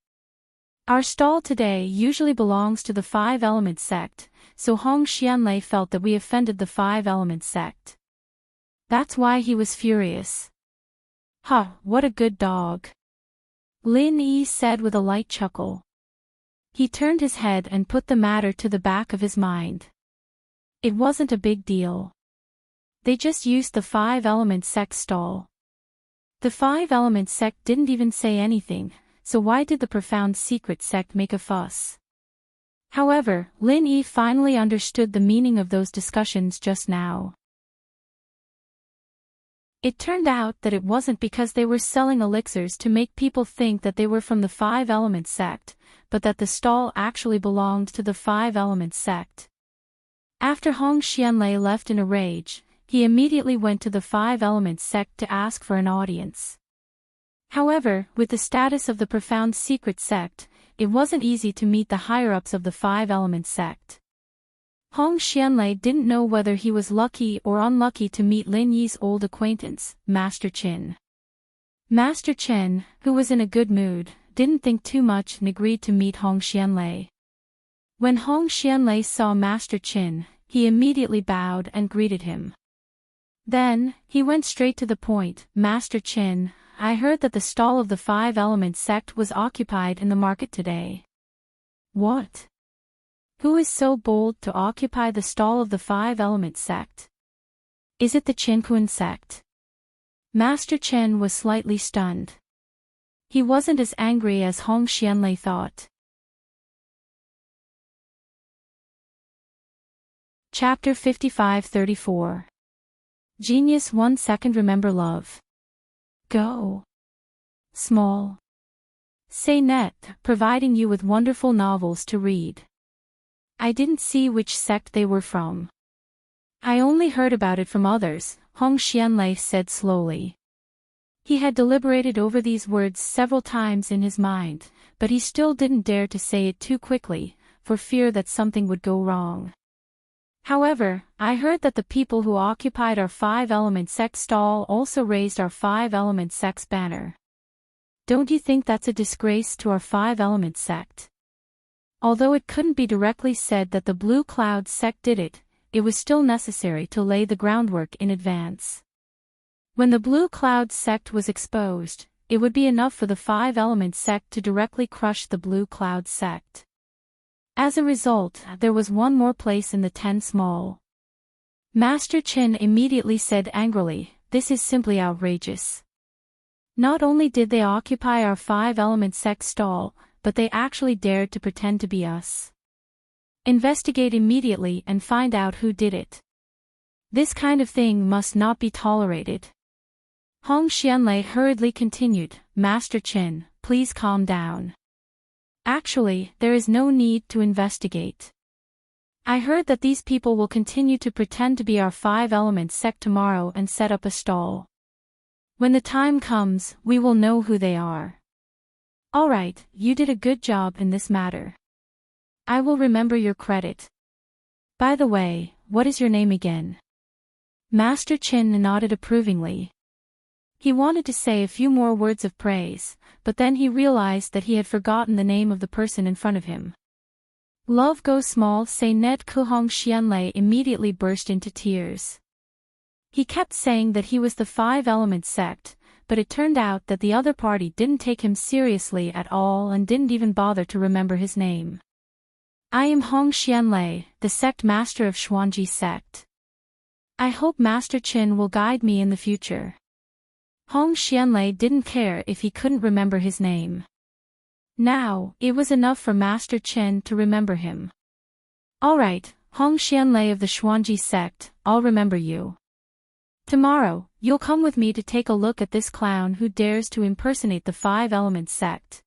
Our stall today usually belongs to the Five Elements sect, so Hong Xianlei felt that we offended the Five Elements sect. That's why he was furious." "Huh, what a good dog," Lin Yi said with a light chuckle. He turned his head and put the matter to the back of his mind. It wasn't a big deal. They just used the Five Elements sect stall. The Five Elements sect didn't even say anything, so why did the Profound Secret sect make a fuss? However, Lin Yi finally understood the meaning of those discussions just now. It turned out that it wasn't because they were selling elixirs to make people think that they were from the Five Elements sect, but that the stall actually belonged to the Five Elements sect. After Hong Xianlei left in a rage, he immediately went to the Five Elements sect to ask for an audience. However, with the status of the Profound Secret sect, it wasn't easy to meet the higher-ups of the Five Elements sect. Hong Xianlei didn't know whether he was lucky or unlucky to meet Lin Yi's old acquaintance, Master Qin. Master Qin, who was in a good mood, didn't think too much and agreed to meet Hong Xianlei. When Hong Xianlei saw Master Qin, he immediately bowed and greeted him. Then, he went straight to the point. "Master Qin, I heard that the stall of the Five Elements sect was occupied in the market today." "What? Who is so bold to occupy the stall of the Five Elements sect? Is it the Qinkuan sect?" Master Qin was slightly stunned. He wasn't as angry as Hong Xianlei thought. Chapter 55-34. Genius 1 second. Remember love. Go. Small. Say net, providing you with wonderful novels to read. I didn't see which sect they were from. I only heard about it from others, Hong Xianlei said slowly. He had deliberated over these words several times in his mind, but he still didn't dare to say it too quickly, for fear that something would go wrong. However, I heard that the people who occupied our 5-element sect stall also raised our 5-element sect's banner. Don't you think that's a disgrace to our 5-element sect? Although it couldn't be directly said that the Blue Cloud sect did it, it was still necessary to lay the groundwork in advance. When the Blue Cloud sect was exposed, it would be enough for the 5-element sect to directly crush the Blue Cloud sect. As a result, there was one more place in the 10 small. Master Chin immediately said angrily, "This is simply outrageous. Not only did they occupy our 5-element sect stall, but they actually dared to pretend to be us. Investigate immediately and find out who did it. This kind of thing must not be tolerated." Hong Xianlei hurriedly continued, "Master Chin, please calm down. Actually, there is no need to investigate. I heard that these people will continue to pretend to be our 5-element sect tomorrow and set up a stall. When the time comes, we will know who they are. Alright, you did a good job in this matter. I will remember your credit. By the way, what is your name again?" Master Chin nodded approvingly. He wanted to say a few more words of praise, but then he realized that he had forgotten the name of the person in front of him. Love Go Small Say Net Ku Hong Xianlei immediately burst into tears. He kept saying that he was the 5-element sect, but it turned out that the other party didn't take him seriously at all and didn't even bother to remember his name. "I am Hong Xianlei, the sect master of Xuanji sect. I hope Master Chin will guide me in the future." Hong Xianlei didn't care if he couldn't remember his name. Now, it was enough for Master Chen to remember him. "Alright, Hong Xianlei of the Xuanji sect, I'll remember you. Tomorrow, you'll come with me to take a look at this clown who dares to impersonate the 5-element sect."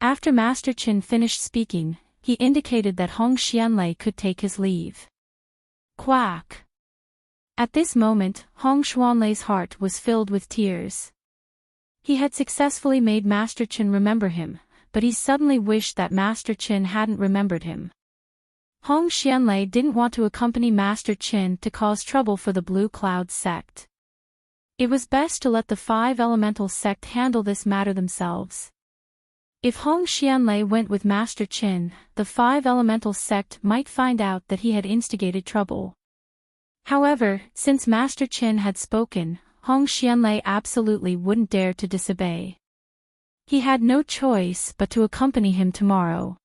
After Master Chen finished speaking, he indicated that Hong Xianlei could take his leave. Quack! At this moment, Hong Xianlei's heart was filled with tears. He had successfully made Master Chen remember him, but he suddenly wished that Master Chen hadn't remembered him. Hong Xianlei didn't want to accompany Master Chen to cause trouble for the Blue Cloud sect. It was best to let the 5-elemental sect handle this matter themselves. If Hong Xianlei went with Master Chen, the 5-elemental sect might find out that he had instigated trouble. However, since Master Chen had spoken, Hong Xianlei absolutely wouldn't dare to disobey. He had no choice but to accompany him tomorrow.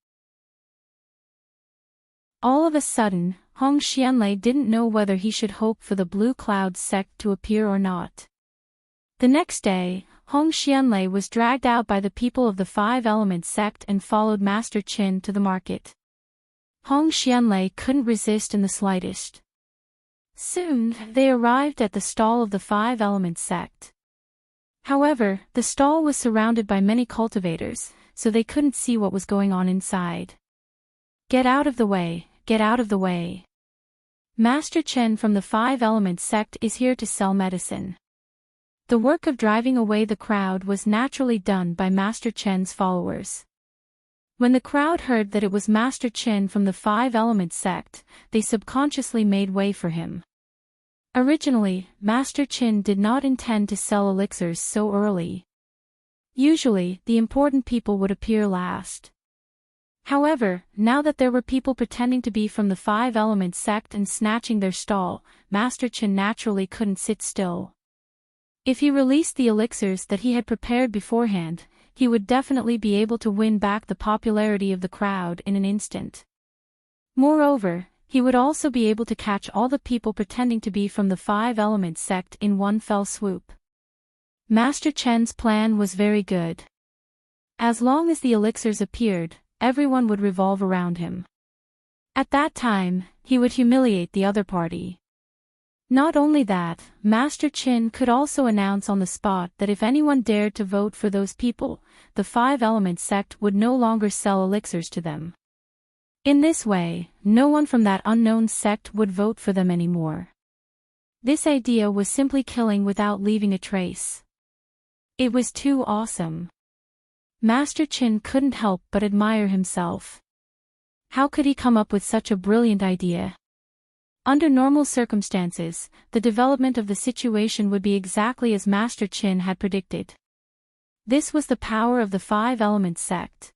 All of a sudden, Hong Xianlei didn't know whether he should hope for the Blue Cloud sect to appear or not. The next day, Hong Xianlei was dragged out by the people of the 5-element sect and followed Master Chen to the market. Hong Xianlei couldn't resist in the slightest. Soon, they arrived at the stall of the 5-element sect. However, the stall was surrounded by many cultivators, so they couldn't see what was going on inside. "Get out of the way, get out of the way. Master Chen from the 5-element sect is here to sell medicine." The work of driving away the crowd was naturally done by Master Chen's followers. When the crowd heard that it was Master Chen from the 5-element sect, they subconsciously made way for him. Originally, Master Chen did not intend to sell elixirs so early. Usually, the important people would appear last. However, now that there were people pretending to be from the 5-element sect and snatching their stall, Master Chen naturally couldn't sit still. If he released the elixirs that he had prepared beforehand, he would definitely be able to win back the popularity of the crowd in an instant. Moreover, he would also be able to catch all the people pretending to be from the 5-element sect in one fell swoop. Master Chen's plan was very good. As long as the elixirs appeared, everyone would revolve around him. At that time, he would humiliate the other party. Not only that, Master Chen could also announce on the spot that if anyone dared to vote for those people, the 5-element sect would no longer sell elixirs to them. In this way, no one from that unknown sect would vote for them anymore. This idea was simply killing without leaving a trace. It was too awesome. Master Chen couldn't help but admire himself. How could he come up with such a brilliant idea? Under normal circumstances, the development of the situation would be exactly as Master Qin had predicted. This was the power of the Five Elements sect.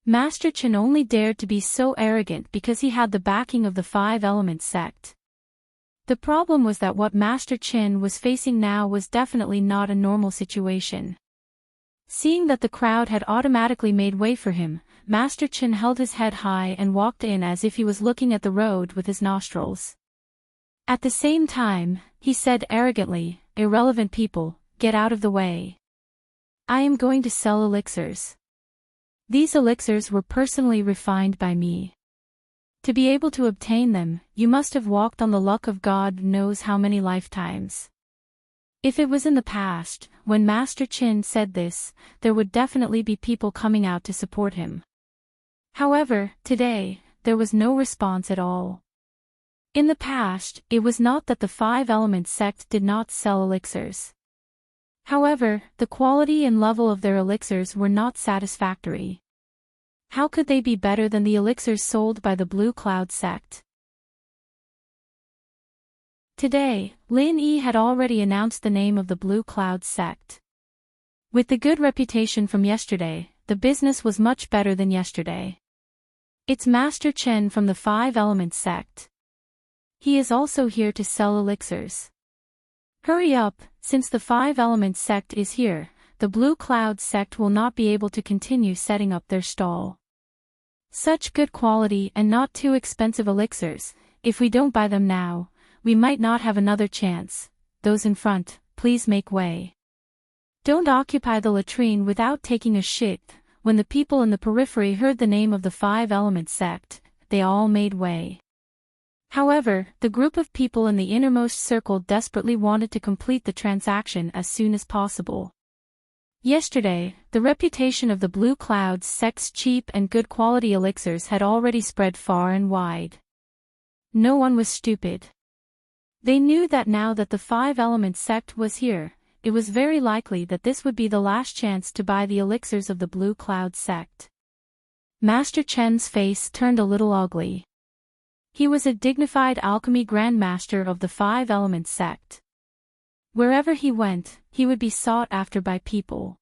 Master Qin only dared to be so arrogant because he had the backing of the Five Elements sect. The problem was that what Master Qin was facing now was definitely not a normal situation. Seeing that the crowd had automatically made way for him, Master Qin held his head high and walked in as if he was looking at the road with his nostrils. At the same time, he said arrogantly, "Irrelevant people, get out of the way. I am going to sell elixirs. These elixirs were personally refined by me. To be able to obtain them, you must have walked on the luck of God knows how many lifetimes." If it was in the past, when Master Qin said this, there would definitely be people coming out to support him. However, today, there was no response at all. In the past, it was not that the Five Elements sect did not sell elixirs. However, the quality and level of their elixirs were not satisfactory. How could they be better than the elixirs sold by the Blue Cloud sect? Today, Lin Yi had already announced the name of the Blue Cloud sect. With the good reputation from yesterday, the business was much better than yesterday. It's Master Chen from the Five Elements sect. He is also here to sell elixirs. Hurry up, since the Five Elements sect is here, the Blue Cloud sect will not be able to continue setting up their stall. Such good quality and not too expensive elixirs, if we don't buy them now, we might not have another chance. Those in front, please make way. Don't occupy the latrine without taking a shit. When the people in the periphery heard the name of the Five Elements sect, they all made way. However, the group of people in the innermost circle desperately wanted to complete the transaction as soon as possible. Yesterday, the reputation of the Blue Cloud sect's cheap and good quality elixirs had already spread far and wide. No one was stupid. They knew that now that the Five Elements sect was here, it was very likely that this would be the last chance to buy the elixirs of the Blue Cloud sect. Master Chen's face turned a little ugly. He was a dignified alchemy grandmaster of the Five Elements sect. Wherever he went, he would be sought after by people.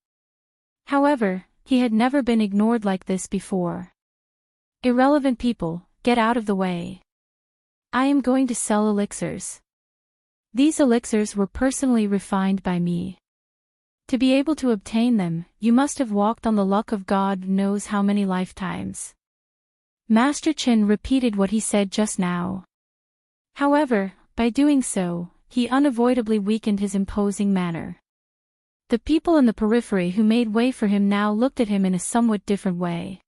However, he had never been ignored like this before. "Irrelevant people, get out of the way. I am going to sell elixirs. These elixirs were personally refined by me. To be able to obtain them, you must have walked on the luck of God knows how many lifetimes." Master Qin repeated what he said just now. However, by doing so, he unavoidably weakened his imposing manner. The people in the periphery who made way for him now looked at him in a somewhat different way.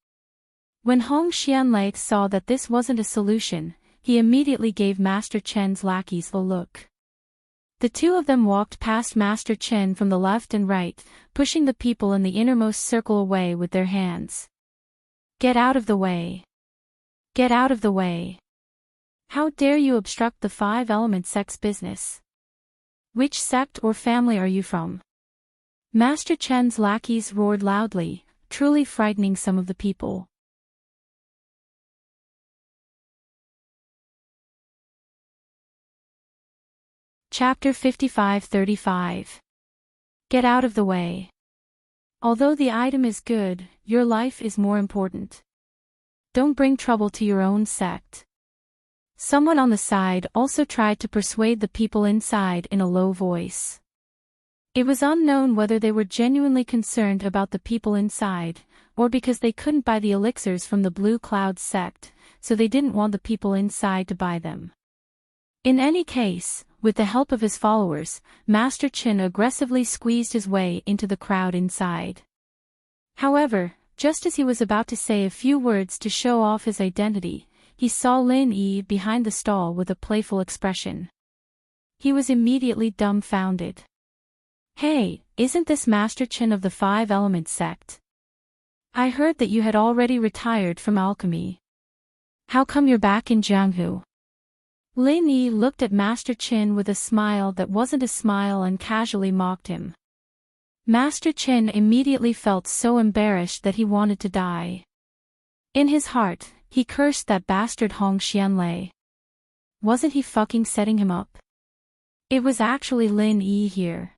When Hong Xianlei saw that this wasn't a solution, he immediately gave Master Chen's lackeys a look. The two of them walked past Master Chen from the left and right, pushing the people in the innermost circle away with their hands. "Get out of the way. Get out of the way. How dare you obstruct the Five Elements sect's business? Which sect or family are you from?" Master Chen's lackeys roared loudly, truly frightening some of the people. Chapter 55-35. Get out of the way. Although the item is good, your life is more important. Don't bring trouble to your own sect. Someone on the side also tried to persuade the people inside in a low voice. It was unknown whether they were genuinely concerned about the people inside, or because they couldn't buy the elixirs from the Blue Cloud sect, so they didn't want the people inside to buy them. In any case, with the help of his followers, Master Qin aggressively squeezed his way into the crowd inside. However, just as he was about to say a few words to show off his identity, he saw Lin Yi behind the stall with a playful expression. He was immediately dumbfounded. "Hey, isn't this Master Qin of the Five Elements sect? I heard that you had already retired from alchemy. How come you're back in Jianghu?" Lin Yi looked at Master Qin with a smile that wasn't a smile and casually mocked him. Master Qin immediately felt so embarrassed that he wanted to die. In his heart, he cursed that bastard Hong Xianlei. Wasn't he fucking setting him up? It was actually Lin Yi here.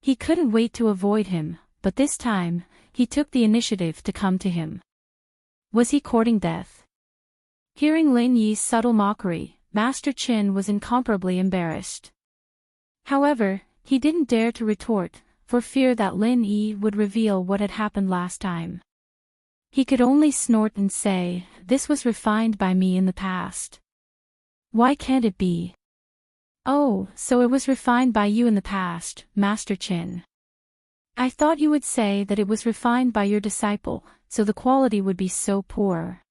He couldn't wait to avoid him, but this time, he took the initiative to come to him. Was he courting death? Hearing Lin Yi's subtle mockery, Master Qin was incomparably embarrassed. However, he didn't dare to retort, for fear that Lin Yi would reveal what had happened last time. He could only snort and say, "This was refined by me in the past." Why can't it be? Oh, so it was refined by you in the past, Master Qin. I thought you would say that it was refined by your disciple, so the quality would be so poor.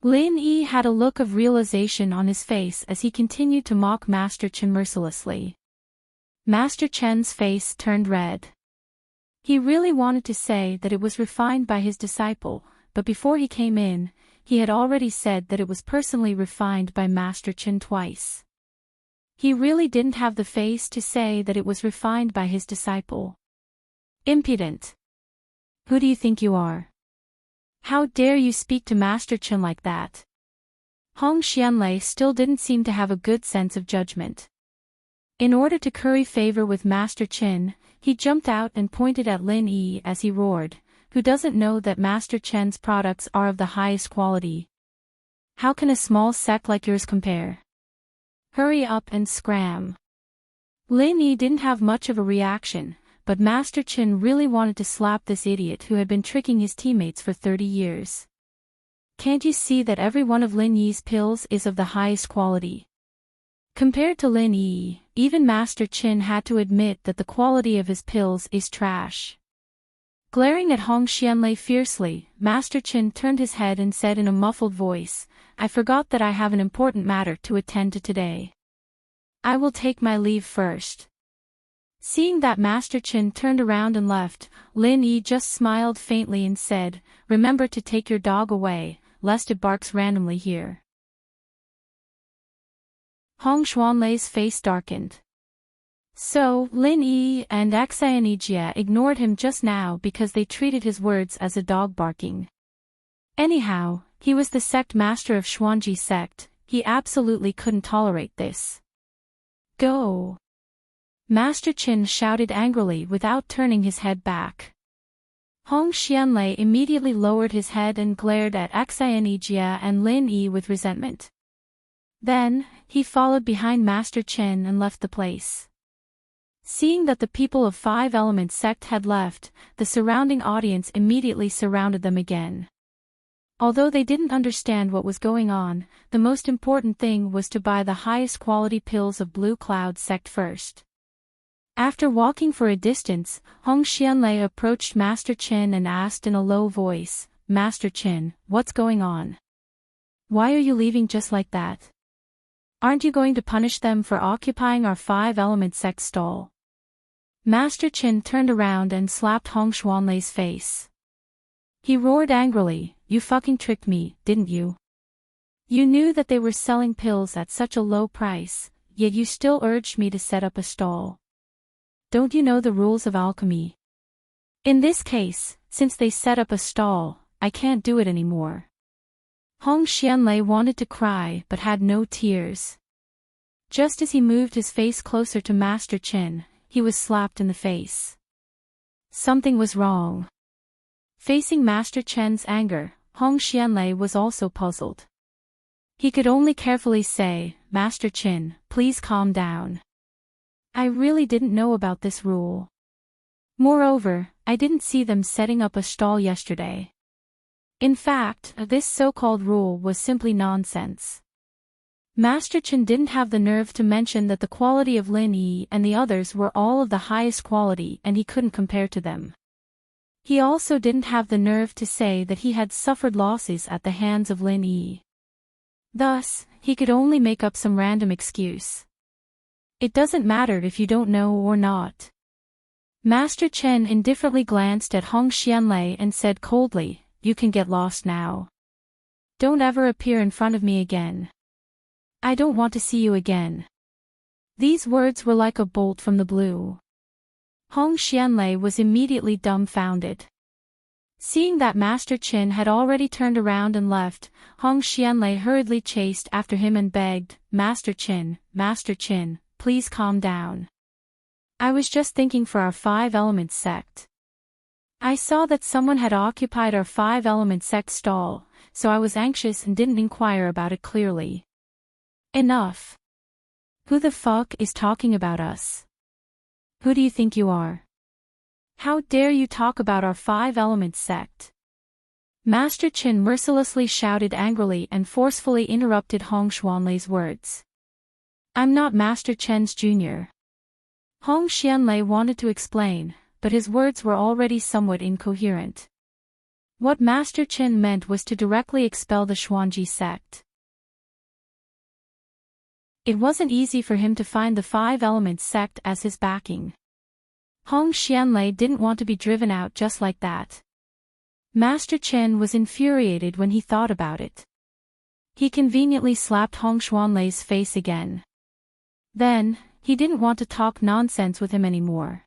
Lin Yi had a look of realization on his face as he continued to mock Master Qin mercilessly. Master Chen's face turned red. He really wanted to say that it was refined by his disciple, but before he came in, he had already said that it was personally refined by Master Qin twice. He really didn't have the face to say that it was refined by his disciple. Impudent. Who do you think you are? How dare you speak to Master Qin like that? Hong Xianlei still didn't seem to have a good sense of judgment. In order to curry favor with Master Qin, he jumped out and pointed at Lin Yi as he roared, "Who doesn't know that Master Chen's products are of the highest quality? How can a small sect like yours compare? Hurry up and scram." Lin Yi didn't have much of a reaction, but Master Qin really wanted to slap this idiot who had been tricking his teammates for 30 years. Can't you see that every one of Lin Yi's pills is of the highest quality? Compared to Lin Yi, even Master Qin had to admit that the quality of his pills is trash. Glaring at Hong Xianlei fiercely, Master Qin turned his head and said in a muffled voice, "I forgot that I have an important matter to attend to today. I will take my leave first." Seeing that Master Qin turned around and left, Lin Yi just smiled faintly and said, "Remember to take your dog away, lest it barks randomly here." Hong Xuanlei's face darkened. So, Lin Yi and Xianjie ignored him just now because they treated his words as a dog barking. Anyhow, he was the sect master of Xuanji sect, he absolutely couldn't tolerate this. "Go!" Master Qin shouted angrily without turning his head back. Hong Xianlei immediately lowered his head and glared at Xianjie and Lin Yi with resentment. Then, he followed behind Master Qin and left the place. Seeing that the people of Five Elements sect had left, the surrounding audience immediately surrounded them again. Although they didn't understand what was going on, the most important thing was to buy the highest quality pills of Blue Cloud sect first. After walking for a distance, Hong Xianlei approached Master Qin and asked in a low voice, "Master Qin, what's going on? Why are you leaving just like that? Aren't you going to punish them for occupying our Five Elements sect stall?" Master Qin turned around and slapped Hong Xianlei's face. He roared angrily, "You fucking tricked me, didn't you? You knew that they were selling pills at such a low price, yet you still urged me to set up a stall. Don't you know the rules of alchemy? In this case, since they set up a stall, I can't do it anymore." Hong Xianlei wanted to cry but had no tears. Just as he moved his face closer to Master Qin, he was slapped in the face. Something was wrong. Facing Master Chen's anger, Hong Xianlei was also puzzled. He could only carefully say, "Master Qin, please calm down. I really didn't know about this rule. Moreover, I didn't see them setting up a stall yesterday. In fact, this so-called rule was simply nonsense." Master Qin didn't have the nerve to mention that the quality of Lin Yi and the others were all of the highest quality and he couldn't compare to them. He also didn't have the nerve to say that he had suffered losses at the hands of Lin Yi. Thus, he could only make up some random excuse. "It doesn't matter if you don't know or not." Master Chen indifferently glanced at Hong Xianlei and said coldly, "You can get lost now. Don't ever appear in front of me again. I don't want to see you again." These words were like a bolt from the blue. Hong Xianlei was immediately dumbfounded. Seeing that Master Qin had already turned around and left, Hong Xianlei hurriedly chased after him and begged, Master Qin, please calm down. I was just thinking for our 5 Elements sect. I saw that someone had occupied our 5 Elements sect stall, so I was anxious and didn't inquire about it clearly. Enough. Who the fuck is talking about us? Who do you think you are? How dare you talk about our 5 Elements sect? Master Qin mercilessly shouted angrily and forcefully interrupted Hong Xianlei's words. I'm not Master Chen's junior. Hong Xianlei wanted to explain, but his words were already somewhat incoherent. What Master Qin meant was to directly expel the Xuanji sect. It wasn't easy for him to find the 5 Elements sect as his backing. Hong Xianlei didn't want to be driven out just like that. Master Qin was infuriated when he thought about it. He conveniently slapped Hong Xianlei's face again. Then, he didn't want to talk nonsense with him anymore.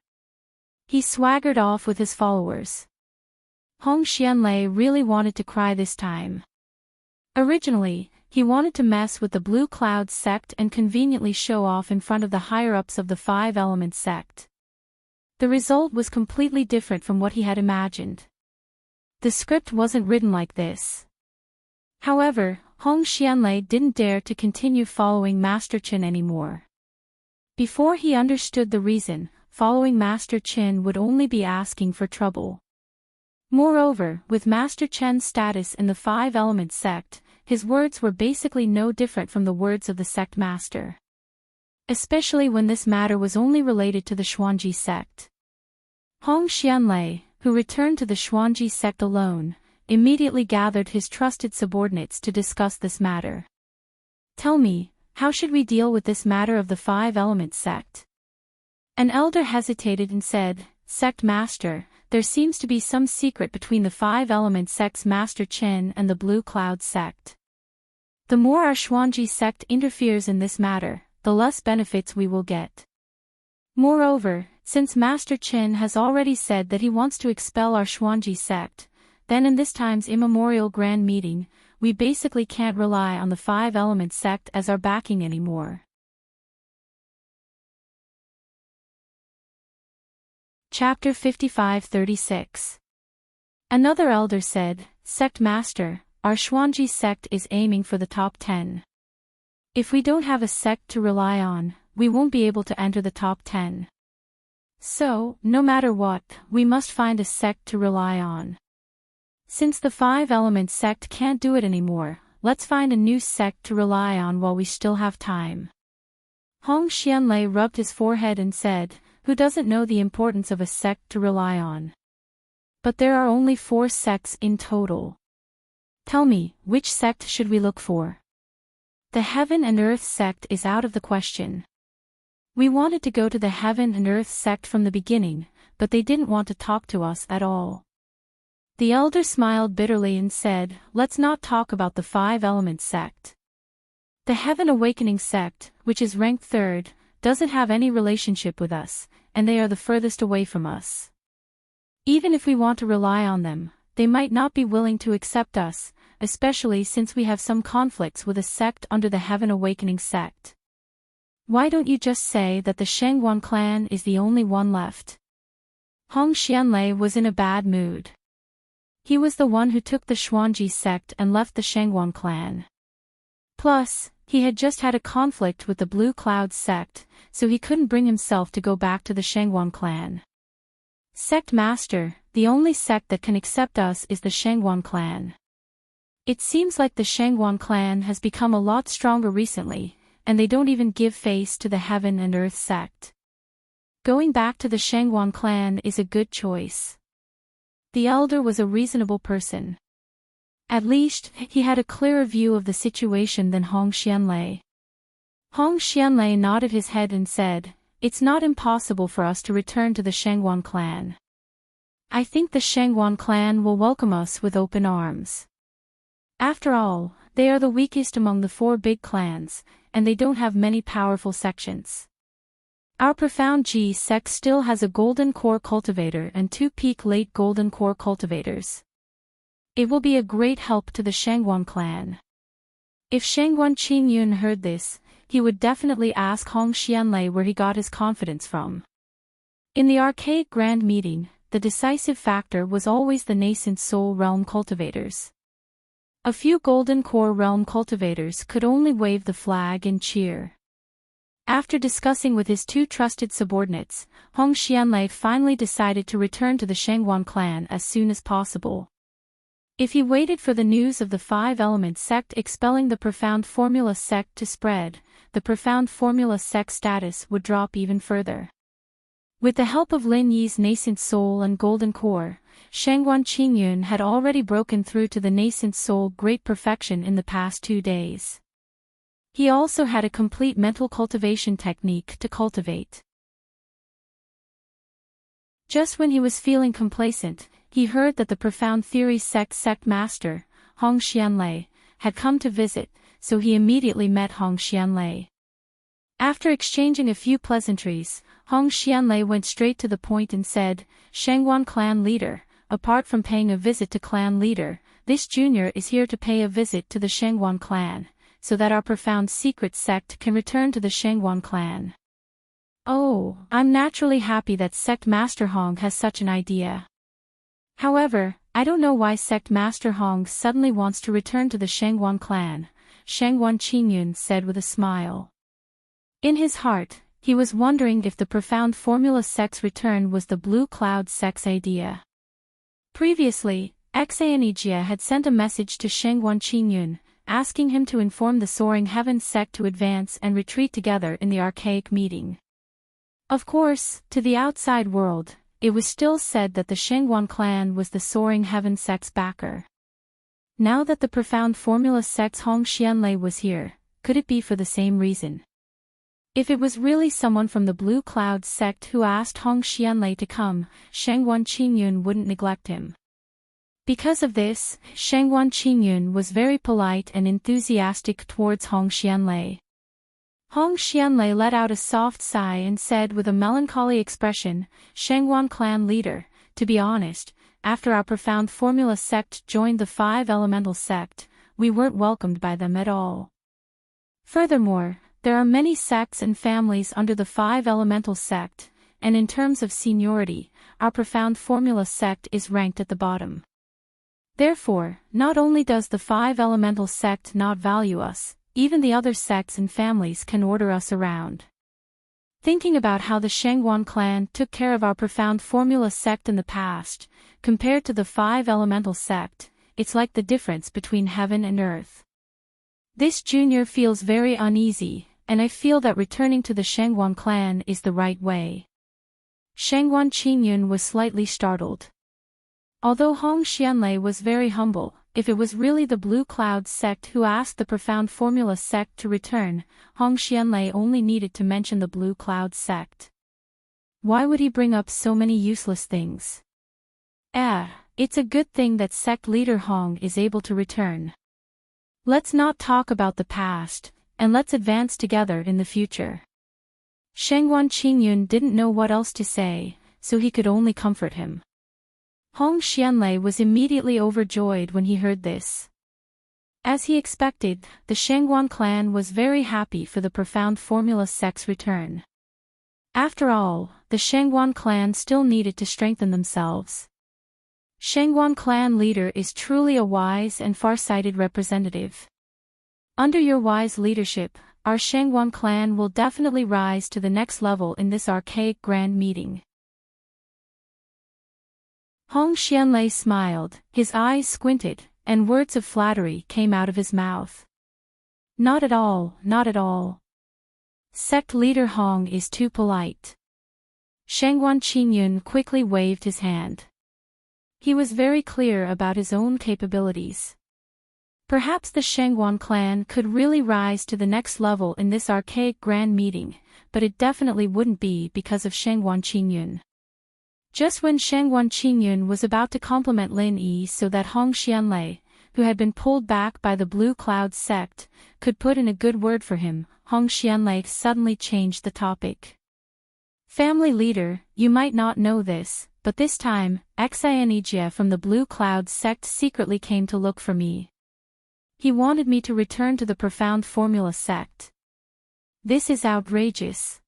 He swaggered off with his followers. Hong Xianlei really wanted to cry this time. Originally, he wanted to mess with the Blue Cloud sect and conveniently show off in front of the higher-ups of the 5 Elements sect. The result was completely different from what he had imagined. The script wasn't written like this. However, Hong Xianlei didn't dare to continue following Master Qin anymore. Before he understood the reason, following Master Qin would only be asking for trouble. Moreover, with Master Chen's status in the 5 Elements sect, his words were basically no different from the words of the sect master. Especially when this matter was only related to the Xuanji sect. Hong Xianlei, who returned to the Xuanji sect alone, immediately gathered his trusted subordinates to discuss this matter. Tell me, how should we deal with this matter of the 5 Elements sect? An elder hesitated and said, Sect Master, there seems to be some secret between the 5 Elements sect's Master Qin and the Blue Cloud sect. The more our Xuanji sect interferes in this matter, the less benefits we will get. Moreover, since Master Qin has already said that he wants to expel our Xuanji sect, then in this time's immemorial grand meeting, we basically can't rely on the 5 Elements sect as our backing anymore. Chapter 55-36. Another elder said, Sect Master, our Xuanji sect is aiming for the top 10. If we don't have a sect to rely on, we won't be able to enter the top 10. So, no matter what, we must find a sect to rely on. Since the 5 Elements sect can't do it anymore, let's find a new sect to rely on while we still have time. Hong Xianlei rubbed his forehead and said, Who doesn't know the importance of a sect to rely on? But there are only 4 sects in total. Tell me, which sect should we look for? The Heaven and Earth sect is out of the question. We wanted to go to the Heaven and Earth sect from the beginning, but they didn't want to talk to us at all. The elder smiled bitterly and said, Let's not talk about the 5 Elements sect. The Heaven Awakening sect, which is ranked 3rd, doesn't have any relationship with us, and they are the furthest away from us. Even if we want to rely on them, they might not be willing to accept us, especially since we have some conflicts with a sect under the Heaven Awakening sect. Why don't you just say that the Shengguan clan is the only one left? Hong Xianlei was in a bad mood. He was the one who took the Xuanji sect and left the Shengguan clan. Plus, he had just had a conflict with the Blue Cloud sect, so he couldn't bring himself to go back to the Shengguan clan. Sect Master, the only sect that can accept us is the Shengguan clan. It seems like the Shengguan clan has become a lot stronger recently, and they don't even give face to the Heaven and Earth sect. Going back to the Shengguan clan is a good choice. The elder was a reasonable person. At least, he had a clearer view of the situation than Hong Xianlei. Hong Xianlei nodded his head and said, It's not impossible for us to return to the Shengguan clan. I think the Shengguan clan will welcome us with open arms. After all, they are the weakest among the 4 big clans, and they don't have many powerful sections. Our Profound G sect still has a Golden Core Cultivator and 2 Peak Late Golden Core Cultivators. It will be a great help to the Shangguan clan. If Shangguan Qingyun heard this, he would definitely ask Hong Xianlei where he got his confidence from. In the archaic grand meeting, the decisive factor was always the nascent soul realm cultivators. A few golden core realm cultivators could only wave the flag and cheer. After discussing with his two trusted subordinates, Hong Xianlei finally decided to return to the Shangguan clan as soon as possible. If he waited for the news of the five-element sect expelling the Profound Formula sect to spread, the Profound Formula sect status would drop even further. With the help of Lin Yi's nascent soul and golden core, Shangguan Qingyun had already broken through to the nascent soul great perfection in the past 2 days. He also had a complete mental cultivation technique to cultivate. Just when he was feeling complacent, he heard that the Profound Theory sect master, Hong Xianlei, had come to visit, so he immediately met Hong Xianlei. After exchanging a few pleasantries, Hong Xianlei went straight to the point and said, "Shangguan clan leader, apart from paying a visit to clan leader, this junior is here to pay a visit to the Shangguan clan, so that our profound secret sect can return to the Shangguan clan." Oh, I'm naturally happy that Sect Master Hong has such an idea. However, I don't know why Sect Master Hong suddenly wants to return to the Shangguan clan, Shangguan Qingyun said with a smile. In his heart, he was wondering if the Profound Formula sect's return was the Blue Cloud sect's idea. Previously, Xanejia had sent a message to Shangguan Qingyun, asking him to inform the Soaring Heaven sect to advance and retreat together in the archaic meeting. Of course, to the outside world, it was still said that the Shangguan clan was the Soaring Heaven sect's backer. Now that the Profound Formula sect's Hong Xianlei was here, could it be for the same reason? If it was really someone from the Blue Cloud sect who asked Hong Xianlei to come, Shangguan Qingyun wouldn't neglect him. Because of this, Shangguan Qingyun was very polite and enthusiastic towards Hong Xianlei. Hong Xianlei let out a soft sigh and said with a melancholy expression, "Shangguan clan leader, to be honest, after our Profound Formula sect joined the Five Elemental sect, we weren't welcomed by them at all. Furthermore, there are many sects and families under the Five Elemental sect, and in terms of seniority, our Profound Formula sect is ranked at the bottom. Therefore, not only does the Five Elemental sect not value us, even the other sects and families can order us around. Thinking about how the Shangguan clan took care of our Profound Formula sect in the past, compared to the Five Elemental sect, it's like the difference between heaven and earth. This junior feels very uneasy, and I feel that returning to the Shangguan clan is the right way." Shangguan Qingyun was slightly startled. Although Hong Xianlei was very humble, if it was really the Blue Cloud sect who asked the Profound Formula sect to return, Hong Xianlei only needed to mention the Blue Cloud sect. Why would he bring up so many useless things? It's a good thing that sect leader Hong is able to return. Let's not talk about the past, and let's advance together in the future. Shangguan Qingyun didn't know what else to say, so he could only comfort him. Hong Xianlei was immediately overjoyed when he heard this. As he expected, the Shangguan clan was very happy for the Profound Formula sect's return. After all, the Shangguan clan still needed to strengthen themselves. Shangguan clan leader is truly a wise and far-sighted representative. Under your wise leadership, our Shangguan clan will definitely rise to the next level in this archaic grand meeting. Hong Xianlei smiled, his eyes squinted, and words of flattery came out of his mouth. Not at all, not at all. Sect leader Hong is too polite. Shangguan Qingyun quickly waved his hand. He was very clear about his own capabilities. Perhaps the Shangguan clan could really rise to the next level in this archaic grand meeting, but it definitely wouldn't be because of Shangguan Qingyun. Just when Shangguan Qingyun was about to compliment Lin Yi so that Hong Xianlei, who had been pulled back by the Blue Cloud sect, could put in a good word for him, Hong Xianlei suddenly changed the topic. Family leader, you might not know this, but this time, Xianijia from the Blue Cloud sect secretly came to look for me. He wanted me to return to the Profound Formula sect. This is outrageous.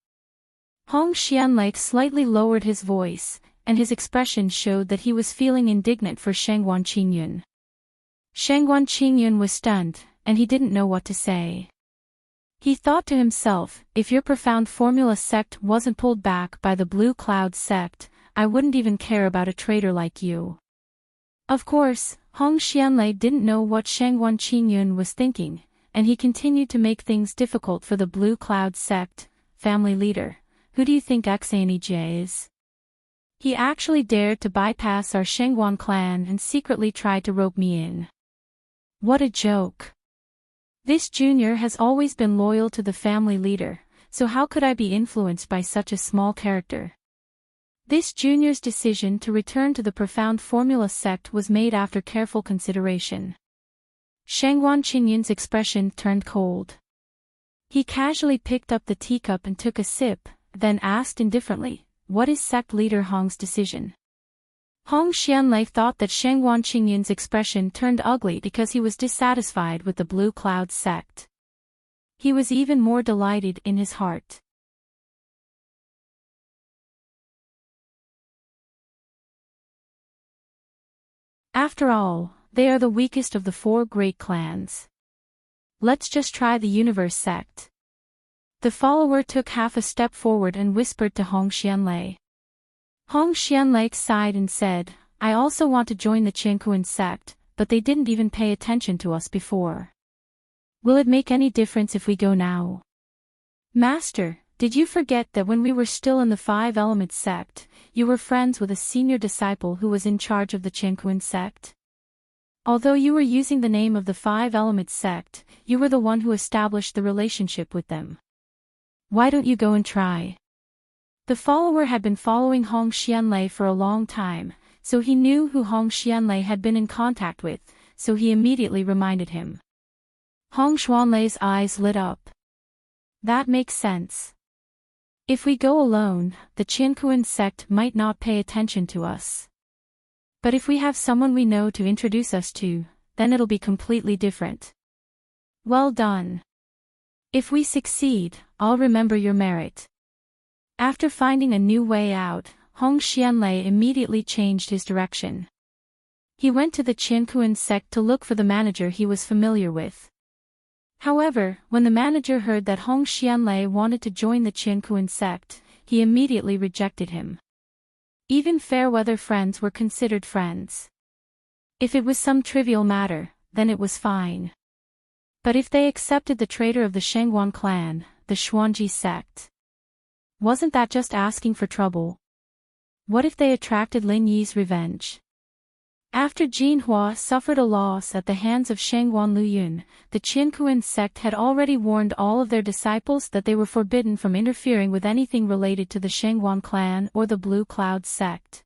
Hong Xianlei slightly lowered his voice, and his expression showed that he was feeling indignant for Shangguan Qingyun. Shangguan Qingyun was stunned, and he didn't know what to say. He thought to himself, if your Profound Formula sect wasn't pulled back by the Blue Cloud sect, I wouldn't even care about a traitor like you. Of course, Hong Xianlei didn't know what Shangguan Qingyun was thinking, and he continued to make things difficult for the Blue Cloud sect. Family leader, who do you think Xianijia is? He actually dared to bypass our Shangguan clan and secretly tried to rope me in. What a joke. This junior has always been loyal to the family leader, so how could I be influenced by such a small character? This junior's decision to return to the Profound Formula sect was made after careful consideration. Shangguan Qingyun's expression turned cold. He casually picked up the teacup and took a sip, then asked indifferently, what is sect leader Hong's decision? Hong Xianlei thought that Shangguan Qingyun's expression turned ugly because he was dissatisfied with the Blue Cloud sect. He was even more delighted in his heart. After all, they are the weakest of the 4 great clans. Let's just try the Universe sect. The follower took half a step forward and whispered to Hong Xianlei. Hong Xianlei sighed and said, I also want to join the Qianquan sect, but they didn't even pay attention to us before. Will it make any difference if we go now? Master, did you forget that when we were still in the 5 Elements sect, you were friends with a senior disciple who was in charge of the Qianquan sect? Although you were using the name of the 5 Elements sect, you were the one who established the relationship with them. Why don't you go and try? The follower had been following Hong Xianlei for a long time, so he knew who Hong Xianlei had been in contact with, so he immediately reminded him. Hong Xianlei's eyes lit up. That makes sense. If we go alone, the Qianquan sect might not pay attention to us. But if we have someone we know to introduce us to, then it'll be completely different. Well done. If we succeed, I'll remember your merit. After finding a new way out, Hong Xianlei immediately changed his direction. He went to the Qianquan sect to look for the manager he was familiar with. However, when the manager heard that Hong Xianlei wanted to join the Qianquan sect, he immediately rejected him. Even fair-weather friends were considered friends. If it was some trivial matter, then it was fine. But if they accepted the traitor of the Shangguan clan, the Xuanji sect, wasn't that just asking for trouble? What if they attracted Lin Yi's revenge? After Jinhua suffered a loss at the hands of Shangguan Luyun, the Qianquan sect had already warned all of their disciples that they were forbidden from interfering with anything related to the Shangguan clan or the Blue Cloud sect.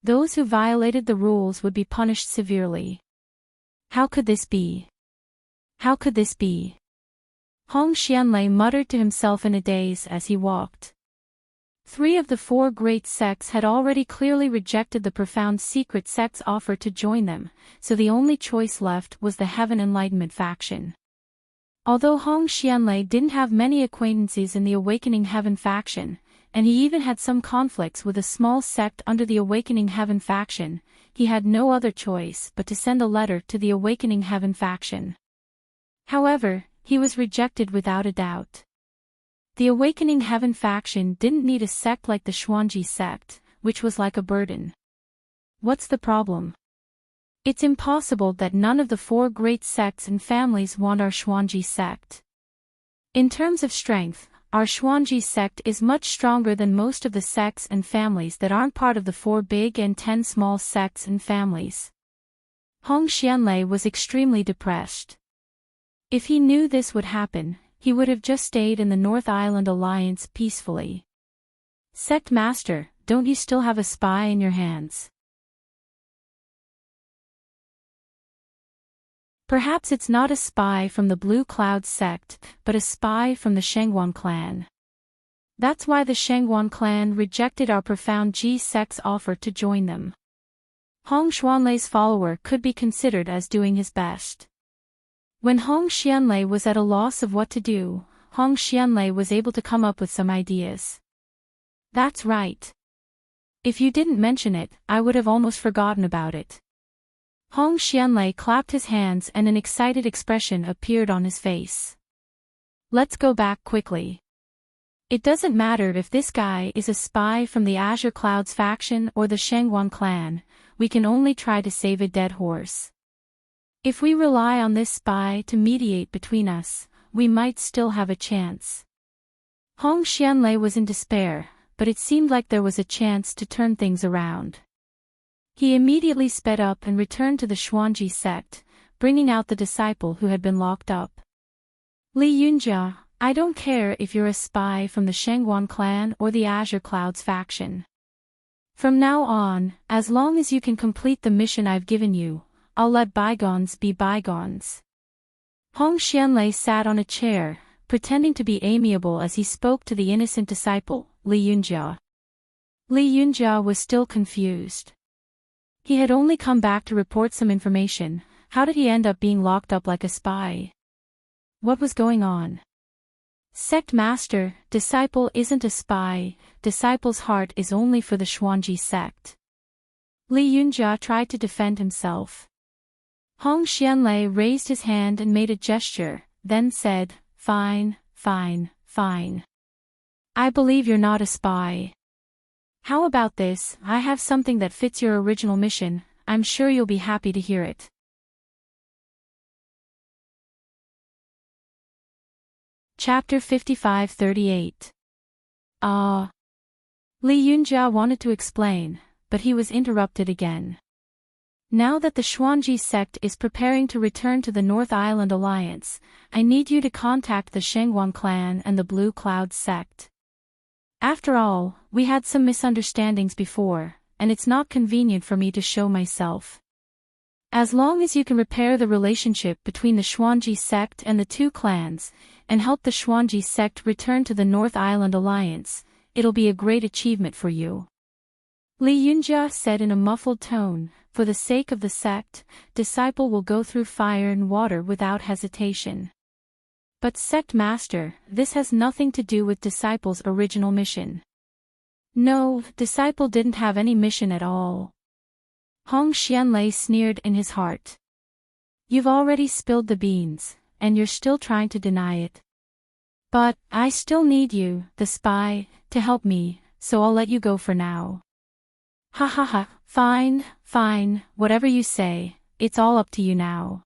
Those who violated the rules would be punished severely. How could this be? How could this be? Hong Xianlei muttered to himself in a daze as he walked. 3 of the 4 great sects had already clearly rejected the profound secret sect's offer to join them, so the only choice left was the Heaven Enlightenment faction. Although Hong Xianlei didn't have many acquaintances in the Awakening Heaven faction, and he even had some conflicts with a small sect under the Awakening Heaven faction, he had no other choice but to send a letter to the Awakening Heaven faction. However, he was rejected without a doubt. The Awakening Heaven faction didn't need a sect like the Xuanji sect, which was like a burden. What's the problem? It's impossible that none of the 4 great sects and families want our Xuanji sect. In terms of strength, our Xuanji sect is much stronger than most of the sects and families that aren't part of the 4 big and 10 small sects and families. Hong Xianlei was extremely depressed. If he knew this would happen, he would have just stayed in the North Island Alliance peacefully. Sect Master, don't you still have a spy in your hands? Perhaps it's not a spy from the Blue Cloud sect, but a spy from the Shangguan clan. That's why the Shangguan clan rejected our profound G-sect's offer to join them. Hong Xuanlei's follower could be considered as doing his best. When Hong Xianlei was at a loss of what to do, Hong Xianlei was able to come up with some ideas. That's right. If you didn't mention it, I would have almost forgotten about it. Hong Xianlei clapped his hands and an excited expression appeared on his face. Let's go back quickly. It doesn't matter if this guy is a spy from the Azure Clouds faction or the Shangguan clan, we can only try to save a dead horse. If we rely on this spy to mediate between us, we might still have a chance. Hong Xianlei was in despair, but it seemed like there was a chance to turn things around. He immediately sped up and returned to the Xuanji sect, bringing out the disciple who had been locked up. Li Yunjia, I don't care if you're a spy from the Shangguan clan or the Azure Clouds faction. From now on, as long as you can complete the mission I've given you, I'll let bygones be bygones. Hong Xianlei sat on a chair, pretending to be amiable as he spoke to the innocent disciple, Li Yunjia. Li Yunjia was still confused. He had only come back to report some information. How did he end up being locked up like a spy? What was going on? Sect Master, disciple isn't a spy, disciple's heart is only for the Xuanji sect. Li Yunjia tried to defend himself. Hong Xianlei raised his hand and made a gesture, then said, Fine, fine, fine. I believe you're not a spy. How about this? I have something that fits your original mission, I'm sure you'll be happy to hear it. Chapter 55-38. Li Yunjia wanted to explain, but he was interrupted again. Now that the Xuanji sect is preparing to return to the North Island Alliance, I need you to contact the Shangguan clan and the Blue Cloud sect. After all, we had some misunderstandings before, and it's not convenient for me to show myself. As long as you can repair the relationship between the Xuanji sect and the two clans, and help the Xuanji sect return to the North Island Alliance, it'll be a great achievement for you. Li Yunjia said in a muffled tone, for the sake of the sect, disciple will go through fire and water without hesitation. But Sect Master, this has nothing to do with disciple's original mission. No, disciple didn't have any mission at all. Hong Xianlei sneered in his heart. You've already spilled the beans, and you're still trying to deny it. But, I still need you, the spy, to help me, so I'll let you go for now. Ha ha ha, fine, fine, whatever you say, it's all up to you now.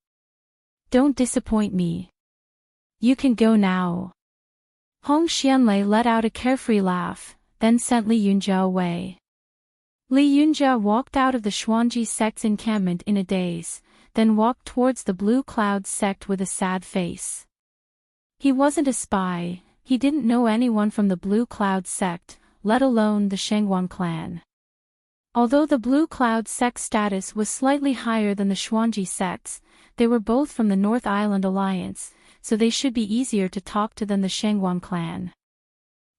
Don't disappoint me. You can go now. Hong Xianlei let out a carefree laugh, then sent Li Yunjia away. Li Yunjia walked out of the Xuanji sect's encampment in a daze, then walked towards the Blue Cloud sect with a sad face. He wasn't a spy, he didn't know anyone from the Blue Cloud sect, let alone the Shangguan clan. Although the Blue Cloud sect's status was slightly higher than the Xuanji sect's, they were both from the North Island Alliance, so they should be easier to talk to than the Shangguan clan.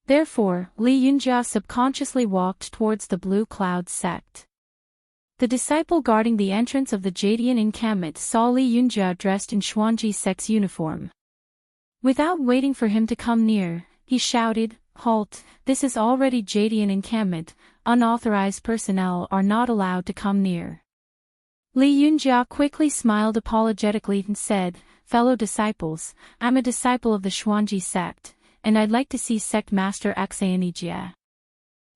Therefore, Li Yunjia subconsciously walked towards the Blue Cloud sect. The disciple guarding the entrance of the Jadian encampment saw Li Yunjia dressed in Xuanji sect's uniform. Without waiting for him to come near, he shouted, Halt, this is already Jadian encampment, unauthorized personnel are not allowed to come near. Li Yunjia quickly smiled apologetically and said, Fellow disciples, I'm a disciple of the Xuanji sect, and I'd like to see Sect Master Xianlei.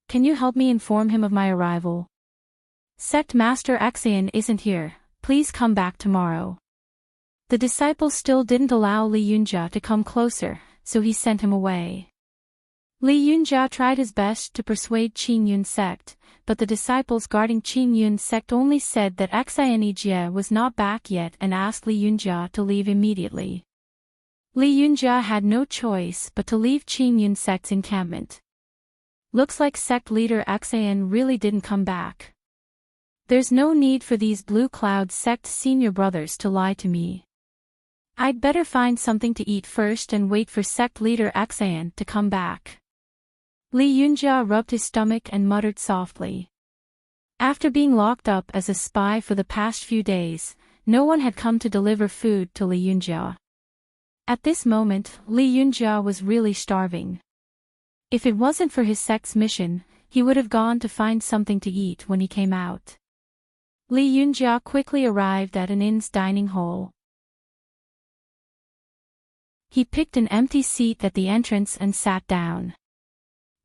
Can you help me inform him of my arrival? Sect Master Xian isn't here, please come back tomorrow. The disciple still didn't allow Li Yunjia to come closer, so he sent him away. Li Yunjia tried his best to persuade Qingyun sect, but the disciples guarding Qingyun sect only said that Xianlei was not back yet and asked Li Yunjia to leave immediately. Li Yunjia had no choice but to leave Qingyun sect's encampment. Looks like sect leader Xian really didn't come back. There's no need for these Blue Cloud sect senior brothers to lie to me. I'd better find something to eat first and wait for sect leader Xian to come back. Li Yunjia rubbed his stomach and muttered softly. After being locked up as a spy for the past few days, no one had come to deliver food to Li Yunjia. At this moment, Li Yunjia was really starving. If it wasn't for his sect's mission, he would have gone to find something to eat when he came out. Li Yunjia quickly arrived at an inn's dining hall. He picked an empty seat at the entrance and sat down.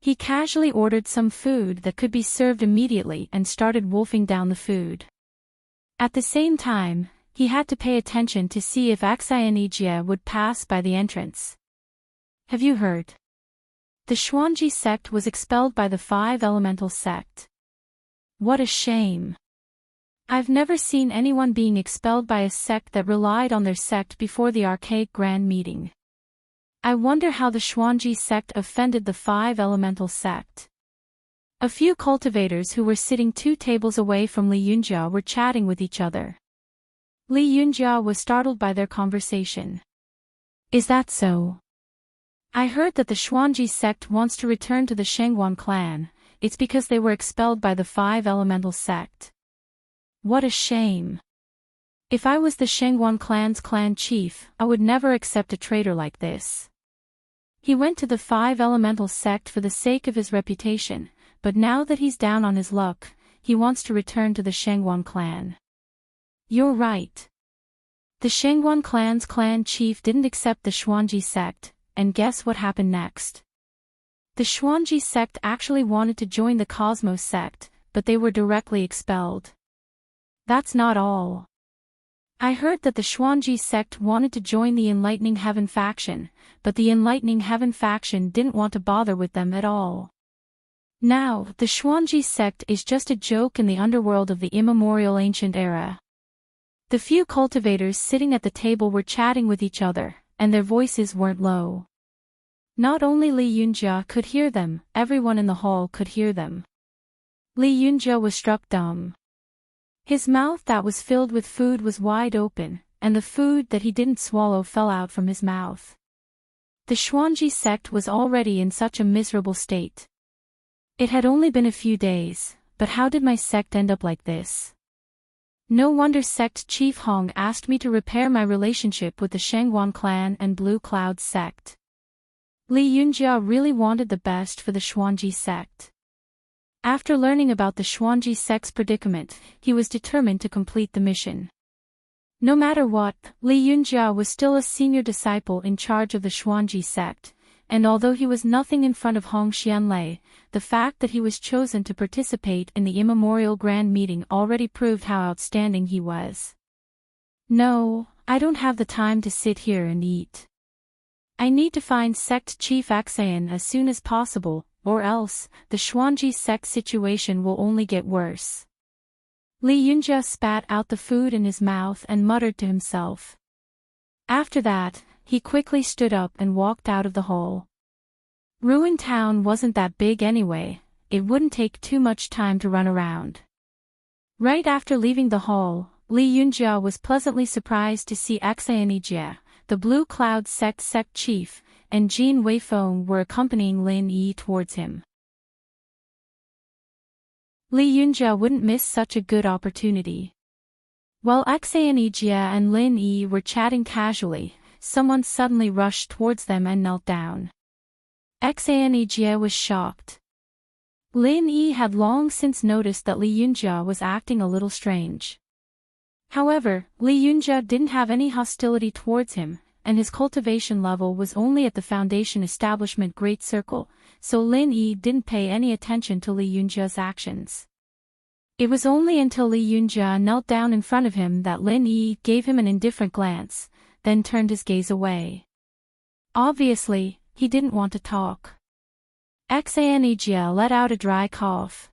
He casually ordered some food that could be served immediately and started wolfing down the food. At the same time, he had to pay attention to see if Xianijie would pass by the entrance. Have you heard? The Xuanji sect was expelled by the Five Elemental sect. What a shame. I've never seen anyone being expelled by a sect that relied on their sect before the archaic grand meeting. I wonder how the Xuanji sect offended the Five Elemental sect. A few cultivators who were sitting 2 tables away from Li Yunjia were chatting with each other. Li Yunjia was startled by their conversation. Is that so? I heard that the Xuanji sect wants to return to the Shengguan clan. It's because they were expelled by the Five Elemental sect. What a shame. If I was the Shengguan clan's clan chief, I would never accept a traitor like this. He went to the Five Elemental sect for the sake of his reputation, but now that he's down on his luck, he wants to return to the Shengguan clan. You're right. The Shengguan clan's clan chief didn't accept the Xuanji sect, and guess what happened next? The Xuanji sect actually wanted to join the Cosmos sect, but they were directly expelled. That's not all. I heard that the Xuanji sect wanted to join the Enlightening Heaven faction, but the Enlightening Heaven faction didn't want to bother with them at all. Now, the Xuanji sect is just a joke in the underworld of the immemorial ancient era. The few cultivators sitting at the table were chatting with each other, and their voices weren't low. Not only Li Yunjia could hear them, everyone in the hall could hear them. Li Yunjia was struck dumb. His mouth that was filled with food was wide open, and the food that he didn't swallow fell out from his mouth. The Xuanji sect was already in such a miserable state. It had only been a few days, but how did my sect end up like this? No wonder sect chief Hong asked me to repair my relationship with the Shengguan clan and Blue Cloud sect. Li Yunjia really wanted the best for the Xuanji sect. After learning about the Xuanji sect's predicament, he was determined to complete the mission. No matter what, Li Yunjia was still a senior disciple in charge of the Xuanji sect, and although he was nothing in front of Hong Xianlei, the fact that he was chosen to participate in the immemorial grand meeting already proved how outstanding he was. No, I don't have the time to sit here and eat. I need to find sect chief Xian as soon as possible, or else, the Xuanji sect situation will only get worse. Li Yunjia spat out the food in his mouth and muttered to himself. After that, he quickly stood up and walked out of the hall. Ruin Town wasn't that big anyway, it wouldn't take too much time to run around. Right after leaving the hall, Li Yunjia was pleasantly surprised to see Xianijie, the Blue Cloud sect chief, and Jin Weifeng were accompanying Lin Yi towards him. Li Yunjia wouldn't miss such a good opportunity. While Xianijie and Lin Yi were chatting casually, someone suddenly rushed towards them and knelt down. Xianijie was shocked. Lin Yi had long since noticed that Li Yunjia was acting a little strange. However, Li Yunjia didn't have any hostility towards him, and his cultivation level was only at the Foundation Establishment Great Circle, so Lin Yi didn't pay any attention to Li Yunjia's actions. It was only until Li Yunjia knelt down in front of him that Lin Yi gave him an indifferent glance, then turned his gaze away. Obviously, he didn't want to talk. Xianijie let out a dry cough.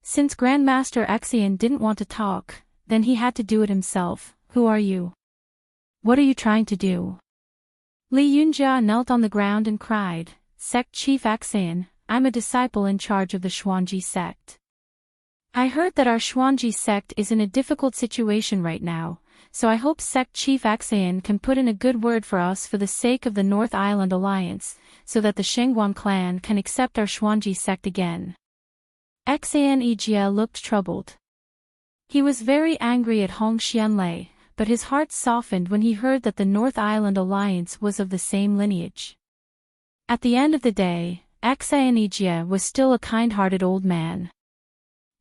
Since Grandmaster Xian didn't want to talk, then he had to do it himself. Who are you? What are you trying to do? Li Yunjia knelt on the ground and cried, Sect Chief Xian, I'm a disciple in charge of the Xuanji sect. I heard that our Xuanji sect is in a difficult situation right now, so I hope Sect Chief Xian can put in a good word for us for the sake of the North Island Alliance, so that the Shengguan clan can accept our Xuanji sect again. Xanejia looked troubled. He was very angry at Hong Xianlei, but his heart softened when he heard that the North Island Alliance was of the same lineage. At the end of the day, Xanejia was still a kind-hearted old man.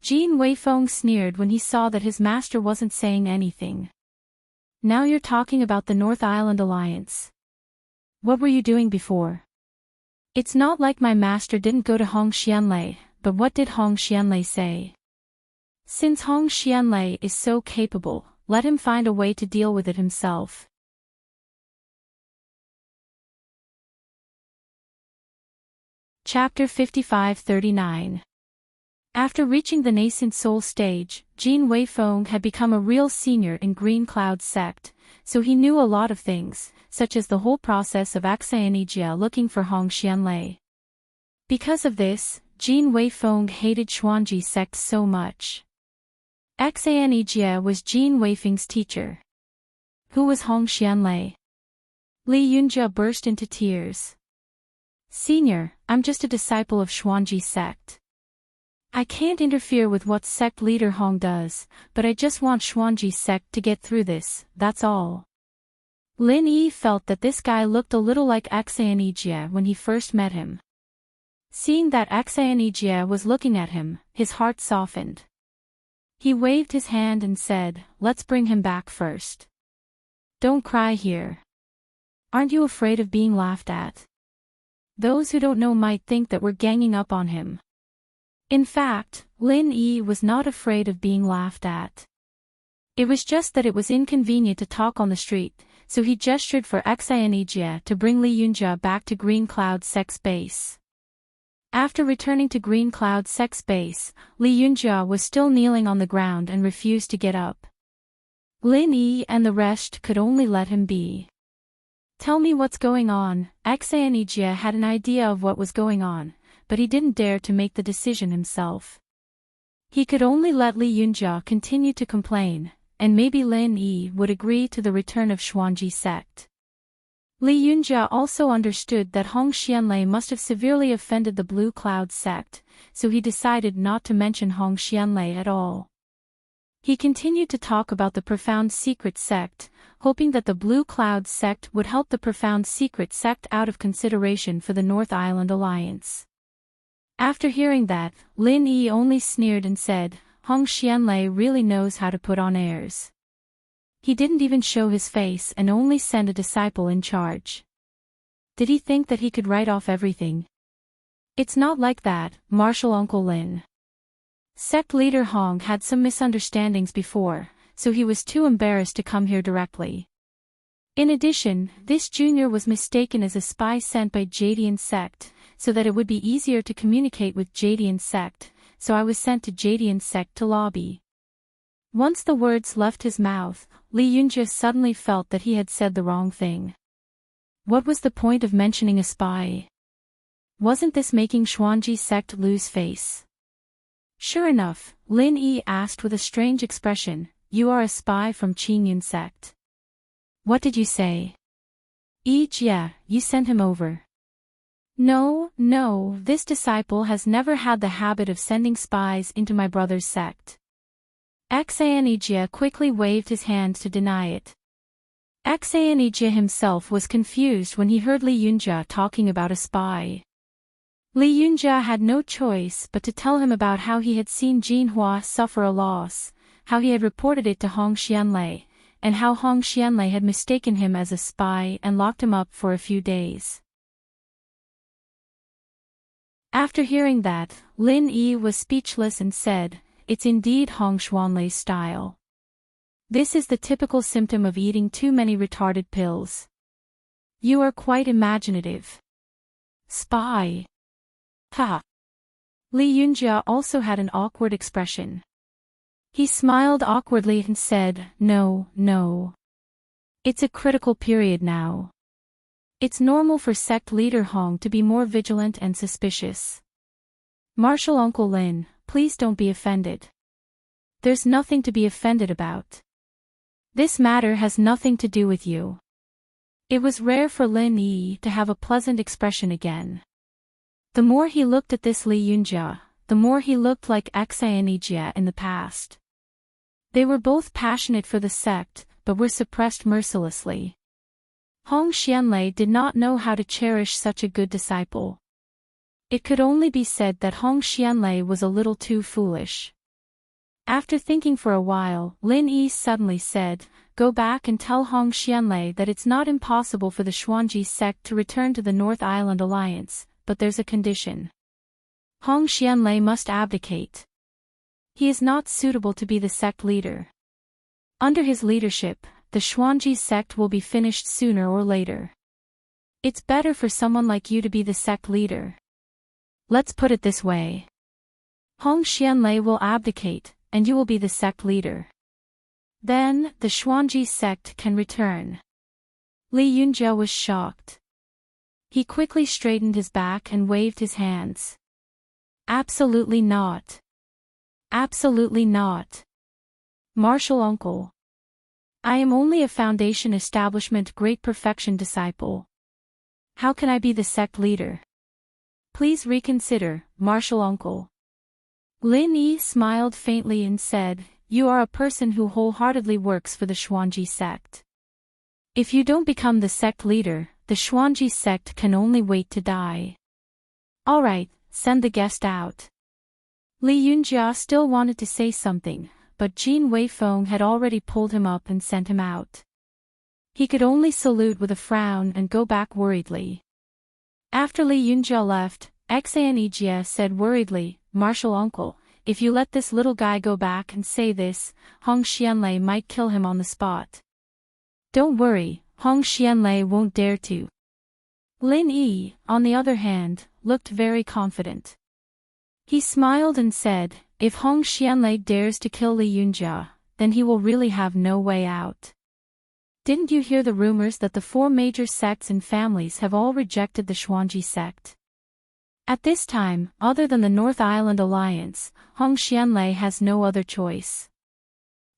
Jin Weifeng sneered when he saw that his master wasn't saying anything. Now you're talking about the North Island Alliance. What were you doing before? It's not like my master didn't go to Hong Xianlei, but what did Hong Xianlei say? Since Hong Xianlei is so capable, let him find a way to deal with it himself. Chapter 55-39. After reaching the nascent soul stage, Jin Weifeng had become a real senior in Green Cloud sect, so he knew a lot of things, such as the whole process of Xanejia looking for Hong Xianlei. Because of this, Jin Weifeng hated Xuanji sect so much. Xanejia was Jin Weifeng's teacher. Who was Hong Xianlei? Li Yunjia burst into tears. Senior, I'm just a disciple of Xuanji sect. I can't interfere with what sect leader Hong does, but I just want Xuanji sect to get through this, that's all. Lin Yi felt that this guy looked a little like Xanejia when he first met him. Seeing that Xanejia was looking at him, his heart softened. He waved his hand and said, let's bring him back first. Don't cry here. Aren't you afraid of being laughed at? Those who don't know might think that we're ganging up on him. In fact, Lin Yi was not afraid of being laughed at. It was just that it was inconvenient to talk on the street, so he gestured for Xanejia to bring Li Yunjia back to Green Cloud Sect's base. After returning to Green Cloud Sect's base, Li Yunjia was still kneeling on the ground and refused to get up. Lin Yi and the rest could only let him be. Tell me what's going on. Xanejia had an idea of what was going on, but he didn't dare to make the decision himself. He could only let Li Yunjia continue to complain, and maybe Lin Yi would agree to the return of Xuanji sect. Li Yunjia also understood that Hong Xianlei must have severely offended the Blue Cloud sect, so he decided not to mention Hong Xianlei at all. He continued to talk about the Profound Secret sect, hoping that the Blue Cloud sect would help the Profound Secret sect out of consideration for the North Island Alliance. After hearing that, Lin Yi only sneered and said, Hong Xianlei really knows how to put on airs. He didn't even show his face and only sent a disciple in charge. Did he think that he could write off everything? It's not like that, Martial Uncle Lin. Sect leader Hong had some misunderstandings before, so he was too embarrassed to come here directly. In addition, this junior was mistaken as a spy sent by Jadian sect, so that it would be easier to communicate with Jadian sect, so I was sent to Jadian sect to lobby. Once the words left his mouth, Li Yunjia suddenly felt that he had said the wrong thing. What was the point of mentioning a spy? Wasn't this making Xuanji sect lose face? Sure enough, Lin Yi asked with a strange expression, you are a spy from Qingyun sect. What did you say? Yeah, you sent him over. No, this disciple has never had the habit of sending spies into my brother's sect. Xanejia quickly waved his hand to deny it. Xanejia himself was confused when he heard Li Yunjia talking about a spy. Li Yunjia had no choice but to tell him about how he had seen Jinhua suffer a loss, how he had reported it to Hong Xianlei, and how Hong Xianlei had mistaken him as a spy and locked him up for a few days. After hearing that, Lin Yi was speechless and said, it's indeed Hong Xianlei's style. This is the typical symptom of eating too many retarded pills. You are quite imaginative. Spy. Ha. Li Yunjia also had an awkward expression. He smiled awkwardly and said, no. It's a critical period now. It's normal for sect leader Hong to be more vigilant and suspicious. Martial Uncle Lin, please don't be offended. There's nothing to be offended about. This matter has nothing to do with you. It was rare for Lin Yi to have a pleasant expression again. The more he looked at this Li Yunjia, the more he looked like Xianijia in the past. They were both passionate for the sect, but were suppressed mercilessly. Hong Xianlei did not know how to cherish such a good disciple. It could only be said that Hong Xianlei was a little too foolish. After thinking for a while, Lin Yi suddenly said, "Go back and tell Hong Xianlei that it's not impossible for the Xuanji sect to return to the North Island Alliance, but there's a condition. Hong Xianlei must abdicate. He is not suitable to be the sect leader. Under his leadership, the Xuanji sect will be finished sooner or later. It's better for someone like you to be the sect leader. Let's put it this way. Hong Xianlei will abdicate, and you will be the sect leader. Then, the Xuanji sect can return." Li Yunjia was shocked. He quickly straightened his back and waved his hands. "Absolutely not. Absolutely not. Martial uncle. I am only a Foundation Establishment Great Perfection disciple. How can I be the sect leader? Please reconsider, martial uncle." Lin Yi smiled faintly and said, "You are a person who wholeheartedly works for the Xuanji sect. If you don't become the sect leader, the Xuanji sect can only wait to die. All right, send the guest out." Li Yunjia still wanted to say something, but Jin Weifeng had already pulled him up and sent him out. He could only salute with a frown and go back worriedly. After Li Yunjia left, Xianijia said worriedly, "Martial uncle, if you let this little guy go back and say this, Hong Xianlei might kill him on the spot." "Don't worry, Hong Xianlei won't dare to." Lin Yi, on the other hand, looked very confident. He smiled and said, "If Hong Xianlei dares to kill Li Yunjia, then he will really have no way out. Didn't you hear the rumors that the 4 major sects and families have all rejected the Xuanji sect? At this time, other than the North Island Alliance, Hong Xianlei has no other choice.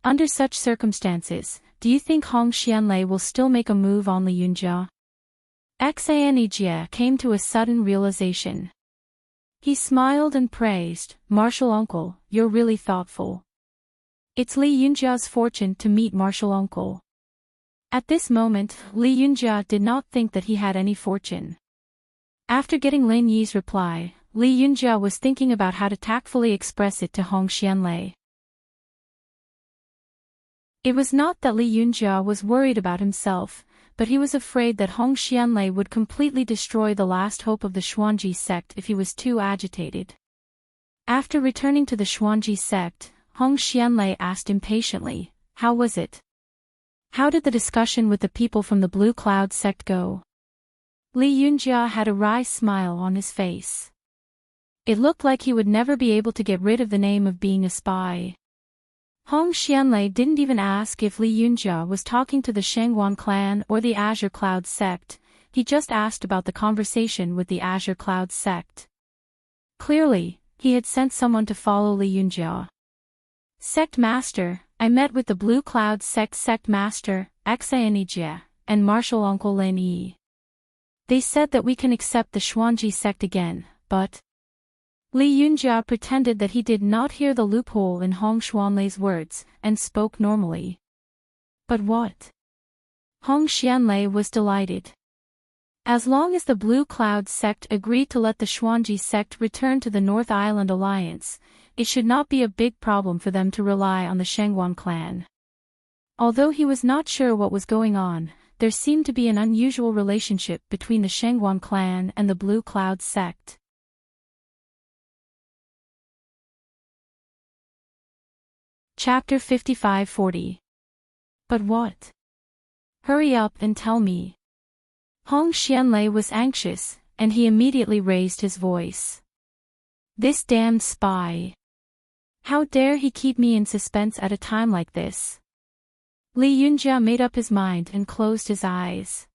Under such circumstances, do you think Hong Xianlei will still make a move on Li Yunjia?" Xianijia came to a sudden realization. He smiled and praised, "Martial uncle, you're really thoughtful. It's Li Yunjia's fortune to meet martial uncle." At this moment, Li Yunjia did not think that he had any fortune. After getting Lin Yi's reply, Li Yunjia was thinking about how to tactfully express it to Hong Xianlei. It was not that Li Yunjia was worried about himself, but he was afraid that Hong Xianlei would completely destroy the last hope of the Xuanji sect if he was too agitated. After returning to the Xuanji sect, Hong Xianlei asked impatiently, "How was it? How did the discussion with the people from the Blue Cloud sect go?" Li Yunjia had a wry smile on his face. It looked like he would never be able to get rid of the name of being a spy. Hong Xianlei didn't even ask if Li Yunjia was talking to the Shangguan clan or the Azure Cloud sect, he just asked about the conversation with the Azure Cloud sect. Clearly, he had sent someone to follow Li Yunjia. "Sect Master, I met with the Blue Cloud Sect Master, Xianijia, and Martial Uncle Lin Yi. They said that we can accept the Xuanji sect again, but..." Li Yunjia pretended that he did not hear the loophole in Hong Xianlei's words, and spoke normally. "But what?" Hong Xianlei was delighted. As long as the Blue Cloud sect agreed to let the Xuanji sect return to the North Island Alliance, it should not be a big problem for them to rely on the Shangguan clan. Although he was not sure what was going on, there seemed to be an unusual relationship between the Shangguan clan and the Blue Cloud sect. Chapter 55-40. But what? Hurry up and tell me. Hong Xianlei was anxious, and he immediately raised his voice. "This damned spy. How dare he keep me in suspense at a time like this?" Li Yunjia made up his mind and closed his eyes.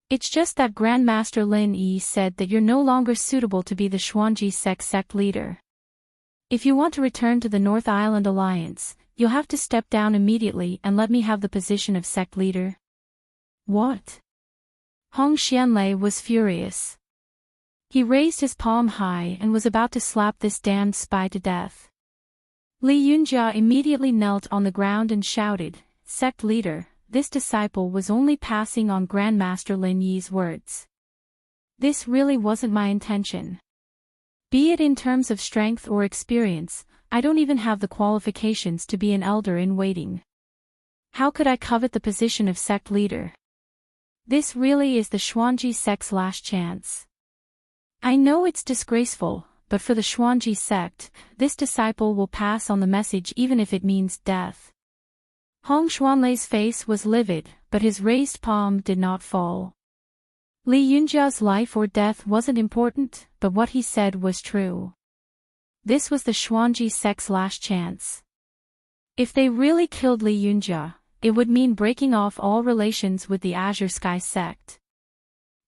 "It's just that Grandmaster Lin Yi said that you're no longer suitable to be the Xuanji sect leader. If you want to return to the North Island Alliance, you'll have to step down immediately and let me have the position of sect leader." "What? Hong Xianlei was furious. He raised his palm high and was about to slap this damned spy to death. Li Yunjia immediately knelt on the ground and shouted, "Sect leader, this disciple was only passing on Grandmaster Lin Yi's words. This really wasn't my intention. Be it in terms of strength or experience, I don't even have the qualifications to be an elder in waiting. How could I covet the position of sect leader? This really is the Xuanji sect's last chance. I know it's disgraceful, but for the Xuanji sect, this disciple will pass on the message even if it means death." Hong Xuanlei's face was livid, but his raised palm did not fall. Li Yunjia's life or death wasn't important, but what he said was true. This was the Xuanji sect's last chance. If they really killed Li Yunjia, it would mean breaking off all relations with the Azure Sky sect.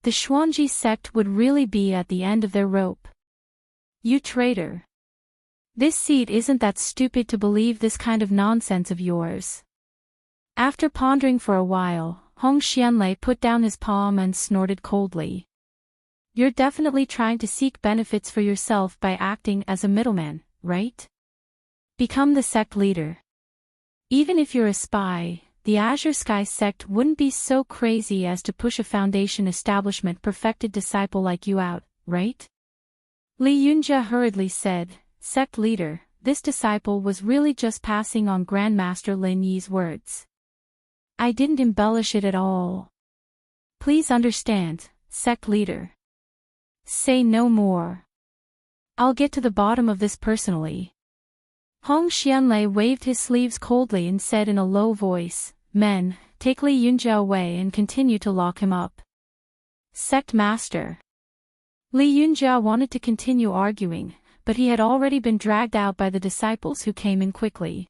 The Xuanji sect would really be at the end of their rope. You traitor. This seed isn't that stupid to believe this kind of nonsense of yours. After pondering for a while, Hong Xianlei put down his palm and snorted coldly. You're definitely trying to seek benefits for yourself by acting as a middleman, right? Become the sect leader. Even if you're a spy, the Azure Sky sect wouldn't be so crazy as to push a Foundation establishment perfected disciple like you out, right? Li Yunjia hurriedly said, "Sect leader, this disciple was really just passing on Grandmaster Lin Yi's words. I didn't embellish it at all. Please understand, sect leader. Say no more. I'll get to the bottom of this personally." Hong Xianlei waved his sleeves coldly and said in a low voice, "Men, take Li Yunjia away and continue to lock him up." Sect master. Li Yunjia wanted to continue arguing, but he had already been dragged out by the disciples who came in quickly.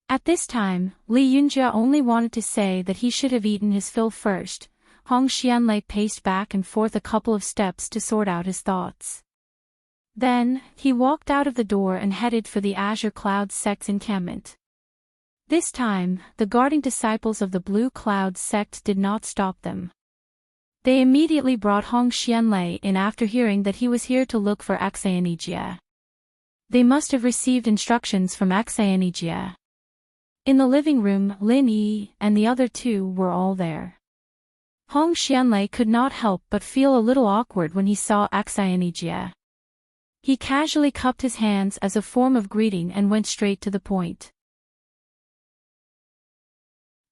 At this time, Li Yunjia only wanted to say that he should have eaten his fill first. Hong Xianlei paced back and forth a couple of steps to sort out his thoughts. Then, he walked out of the door and headed for the Azure Cloud sect's encampment. This time, the guarding disciples of the Blue Cloud sect did not stop them. They immediately brought Hong Xianlei in after hearing that he was here to look for Xianjia. They must have received instructions from Xianjia. In the living room, Lin Yi and the other two were all there. Hong Xianlei could not help but feel a little awkward when he saw Xianjia. He casually cupped his hands as a form of greeting and went straight to the point.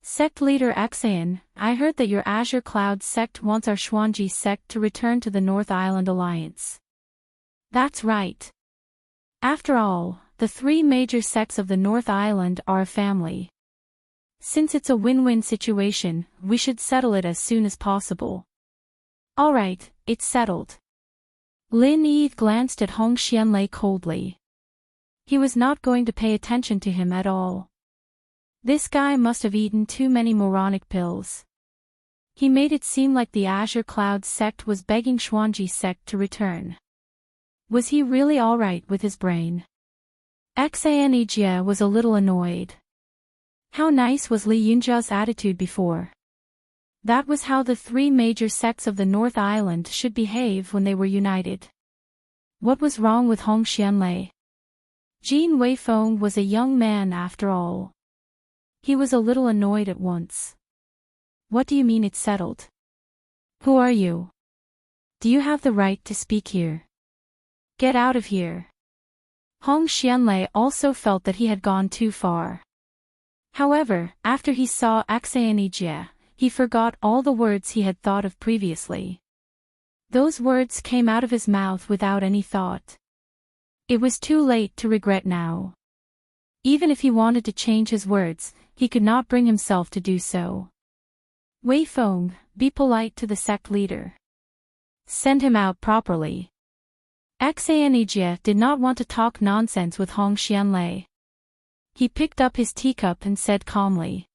Sect leader Xian, I heard that your Azure Cloud sect wants our Xuanji sect to return to the North Island Alliance. That's right. After all, the three major sects of the North Island are a family. Since it's a win-win situation, we should settle it as soon as possible. All right, it's settled. Lin Yi glanced at Hong Xianlei coldly. He was not going to pay attention to him at all. This guy must have eaten too many moronic pills. He made it seem like the Azure Cloud sect was begging Xuanji sect to return. Was he really all right with his brain? Xianjia was a little annoyed. How nice was Li Yunjia's attitude before? That was how the three major sects of the North Island should behave when they were united. What was wrong with Hong Xianlei? Jin Weifeng was a young man after all. He was a little annoyed at once. What do you mean it's settled? Who are you? Do you have the right to speak here? Get out of here. Hong Xianlei also felt that he had gone too far. However, after he saw Xianjia, he forgot all the words he had thought of previously. Those words came out of his mouth without any thought. It was too late to regret now. Even if he wanted to change his words, he could not bring himself to do so. Weifeng, be polite to the sect leader. Send him out properly. Xianjia did not want to talk nonsense with Hong Xianlei. He picked up his teacup and said calmly.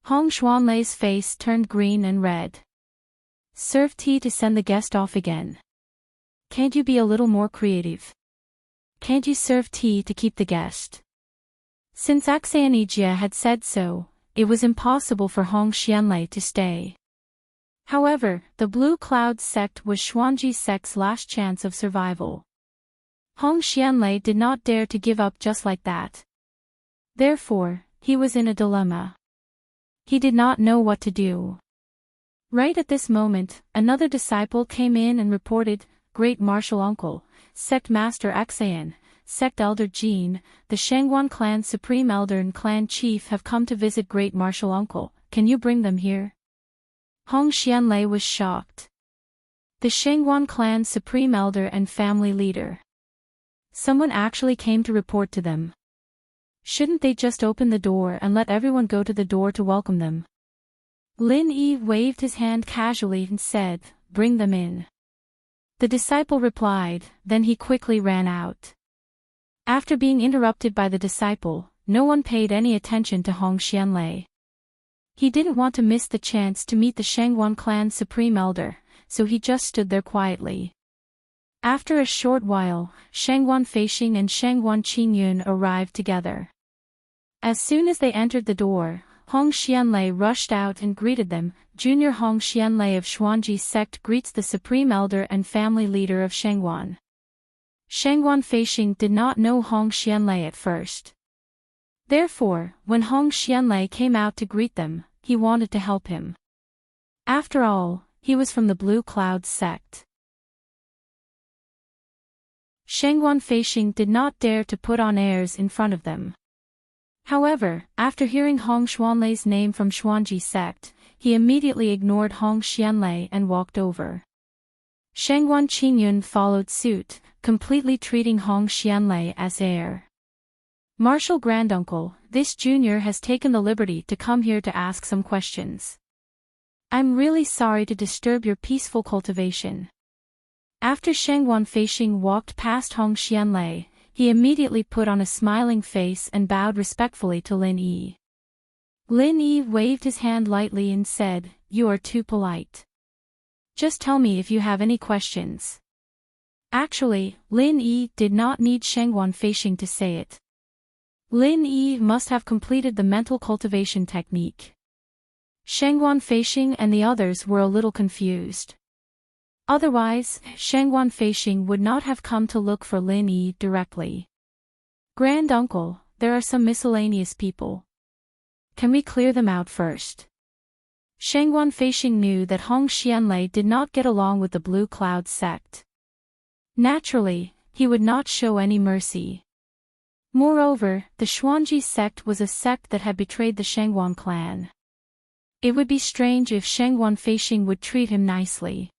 Hong Xianlei's face turned green and red. Serve tea to send the guest off again. Can't you be a little more creative? Can't you serve tea to keep the guest? Since Xianjia had said so, it was impossible for Hong Xianlei to stay. However, the Blue Cloud sect was Xuanji's sect's last chance of survival. Hong Xianlei did not dare to give up just like that. Therefore, he was in a dilemma. He did not know what to do. Right at this moment, another disciple came in and reported, Great Martial Uncle, Sect Master Xan, Sect Elder Jean, the Shangguan Clan's Supreme Elder and Clan Chief have come to visit Great Martial Uncle, can you bring them here? Hong Xianlei was shocked. The Shangguan Clan's Supreme Elder and Family Leader. Someone actually came to report to them. Shouldn't they just open the door and let everyone go to the door to welcome them? Lin Yi waved his hand casually and said, bring them in. The disciple replied, then he quickly ran out. After being interrupted by the disciple, no one paid any attention to Hong Xianlei. He didn't want to miss the chance to meet the Shangguan Clan's Supreme Elder, so he just stood there quietly. After a short while, Shangguan Feixing and Shangguan Qingyun arrived together. As soon as they entered the door, Hong Xianlei rushed out and greeted them. Junior Hong Xianlei of Xuanji's sect greets the Supreme Elder and Family Leader of Shangguan. Shangguan Feixing did not know Hong Xianlei at first. Therefore, when Hong Xianlei came out to greet them, he wanted to help him. After all, he was from the Blue Cloud sect. Shangguan Feixing did not dare to put on airs in front of them. However, after hearing Hong Xianlei's name from Xuanji sect, he immediately ignored Hong Xianlei and walked over. Shangguan Qingyun followed suit, completely treating Hong Xianlei as heir. Martial Granduncle, this junior has taken the liberty to come here to ask some questions. I'm really sorry to disturb your peaceful cultivation. After Shangguan Feixing walked past Hong Xianlei, he immediately put on a smiling face and bowed respectfully to Lin Yi. Lin Yi waved his hand lightly and said, you are too polite. Just tell me if you have any questions. Actually, Lin Yi did not need Shangguan Feixing to say it. Lin Yi must have completed the mental cultivation technique. Shangguan Feixing and the others were a little confused. Otherwise, Shangguan Feixing would not have come to look for Lin Yi directly. Grand Uncle, there are some miscellaneous people. Can we clear them out first? Shangguan Feixing knew that Hong Xianlei did not get along with the Blue Cloud sect. Naturally, he would not show any mercy. Moreover, the Xuanji sect was a sect that had betrayed the Shangguan clan. It would be strange if Shangguan Feixing would treat him nicely.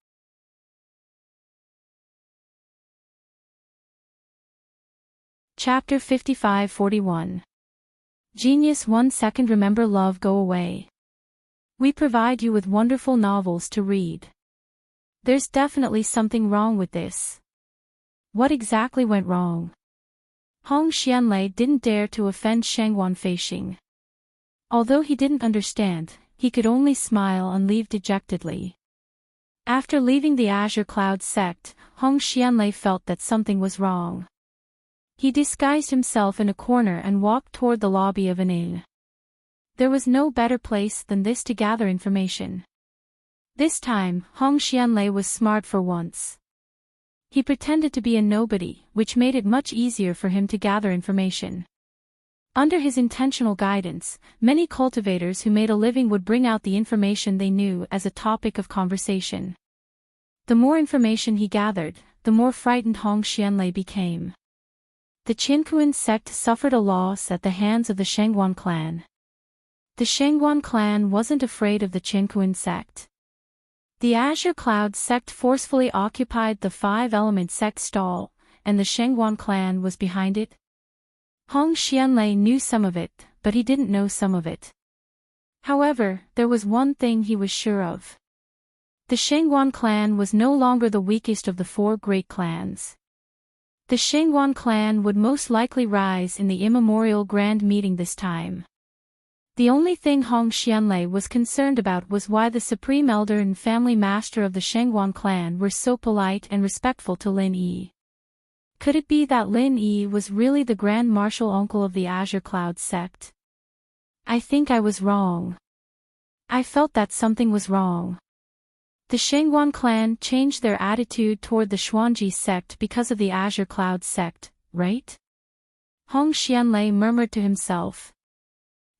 Chapter 55-41. Genius 1 second. Remember love go away. We provide you with wonderful novels to read. There's definitely something wrong with this. What exactly went wrong? Hong Xianlei didn't dare to offend Shangguan Feixing. Although he didn't understand, he could only smile and leave dejectedly. After leaving the Azure Cloud sect, Hong Xianlei felt that something was wrong. He disguised himself in a corner and walked toward the lobby of an inn. There was no better place than this to gather information. This time, Hong Xianlei was smart for once. He pretended to be a nobody, which made it much easier for him to gather information. Under his intentional guidance, many cultivators who made a living would bring out the information they knew as a topic of conversation. The more information he gathered, the more frightened Hong Xianlei became. The Qinkuan sect suffered a loss at the hands of the Shangguan clan. The Shangguan clan wasn't afraid of the Qinkuan sect. The Azure Cloud sect forcefully occupied the Five-Element sect stall, and the Shangguan clan was behind it. Hong Xianlei knew some of it, but he didn't know some of it. However, there was one thing he was sure of. The Shangguan clan was no longer the weakest of the four great clans. The Shangguan clan would most likely rise in the immemorial grand meeting this time. The only thing Hong Xianlei was concerned about was why the Supreme Elder and Family Master of the Shangguan clan were so polite and respectful to Lin Yi. Could it be that Lin Yi was really the Grand Martial Uncle of the Azure Cloud sect? I think I was wrong. I felt that something was wrong. The Shangguan clan changed their attitude toward the Xuanji sect because of the Azure Cloud sect, right? Hong Xianlei murmured to himself.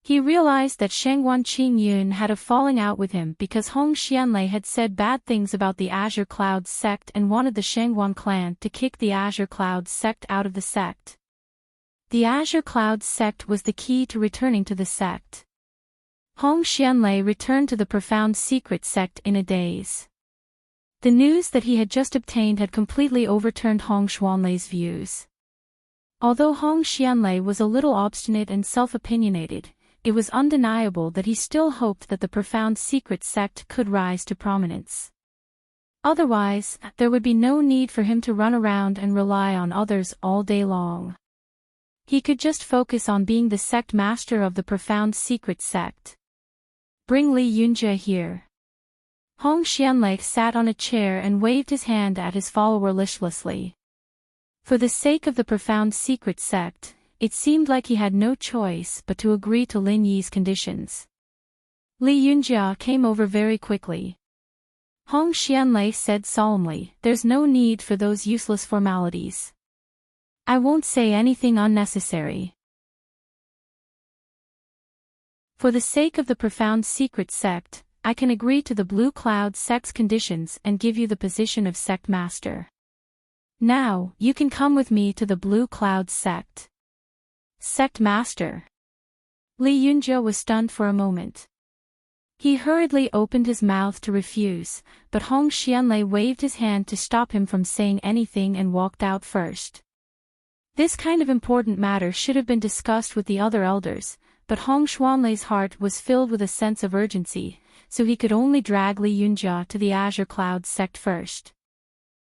He realized that Shangguan Qingyun had a falling out with him because Hong Xianlei had said bad things about the Azure Cloud sect and wanted the Shangguan clan to kick the Azure Cloud sect out of the sect. The Azure Cloud sect was the key to returning to the sect. Hong Xianlei returned to the Profound Secret sect in a daze. The news that he had just obtained had completely overturned Hong Xianlei's views. Although Hong Xianlei was a little obstinate and self-opinionated, it was undeniable that he still hoped that the Profound Secret sect could rise to prominence. Otherwise, there would be no need for him to run around and rely on others all day long. He could just focus on being the sect master of the Profound Secret sect. Bring Li Yunjie here. Hong Xianlei sat on a chair and waved his hand at his follower listlessly. For the sake of the Profound Secret sect, it seemed like he had no choice but to agree to Lin Yi's conditions. Li Yunjie came over very quickly. Hong Xianlei said solemnly, "There's no need for those useless formalities. I won't say anything unnecessary. For the sake of the Profound Secret sect, I can agree to the Blue Cloud sect's conditions and give you the position of sect master. Now, you can come with me to the Blue Cloud sect." Sect master. Li Yunjie was stunned for a moment. He hurriedly opened his mouth to refuse, but Hong Xianlei waved his hand to stop him from saying anything and walked out first. This kind of important matter should have been discussed with the other elders, but Hong Xianlei's heart was filled with a sense of urgency, so he could only drag Li Yunjie to the Azure Cloud sect first.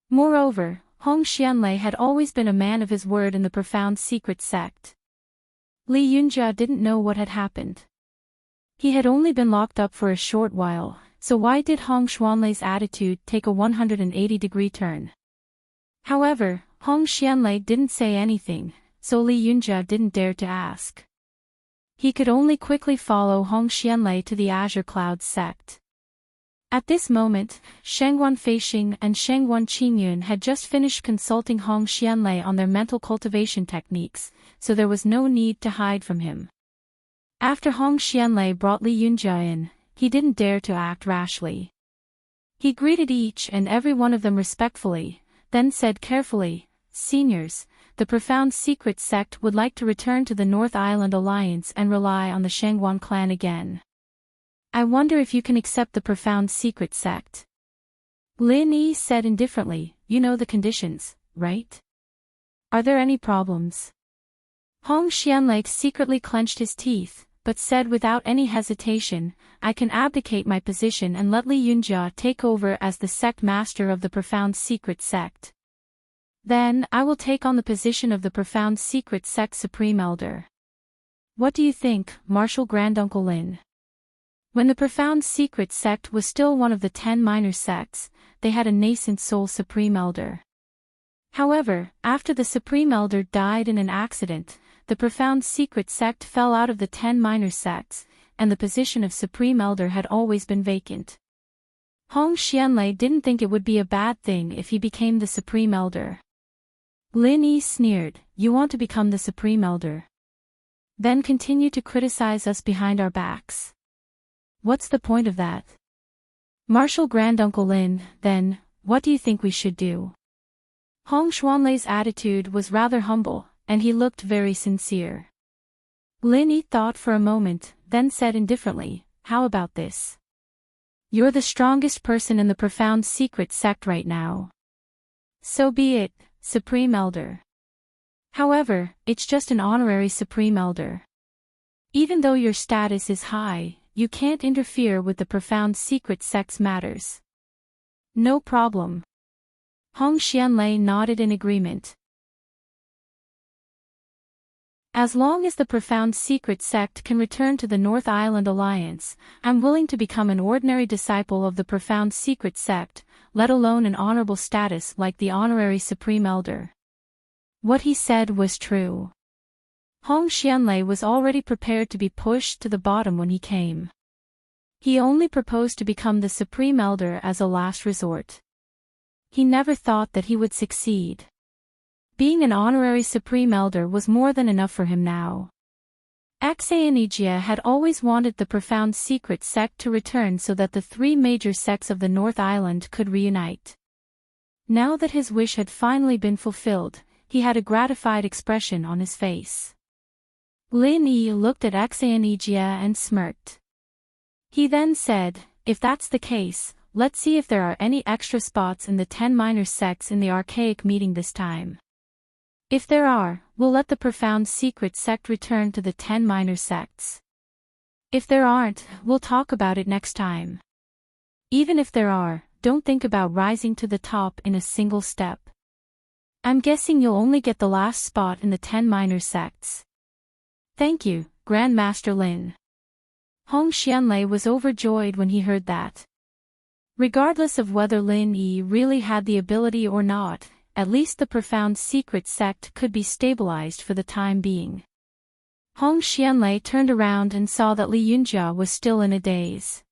Moreover, Hong Xianlei had always been a man of his word in the Profound Secret sect. Li Yunjie didn't know what had happened. He had only been locked up for a short while, so why did Hong Xianlei's attitude take a 180-degree turn? However, Hong Xianlei didn't say anything, so Li Yunjie didn't dare to ask. He could only quickly follow Hong Xianlei to the Azure Cloud sect. At this moment, Shangguan Feixing and Shangguan Qingyun had just finished consulting Hong Xianlei on their mental cultivation techniques, so there was no need to hide from him. After Hong Xianlei brought Li Yunjie in, he didn't dare to act rashly. He greeted each and every one of them respectfully, then said carefully, "Seniors, the Profound Secret sect would like to return to the North Island Alliance and rely on the Shangguan clan again. I wonder if you can accept the Profound Secret sect." Lin Yi said indifferently, "You know the conditions, right? Are there any problems?" Hong Xianlei secretly clenched his teeth, but said without any hesitation, "I can abdicate my position and let Li Yunjie take over as the sect master of the Profound Secret sect. Then, I will take on the position of the Profound Secret sect Supreme Elder. What do you think, Martial Granduncle Lin?" When the Profound Secret sect was still one of the 10 minor sects, they had a nascent soul Supreme Elder. However, after the Supreme Elder died in an accident, the Profound Secret sect fell out of the 10 minor sects, and the position of Supreme Elder had always been vacant. Hong Xianlei didn't think it would be a bad thing if he became the Supreme Elder. Lin Yi sneered, "You want to become the Supreme Elder? Then continue to criticize us behind our backs. What's the point of that? Martial Granduncle Lin, then, what do you think we should do?" Hong Xianlei's attitude was rather humble, and he looked very sincere. Lin Yi thought for a moment, then said indifferently, "How about this? You're the strongest person in the Profound Secret sect right now. So be it, Supreme Elder. However, it's just an honorary Supreme Elder. Even though your status is high, you can't interfere with the Profound Secret sect's matters." "No problem." Hong Xianlei nodded in agreement. "As long as the Profound Secret sect can return to the North Island Alliance, I'm willing to become an ordinary disciple of the Profound Secret sect, let alone an honorable status like the honorary Supreme Elder." What he said was true. Hong Xianlei was already prepared to be pushed to the bottom when he came. He only proposed to become the Supreme Elder as a last resort. He never thought that he would succeed. Being an honorary Supreme Elder was more than enough for him now. Axanegia had always wanted the profound secret sect to return so that the three major sects of the North Island could reunite. Now that his wish had finally been fulfilled, he had a gratified expression on his face. Lin Yi looked at Axanegia and smirked. He then said, "If that's the case, let's see if there are any extra spots in the 10 minor sects in the archaic meeting this time. If there are, we'll let the profound secret sect return to the 10 minor sects. If there aren't, we'll talk about it next time. Even if there are, don't think about rising to the top in a single step. I'm guessing you'll only get the last spot in the 10 minor sects." "Thank you, Grandmaster Lin." Hong Xianlei was overjoyed when he heard that. Regardless of whether Lin Yi really had the ability or not, at least the profound secret sect could be stabilized for the time being. Hong Xianlei turned around and saw that Li Yunjia was still in a daze.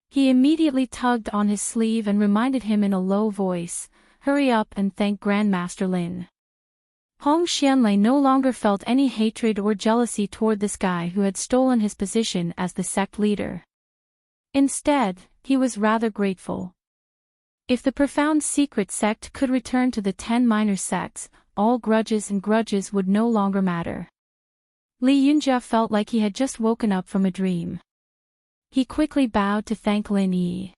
He immediately tugged on his sleeve and reminded him in a low voice, "Hurry up and thank Grandmaster Lin." Hong Xianlei no longer felt any hatred or jealousy toward this guy who had stolen his position as the sect leader. Instead, he was rather grateful. If the profound secret sect could return to the 10 minor sects, all grudges would no longer matter. Li Yunjia felt like he had just woken up from a dream. He quickly bowed to thank Lin Yi.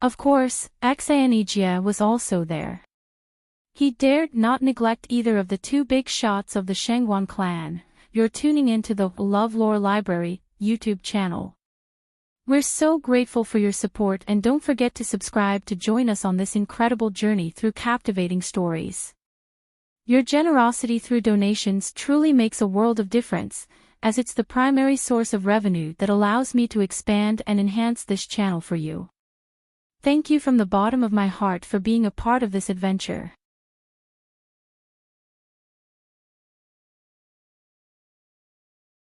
Of course, Axanegia was also there. He dared not neglect either of the two big shots of the Shangguan clan. You're tuning into the LoveLore Library YouTube channel. We're so grateful for your support, and don't forget to subscribe to join us on this incredible journey through captivating stories. Your generosity through donations truly makes a world of difference, as it's the primary source of revenue that allows me to expand and enhance this channel for you. Thank you from the bottom of my heart for being a part of this adventure.